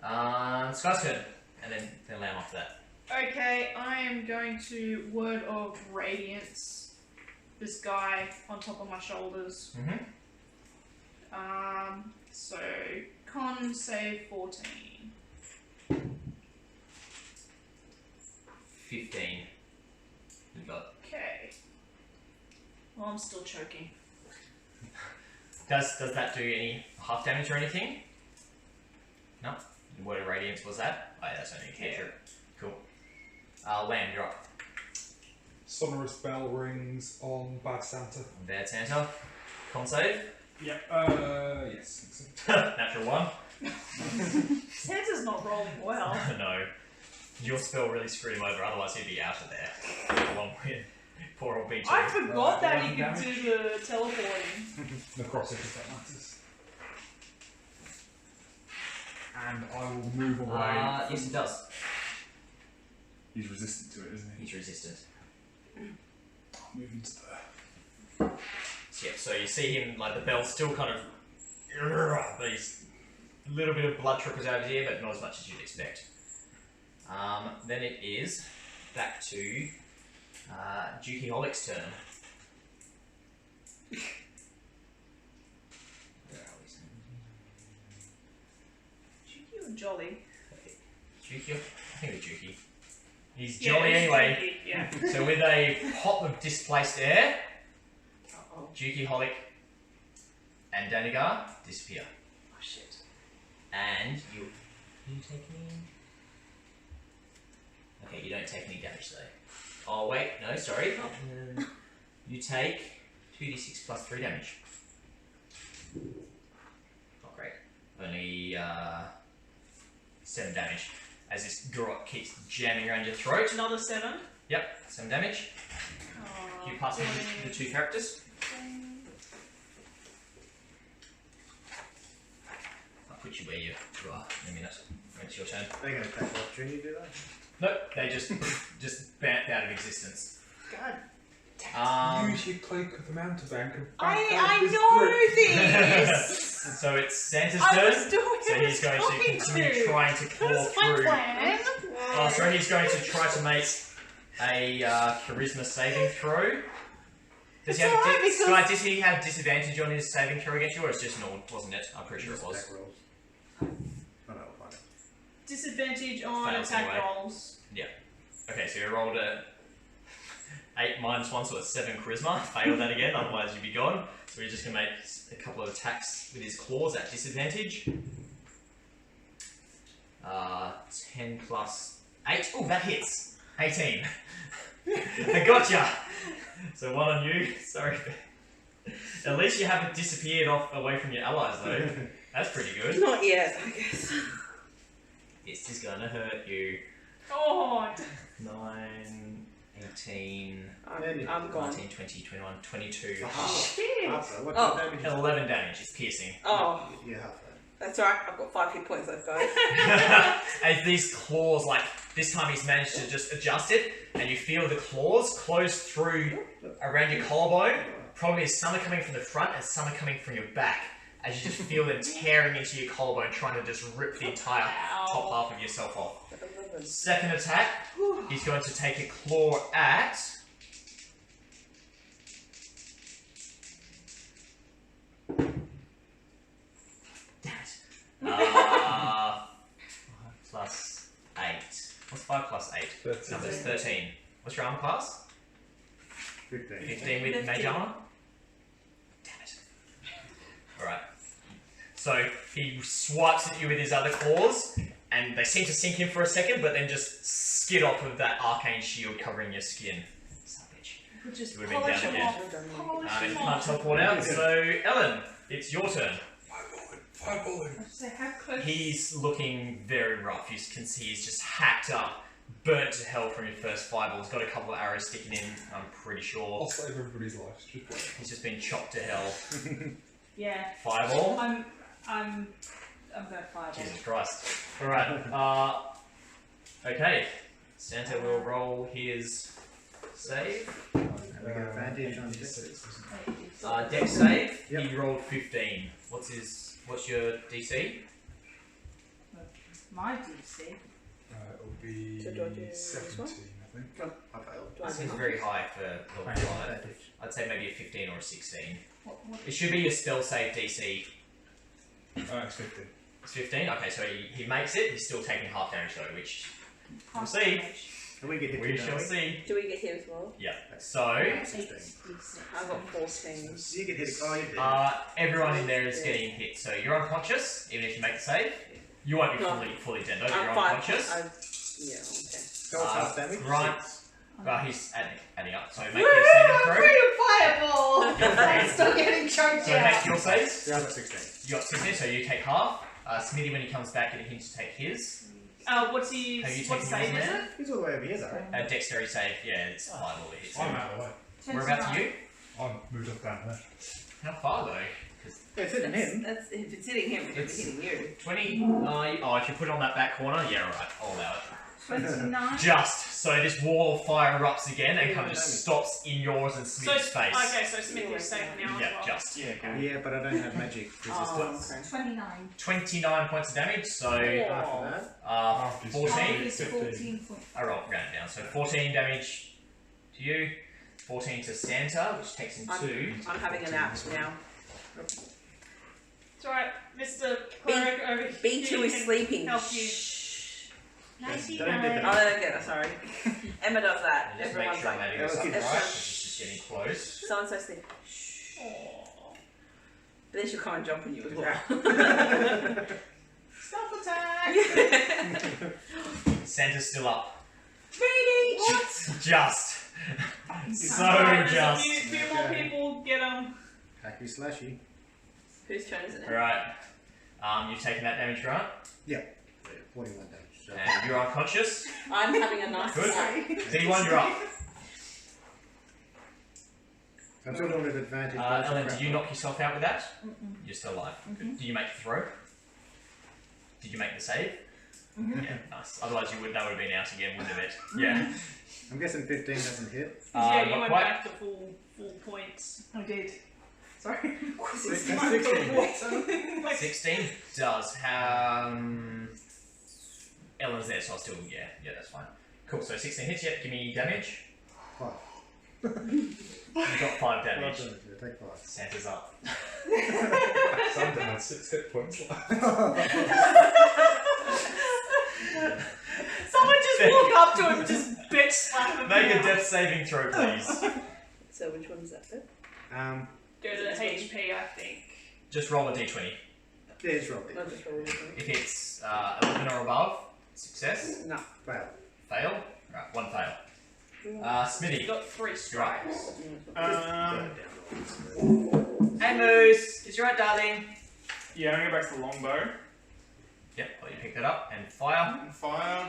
Sky's turn. And then Lamb after that. Okay, I am going to Word of Radiance this guy on top of my shoulders. Mm-hmm. So con save 14. 15. You got. Okay. Well, I'm still choking. Does that do any half damage or anything? No? Word of Radiance was that? Oh, yeah, that's only a cantrip. Cool. Lamb, you're up. Sonorous bell rings on Bad Santa. Bad Santa. Con save. Yep. Yes. Natural 1. Santa's not rolling well. No. Your spell really screwed him over, otherwise he'd be out of there. For 1 win. Poor old B2. I forgot that one you could do the teleporting. Necrotic if that matters. And I will move away. Yes, it does. He's resistant to it, isn't he? He's resistant. I'll move into there. So, yeah, so you see him, like the bell's still kind of. But he's a little bit of blood trickles out of his ear, but not as much as you'd expect. Then it is back to Dukey Holic's turn. Where are we? Cheeky or jolly? Dukey? I think it's Dukey. He's Yeah, jolly it's anyway. cheeky, yeah. So with a pop of displaced air, Uh-oh. Dukey Holic and Danigar disappear. Oh, shit. And you take any? Okay, you don't take any damage though. Oh wait, no, sorry. You take 2d6 plus 3 damage. Not great. Only 7 damage. As this garrote keeps jamming around your throat. Another 7. Yep, 7 damage. You pass me the 2 characters. I'll put you where you are in a minute. When it's your turn. They're going to take the opportunity to do that? Nope, they just bounced out of existence. God. Use your cloak of the mountebank and I know this! So it's Santa's I turn. was doing So it, he's going to continue trying to claw That's my through. plan. So he's going to try to make a charisma saving throw. Does he It's have alright, because- Sky, does he have disadvantage on his saving throw against you, or it's just normal, wasn't it? I'm pretty sure it was. Attack rolls. Oh no, I'll find it. Disadvantage on Fails attack anyway. rolls. Okay, so you rolled a 8 minus 1, so it's 7 charisma. Fail that again, otherwise you'd be gone. So he's just going to make a couple of attacks with his claws at disadvantage. 10 plus 8. Oh, that hits. 18. I gotcha! So 1 on you. Sorry. At least you haven't disappeared off away from your allies though. That's pretty good. Not yet, I guess. This is gonna hurt you. God. 9, 18, I'm gone. 19, 20, 21, 22. Shit. What's Oh. the damage? 11 damage. It's piercing. Oh, Yeah, half that. that's alright. I've got 5 hit points left, guys. As these claws, like, this time he's managed to just adjust it, and you feel the claws close through around your collarbone. Problem is, some are coming from the front and some are coming from your back. As you just feel them tearing into your collarbone, trying to just rip the entire top half of yourself off. Second attack, he's going to take a claw at... Damn it. 5 plus 8. What's 5 plus 8? 13. Numbers 13. What's your armor class? 15. 15 with mage armor? Damn it. Alright. So he swipes at you with his other claws, and they seem to sink in for a second, but then just skid off of that arcane shield covering your skin. Son of a bitch. We'll just You would've been polish down them again. off. Polish And them you can't off. teleport out, so Ellen, it's your turn. Fireballing. So how close? He's looking very rough. You can see he's just hacked up, burnt to hell from your first fireball. He's got a couple of arrows sticking in, I'm pretty sure. I'll save everybody's lives. Just wait. He's just been chopped to hell. Yeah. Fireball. I'm gonna fireball. Jesus Christ. Alright, okay. Santa will roll his save. And we get advantage on this. Dex save, Yep. he rolled 15. What's your DC? My DC. It'll be So do I do this 17, one? I think. I failed. Do I Seems do very high for level 5. Advantage. I'd say maybe a 15 or a 16. What? It should be your spell save DC. It's 15. It's 15? Okay, so he makes it, he's still taking half damage though, which we'll Half see. damage. And we get hit We too, shall don't we? see. Do we get hit as well? Yeah. So, 8 D6. I've got 14. You get hit. Oh, you did. everyone in there is getting hit. So you're unconscious, even if you make the save. You won't be No. fully dead though, but you're I'm fine. unconscious. Yeah, okay. Go with half damage. Grant, he's adding up. So make Woo! your saving I'm throw. free to fireball! You're free. I'm still getting choked So out. make your saves. Yeah, I got 16. You got 16, so you take half. Smithy, when he comes back, get him to take his. What's he? Have you What taken save yours, is man? it? He's all the way over here, though. Dexterity save, yeah, it's 5 all it hits. I'm out of the way. Whereabouts are you? I'm moved up down there. How far though? 'Cause Yeah, it's hitting him. That's, if it's hitting him, it's It's- hitting you. 20. If you put it on that back corner, yeah, right, I'll allow it. 29. Just so this wall of fire erupts again and kind of just stops in yours and So Smith's face. okay, so Smith is safe now as Yeah, well. just. Yeah, but I don't have magic Oh, resistance. okay. 29. 29 points of damage. So After that, Half is 14. Mine is 15. 14 point. I rolled round down. So 14 damage to you, 14 to Santa, which takes him 2. I'm having a nap now. It's alright, Mr. Cleric over here. B2 is can sleeping. Help you. Shh. Nighty Don't get night. that. Oh, I don't get that, sorry. Emma does that. Just make Everyone's sure I'm like, adding Yeah, this up keep right, right. because it's just getting close. so-and-so sleep. Aw. But then she'll come and jump on you as well. Stealth attack! Santa's still up. Really? What? Just. So Alright, there's just. a few more Okay. people get hacky slashy. Whose turn is it now? Alright. You've taken that damage, right? Yeah, 41 damage. So And you're unconscious. I'm having a nice Good. day. D1, you're up. I'm still doing it with advantage. Ellen, did you knock yourself out with that? Mm-mm. You're still alive. Good. Did you make the throw? Did you make the save? Yeah, nice. Otherwise, that would have been out again, wouldn't it? Yeah. I'm guessing 15 doesn't hit. Yeah, you not went quite. back to full points. I did. Sorry. 16. 16 does. Ellen's there, so I'll still. Yeah, that's fine. Cool. So 16 hits. Yep. Give me damage. 5. You got 5 damage. Take 5. Santa's up. Santa had 6 hit points left. Someone just walk up to him and just bitch slap him. Make a down. death saving throw, please. So which one is that then? Go to HP, I think. Just roll a d20. Yeah, it's rolled. Not just roll it. If it's 11 or above, success. No. Fail. Fail. Right, one fail. Smithy. You got 3 strikes. Hey Moose! Is you right, darling? Yeah, I'm gonna go back to the longbow. Yep, well, you pick that up and fire. And fire.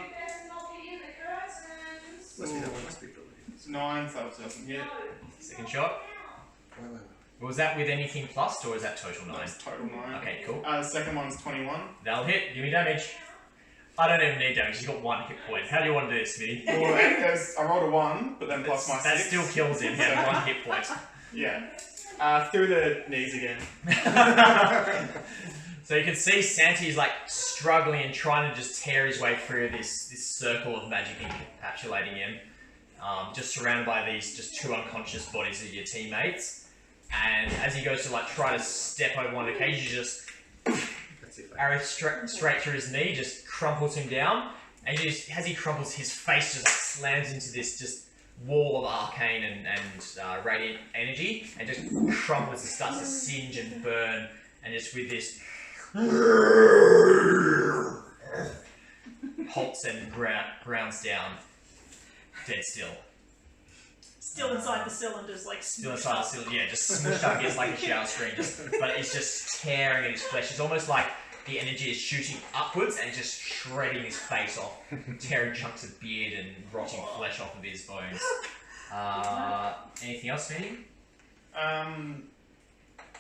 Must be that one, must be ability. It's 9, so that doesn't hit. Second shot. Wait. Was that with anything plus, or is that total 9? That's total 9. Okay, cool. The second one's 21. That'll hit. Give me damage. I don't even need damage. He's got 1 hit point. How do you want to do this, Smitty? Well, I rolled a 1, but then plus my 6. That still kills him. Yeah, 1 hit point. Yeah. Through the knees again. So you can see Santi's like struggling and trying to just tear his way through this circle of magic encapsulating him. Just surrounded by these just 2 unconscious bodies of your teammates. And as he goes to like try to step over one of the cages, you just arrow straight through his knee, just crumples him down. And just, as he crumples, his face just slams into this just wall of arcane and radiant energy, and just crumples and starts to singe and burn, and just with this halts and grounds down, dead still. Still inside the cylinders, like Still inside the cylinder, yeah, just smushed up against like a shower screen, but it's just tearing at his flesh. It's almost like the energy is shooting upwards and just shredding his face off, tearing chunks of beard and rotting flesh off of his bones. Anything else, Smitty?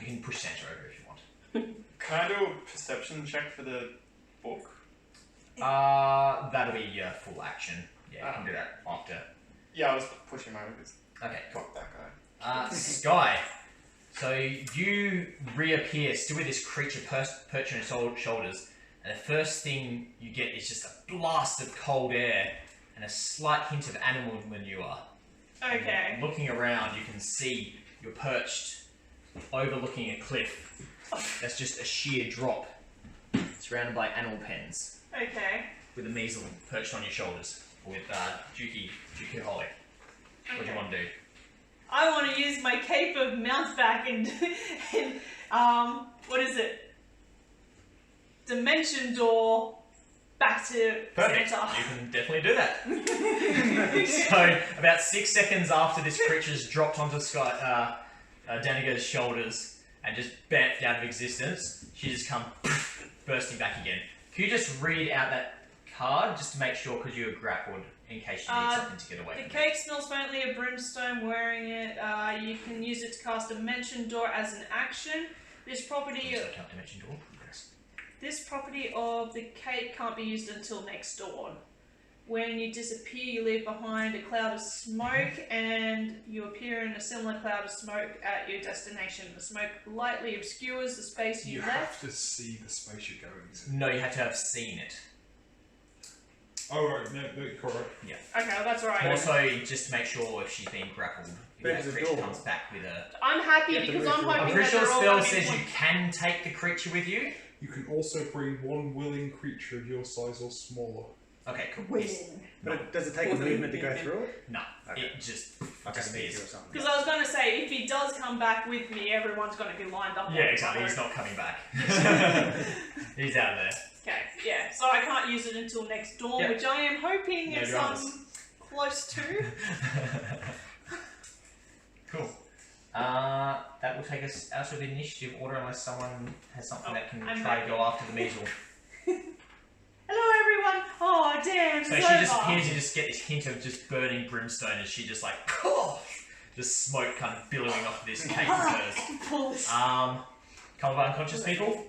You can push Santa over if you want. Can I do a perception check for the book? That'll be your full action. Yeah, you can do that after. Yeah, I'll just push him over because Okay, cool. fuck that guy. Sky. So you reappear still with this creature perched on your shoulders, and the first thing you get is just a blast of cold air and a slight hint of animal manure. Okay. And looking around, you can see you're perched overlooking a cliff. That's just a sheer drop, surrounded by animal pens, Okay. with a measle perched on your shoulders, with Juki Holly. What do you want to do? I want to use my cape of mounteback and what is it? Dimension door back to Perfect. Santa. You can definitely do that. So, about 6 seconds after this creature's dropped onto Daniga's shoulders and just bamfed out of existence, she just comes bursting back again. Can you just read out that card just to make sure, because you were grappled, in case you need something to get away The from cape smells faintly of brimstone. Wearing it, you can use it to cast Dimension Door as an action. This property. So, can't dimension door. Yes. This property of the cape can't be used until next dawn. When you disappear, you leave behind a cloud of smoke, and you appear in a similar cloud of smoke at your destination. The smoke lightly obscures the space you have left. to see the space you're going to. No, you have to have seen it. Oh, right, no, correct. Yeah. Okay, well, that's alright. Also, just to make sure if she's been grappled, if But that it's a creature door. comes back with a... I'm happy You have to because move I'm through. hoping I'm pretty that sure the they're all spell gonna be says you one- can take the creature with you. You can also bring one willing creature of your size or smaller. Okay, cool. But does it take a movement to go through it? No, Okay. it just Like a sneak or disappears. something. Because I was going to say, if he does come back with me, everyone's going to be lined up. Yeah, on exactly. the He's road. not coming back. He's out of there. Okay, yeah. So I can't use it until next dawn, Yep. which I am hoping No is dramas. close to. Cool. That will take us out of the initiative order unless someone has something that can I'm try back. to go after the measle. Hello, everyone. Oh, damn. So it's she just over. appears, you just get this hint of just burning brimstone as she just like, just smoke kind of billowing off this cake of hers. Pulse. Couple of unconscious people.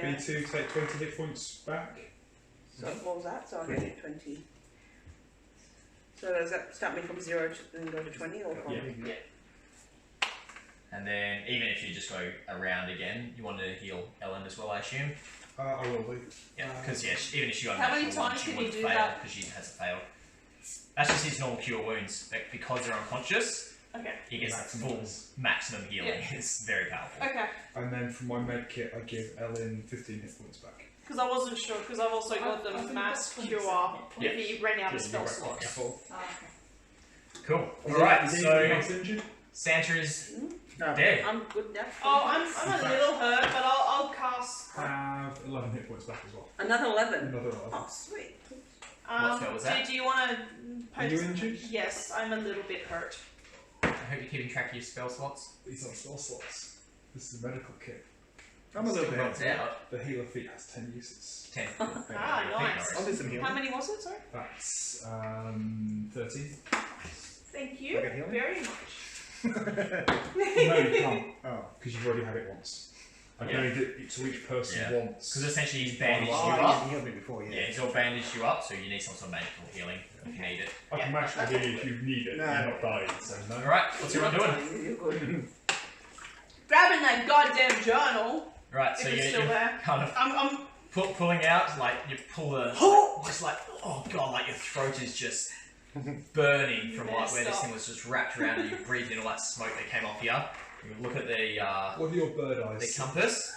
Yeah. B2 take 20 hit points back. So what was that? So I get 20. So does that start me from 0 to then go to 20 or from? Yeah. And then even if you just go around again, you want to heal Ellen as well, I assume. I will be. Yeah, because even if she got How many natural one, times she can you wouldn't do fail that? because she hasn't failed. That's just his normal cure wounds, but because they're unconscious, Okay. he gets the full maximum healing. It's very powerful. Okay. And then from my med kit, I give Ellen 15 hit points back. Because I wasn't sure, because I've also got the mass cure Yeah. if he ran out of Just spell be right slots. back. Full. Cool. Is Alright, anything so else injured? Santa is No. dead. I'm good now. Oh, I'm a little hurt, but I'll cast. Have 11 hit points back as well. Another 11. Another 11. Oh, sweet. What spell was that? Do you want to Are you injured? Yes, I'm a little bit hurt. I hope you're keeping track of your spell slots. These are spell slots. This is a medical kit. I'm a little Still bit runs out. The healer feat has 10 uses. 10. Ah, nice. I'll do some healing. How many was it, sorry? That's 13. Thank you I get healing? very much. No, you can't, Oh. because you've already had it once. I can Yeah. only do it to each person Yeah. once. Because essentially he's bandaged you Oh, up. he healed me before, Yeah, he's all bandaged you up, so you need some sort of magical healing if you need it. I can magically heal you if you need it. No. You're not dying, so no. Alright, what's everyone doing? You're good. Grabbing that goddamn journal. Right, so If it's you're still there. kind of I'm pulling out, like you pull the, just like, oh god, like your throat is just burning from like where this thing was just wrapped around and you breathed in all that smoke that came off here. You look at the What are your bird the eyes? compass,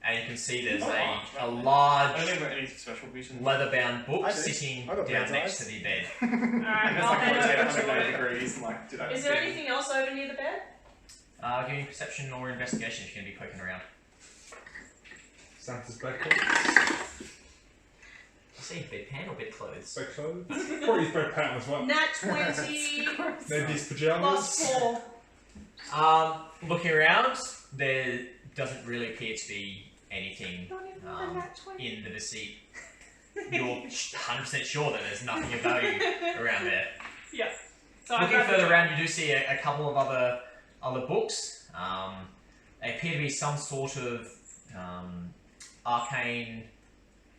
and you can see there's a I large don't got any special vision. leather-bound book I do. sitting I got down bird's next eyes. to the bed. Alright, It's I'll like head rotate over to 180 it. degrees. Like, did I Is there see? anything else over near the bed? Give me perception or investigation if you're going to be poking around. Santa's bedclothes. I see bedpan or bedclothes. Bedclothes. Probably his bed pattern as well. Nat 20 Maybe his plus pajamas. 4. Looking around, there doesn't really appear to be anything Not even a nat 20. in the vicinity. You're 100% sure that there's nothing of value around there. So I Looking grab further it. around, you do see a couple of other books. They appear to be some sort of arcane,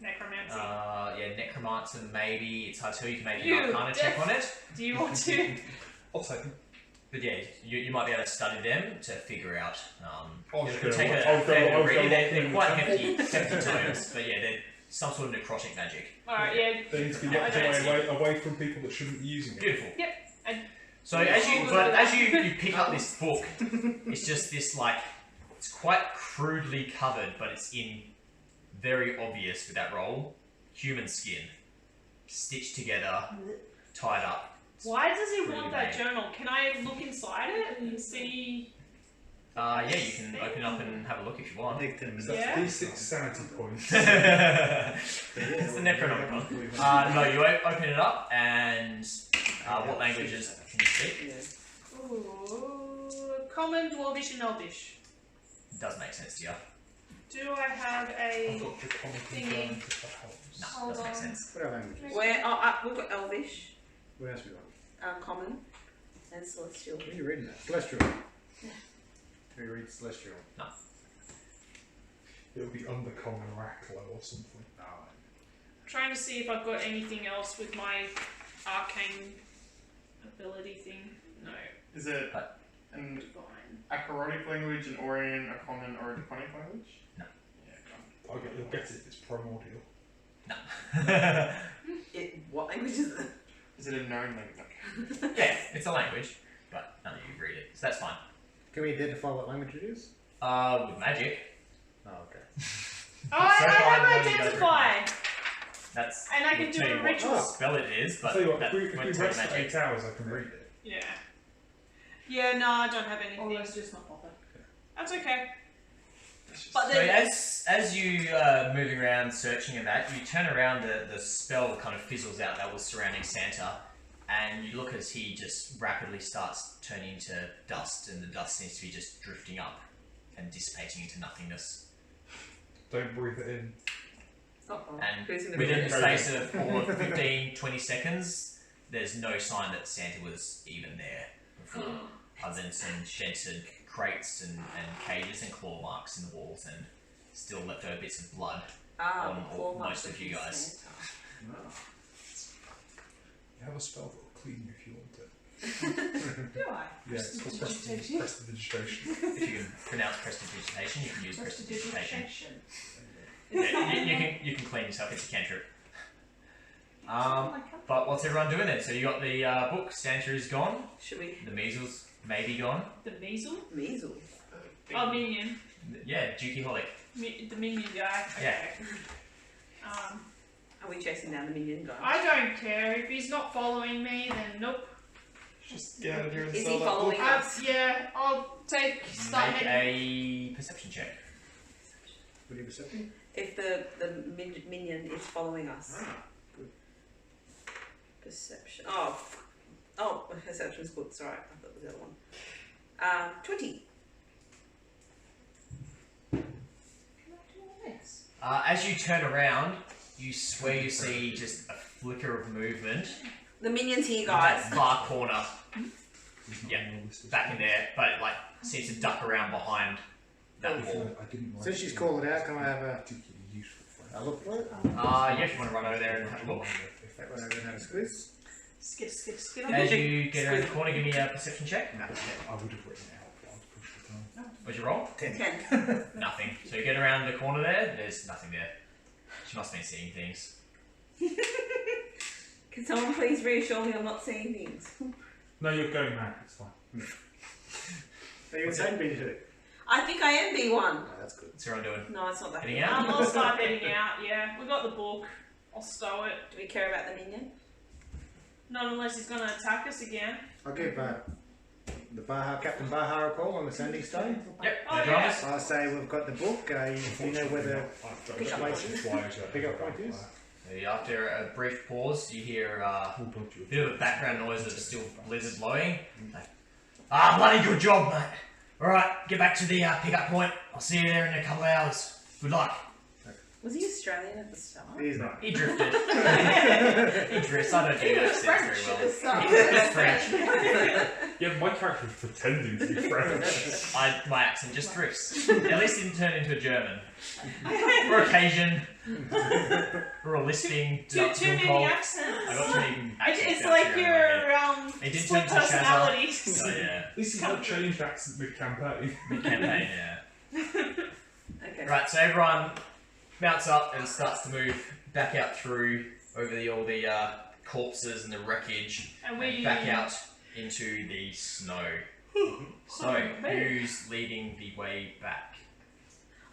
Necromancy. necromancer maybe. It's hard to tell. You can make You an arcana check on it. Do you want to? I'll take them. But yeah, you might be able to study them to figure out. I'll It just could go- take I'll a fair go bit of reading. They're in quite the hefty tomes, but yeah, they're some sort of necrotic magic. Alright, yeah. They need to be I kept don't away from people that shouldn't be using it. Beautiful. Yep, and- So as you pick up this book, it's just this like it's quite crudely covered, but it's in very obvious with that roll human skin, stitched together, tied up. Why does he Really want that vague. journal? Can I look inside it and see? Yeah, you can open it up and have a look if you want. Take 10 minutes. That's Yeah. D6 sanity points. It's the Necronomicon. No, you open it up, and what languages can you speak? Ooh, common, dwarvish, and elvish. Does make sense to you? Do I have I've a? got Draconic Thingy. and German if that helps. No, Hold doesn't make on. sense. What other languages? We've got Elvish, What else we got? Common, and Celestial. What are you reading that? Celestial. Can you read Celestial? It'll be Undercommon Oracle or something. No. Trying to see if I've got anything else with my arcane ability thing. No, Is it an fine. Acrotic language, an Orion, a common, or a Draconic language? No. Yeah, You'll get it if it's primordial. No. What language is it? Is it a known language? Yeah, it's a language, but none of you read it, so that's fine. Can we identify what language it is? With magic, Oh, okay. Oh, I So far, have none of you guys identify, that's. and I can will do tell you a what ritual. spell it is, but I'll tell you what, that if we won't take rest for magic. 8 hours, I can read it. Yeah. Yeah, no, I don't have Or anything. let's just not bother. That's okay. That's just- But So then, as you moving around searching and that, you turn around, the spell kind of fizzles out that was surrounding Santa, and you look as he just rapidly starts turning into dust, and the dust seems to be just drifting up and dissipating into nothingness. Don't breathe it in. And Who's gonna within be the space of 15-20 seconds, there's no sign that Santa was even there before, other than some dented crates and cages and claw marks in the walls, and still leftover bits of blood. on claw most marks of you guys. Santa. You have a spell that will clean you if you want it. Do I? Yeah, it's called Prestidigitation. Prestidigitation. If you can pronounce prestidigitation, you can use prestidigitation. Prestidigitation. Yeah, you can clean yourself. It's a cantrip. But what's everyone doing then? So you got the book. Santa is gone. Should we? The measles may be gone. the measles. Measles. Oh, minion. Yeah, Dukey Holic. The minion guy. Okay. Yeah. Are we chasing down the minion guy? I don't care. If he's not following me, then nope. Just get out of here and Is sell he that following book. us? Yeah, I'll start Make heading. a perception check. Would you accept me? If the minion is following us. Perception. Oh, perception's good. Sorry, I thought it was the other one. 20. As you turn around, you swear you see just a flicker of movement. The minions here, in guys. that far corner. Yeah, back in there, but it like seems to duck around behind that wall. Since she's called it out, can I have a look for it? Yeah, if you want to run over there and have a look. That one over and have a squeeze. Skip. As you get around the corner, give me a perception check. I would have written it out, but I'd push the time. What'd you roll? 10. Nothing. So you get around the corner there, there's nothing there. She must have been seeing things. Can someone please reassure me I'm not seeing things? No, you're going mad. It's fine. Are you insane B2? I think I am B1. Oh, that's good. What's everyone doing? No, it's not that. Heading good. out? I'll start heading out, yeah. We got the book. I'll stow it. Do we care about the minion? Not unless he's gonna attack us again. I'll give the Captain Baha a call on the sanding stone. Yep, Oh, no dramas. I'll say we've got the book. You know where the Pick up place is? Pick up point is? After a brief pause, you hear a bit of a background noise of still blizzard blowing. Like, bloody good job, mate. Alright, get back to the pickup point. I'll see you there in a couple of hours. Good luck. Was he Australian at the start? He's not. He drifted. He drifts. I don't do accents very well. He's French. Yeah, my character was pretending to be French. My accent just drifts. At least it didn't turn into a German. For occasion. For a lisping. Too many accents. I got too many accents. It's out like here in my your head. It did split turn to Shazza. personalities. Oh yeah. This is not changed accent mid-campaign. Mid-campaign, yeah. Okay. Right, so everyone mounts up and starts to move back out through over all the corpses and the wreckage, And we back out into the snow. So, who's leading the way back?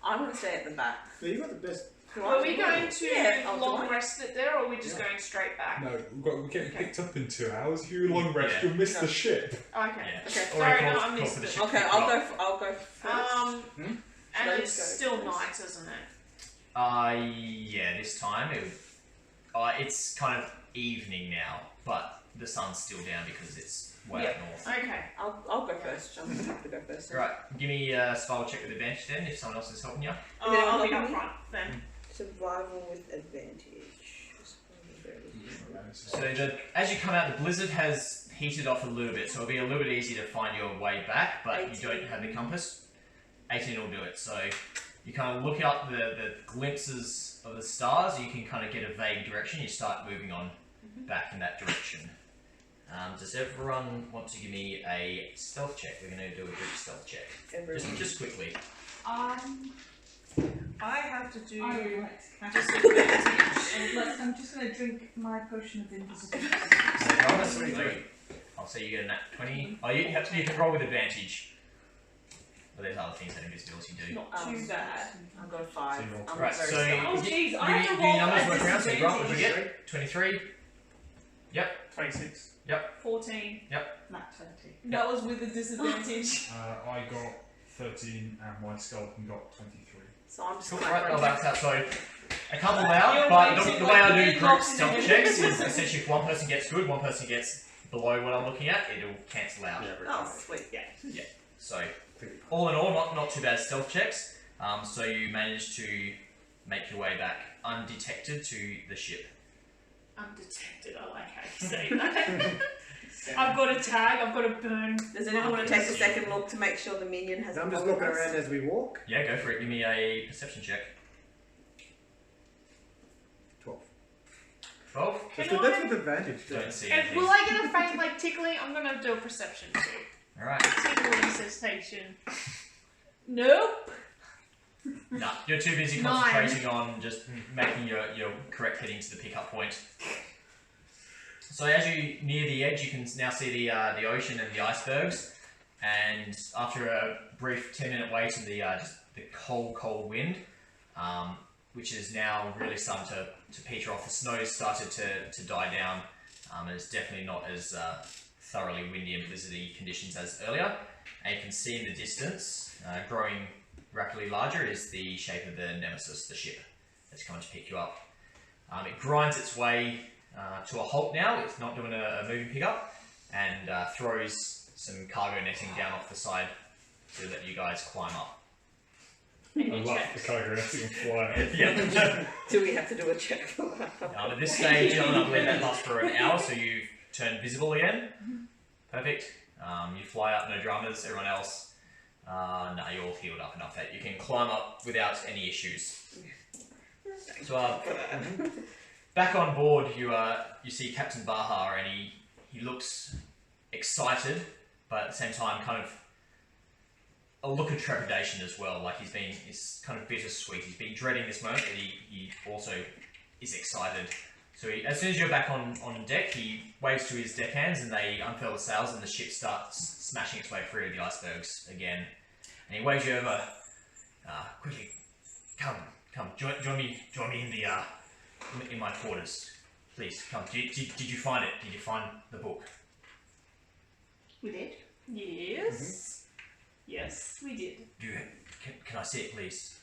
I want to stay at the back. Yeah, you got the best. Are we going to Yeah, long rest it there, or are we just going straight back? No, we're getting picked up in 2 hours. If you long rest, you'll miss the ship. Okay. Yeah. Okay. Or Sorry, call- no, I call missed for the it. ship Okay, to I'll drop. go first. And I it's just go still first? night, isn't it? Yeah, this time it's kind of evening now, but the sun's still down because it's way up north. Okay. I'll go first. I'm gonna have to go first. Right, give me a survival check with advantage then, if someone else is helping you. I'll be helping up me? front then. Survival with advantage. So as you come out, the blizzard has heated off a little bit, so it'll be a little bit easier to find your way back, but 18. you don't have the compass. 18 will do it, so you kind of look up the glimpses of the stars, you can kind of get a vague direction, you start moving on back in that direction. Does everyone want to give me a stealth check? We're going to do a group stealth check. Just quickly. I have to do I would like to catch disadvantage. Look, I'm just going to drink my potion of invisibility. I'll say you get a nat 20. Oh, you can roll with advantage. But there's other things that invisibility do. Not too bad. I've got a 5. So you roll- I'm right, very so stealthy. Oh, jeez, I give have me to your roll numbers at work around, so Grant, what did you disadvantage. get? 23? 26. 14. Nat 20. That was with a disadvantage. I got 13 and my skeleton got 23. So I'm just Cool, gonna right, well, rotate. that's so a couple out, You're but waiting the way I like do you're group locked stealth in. checks is essentially if one person gets good, one person gets below what I'm looking at, it'll cancel out. Oh, sweet. Yeah. So, all in all, not too bad stealth checks. So you managed to make your way back undetected to the ship. Undetected, I like how you say that. I've got a tag, I've got a burn. Does anyone want to take a second look to make sure the minion hasn't I'm just followed looking us? around as we walk. Yeah, go for it. Give me a perception check. 12. 12? That's Can with I- advantage. too. Don't see And anything. will I get a faint like tickling? I'm gonna do a perception too. Alright. Tickling sensation. Nope. No, you're too busy 9. concentrating on just making your correct heading to the pickup point. So as you near the edge, you can now see the ocean and the icebergs. And after a brief 10-minute wait and the cold wind, which is now really starting to peter off. The snow's started to die down, and it's definitely not as thoroughly windy and blizzardy conditions as earlier. And you can see in the distance, growing rapidly larger, is the shape of the Nemesis, the ship that's coming to pick you up. It grinds its way to a halt now. It's not doing a moving pickup, and throws some cargo netting down off the side so that you guys climb up. I love the cargo netting and fly. Yeah. Do we have to do a check for that? At this stage, I believe that lasts for an hour, so you turn visible again. Perfect. You fly up, no dramas. Everyone else, no, you're all healed up enough that you can climb up without any issues. So, back on board, you see Captain Bahar, and he looks excited, but at the same time, kind of a look of trepidation as well. Like it's kind of bittersweet. He's been dreading this moment, but he also is excited. So as soon as you're back on deck, he waves to his deckhands and they unfurl the sails and the ship starts smashing its way through the icebergs again. And he waves you over, quickly, come, join me in my quarters. Please, come. Did you find it? Did you find the book? We did. Yes. Yes, we did. Can I see it, please?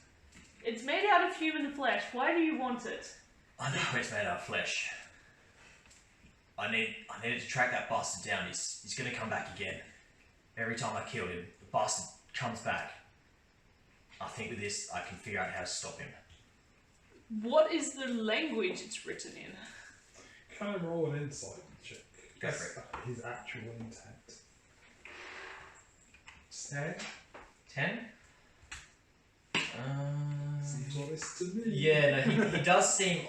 It's made out of human flesh. Why do you want it? I know it's made out of flesh. I needed to track that bastard down. He's gonna come back again. Every time I kill him, the bastard comes back. I think with this, I can figure out how to stop him. What is the language it's written in? Can I roll an insight check? Go for it. His actual intent. 10? 10? Seems honest to me. Yeah, no, he does seem...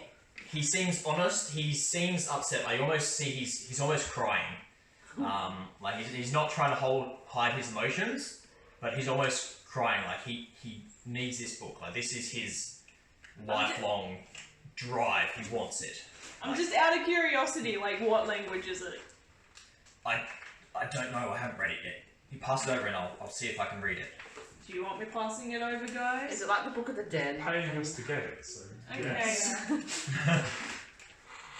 He seems honest, he seems upset. I almost see he's almost crying. Like he's not trying to hide his emotions, but he's almost crying. Like he needs this book. Like this is his lifelong drive. He wants it. I'm just out of curiosity, like what language is it? I don't know, I haven't read it yet. You pass it over and I'll see if I can read it. Do you want me passing it over, guys? Is it like the Book of the Dead? Paying us to get it, so. Okay. Yes.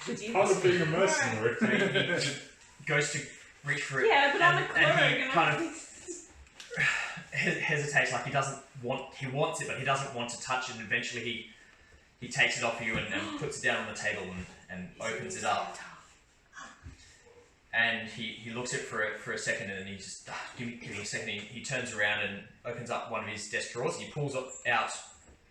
Would you Part of being a mercenary. So he goes to reach for it. Yeah, but I'm a and cleric he and kind of hesitates, like he wants it, but he doesn't want to touch it, and eventually he takes it off you and puts it down on the table and opens it up. And he looks at it for a second, and then he just give me a second. He turns around and opens up one of his desk drawers, and he pulls out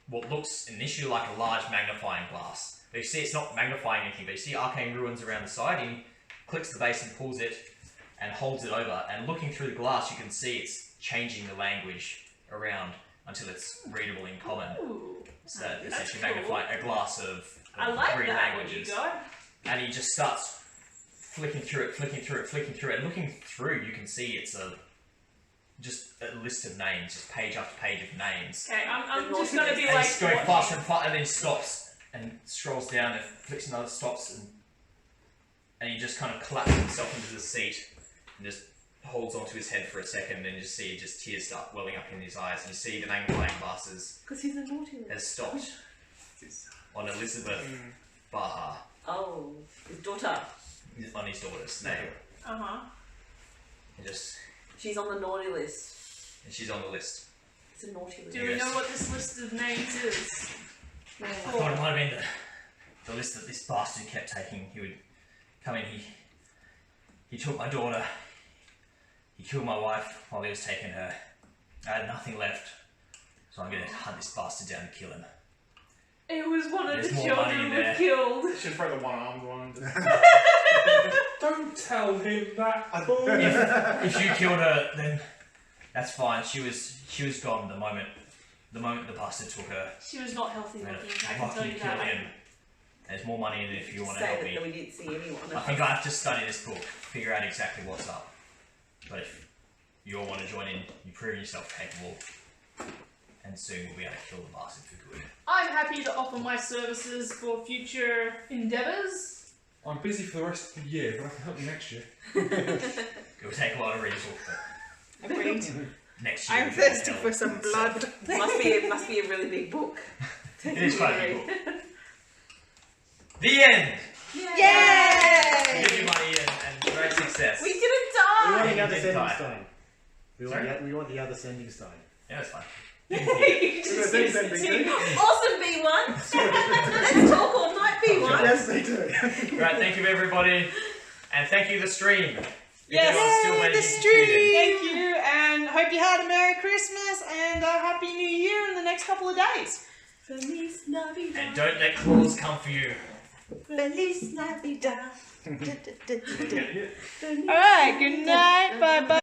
what looks initially like a large magnifying glass. But you see it's not magnifying anything, but you see arcane ruins around the side. He clicks the base and pulls it and holds it over, and looking through the glass you can see it's changing the language around until it's readable in common. Ooh, So essentially that's magnifying a glass of I like 3 that. languages. What you got? And he just starts flicking through it, and looking through you can see it's just a list of names, just page after page of names. Okay, I'm just gonna be And like. he's going faster and faster, and then he stops and scrolls down and flicks another, stops, and he just kind of collapses himself into the seat and just holds onto his head for a second, and you just see just tears start welling up in his eyes, and you see the magnifying glasses Because he's a naughty little. has stopped on Elizabeth Bahar, Oh, his daughter. on his daughter's name. And just, She's on the naughty list. and she's on the list. It's a naughty list. Do we know what this list of names is? I thought it might have been the list that this bastard kept taking. He would come in, he took my daughter, he killed my wife while he was taking her. I had nothing left, so I'm going to hunt this bastard down and kill him. It was one of There's the more money children in we there. killed. You should throw the one-armed one. Don't tell him that. If you killed her, then that's fine. She was gone the moment the bastard took her. She was not healthy I'm looking, gonna I can tell fucking you kill that. him. There's more money in it if you want to Say help that me. we didn't see anyone. I think I have to study this book, figure out exactly what's up. But if you all want to join in, you prove yourself capable, and soon we'll be able to kill the bastard for good. I'm happy to offer my services for future endeavours. I'm busy for the rest of the year, but I can help you next year. It will take a lot of reading, but Agreed. next year. I'm we'll be thirsty able for to some help. blood. must be a really big book. It is quite a big book. The end! Yay! Give you money and great success. We didn't We die! want the other did sending die. stone. We want the other sending stone. Yeah, that's fine. You just Think use that the big tea. thing? Awesome B1! Let's talk all night B1! Yes, me Right, thank you everybody, and thank you the stream. Yes, Because I'm still the managing to stream. tune in. Thank you, and hope you had a Merry Christmas and a Happy New Year in the next couple of days. Feliz Navidad. And don't let claws come for you. Feliz Navidad. All right, good night. Bye bye.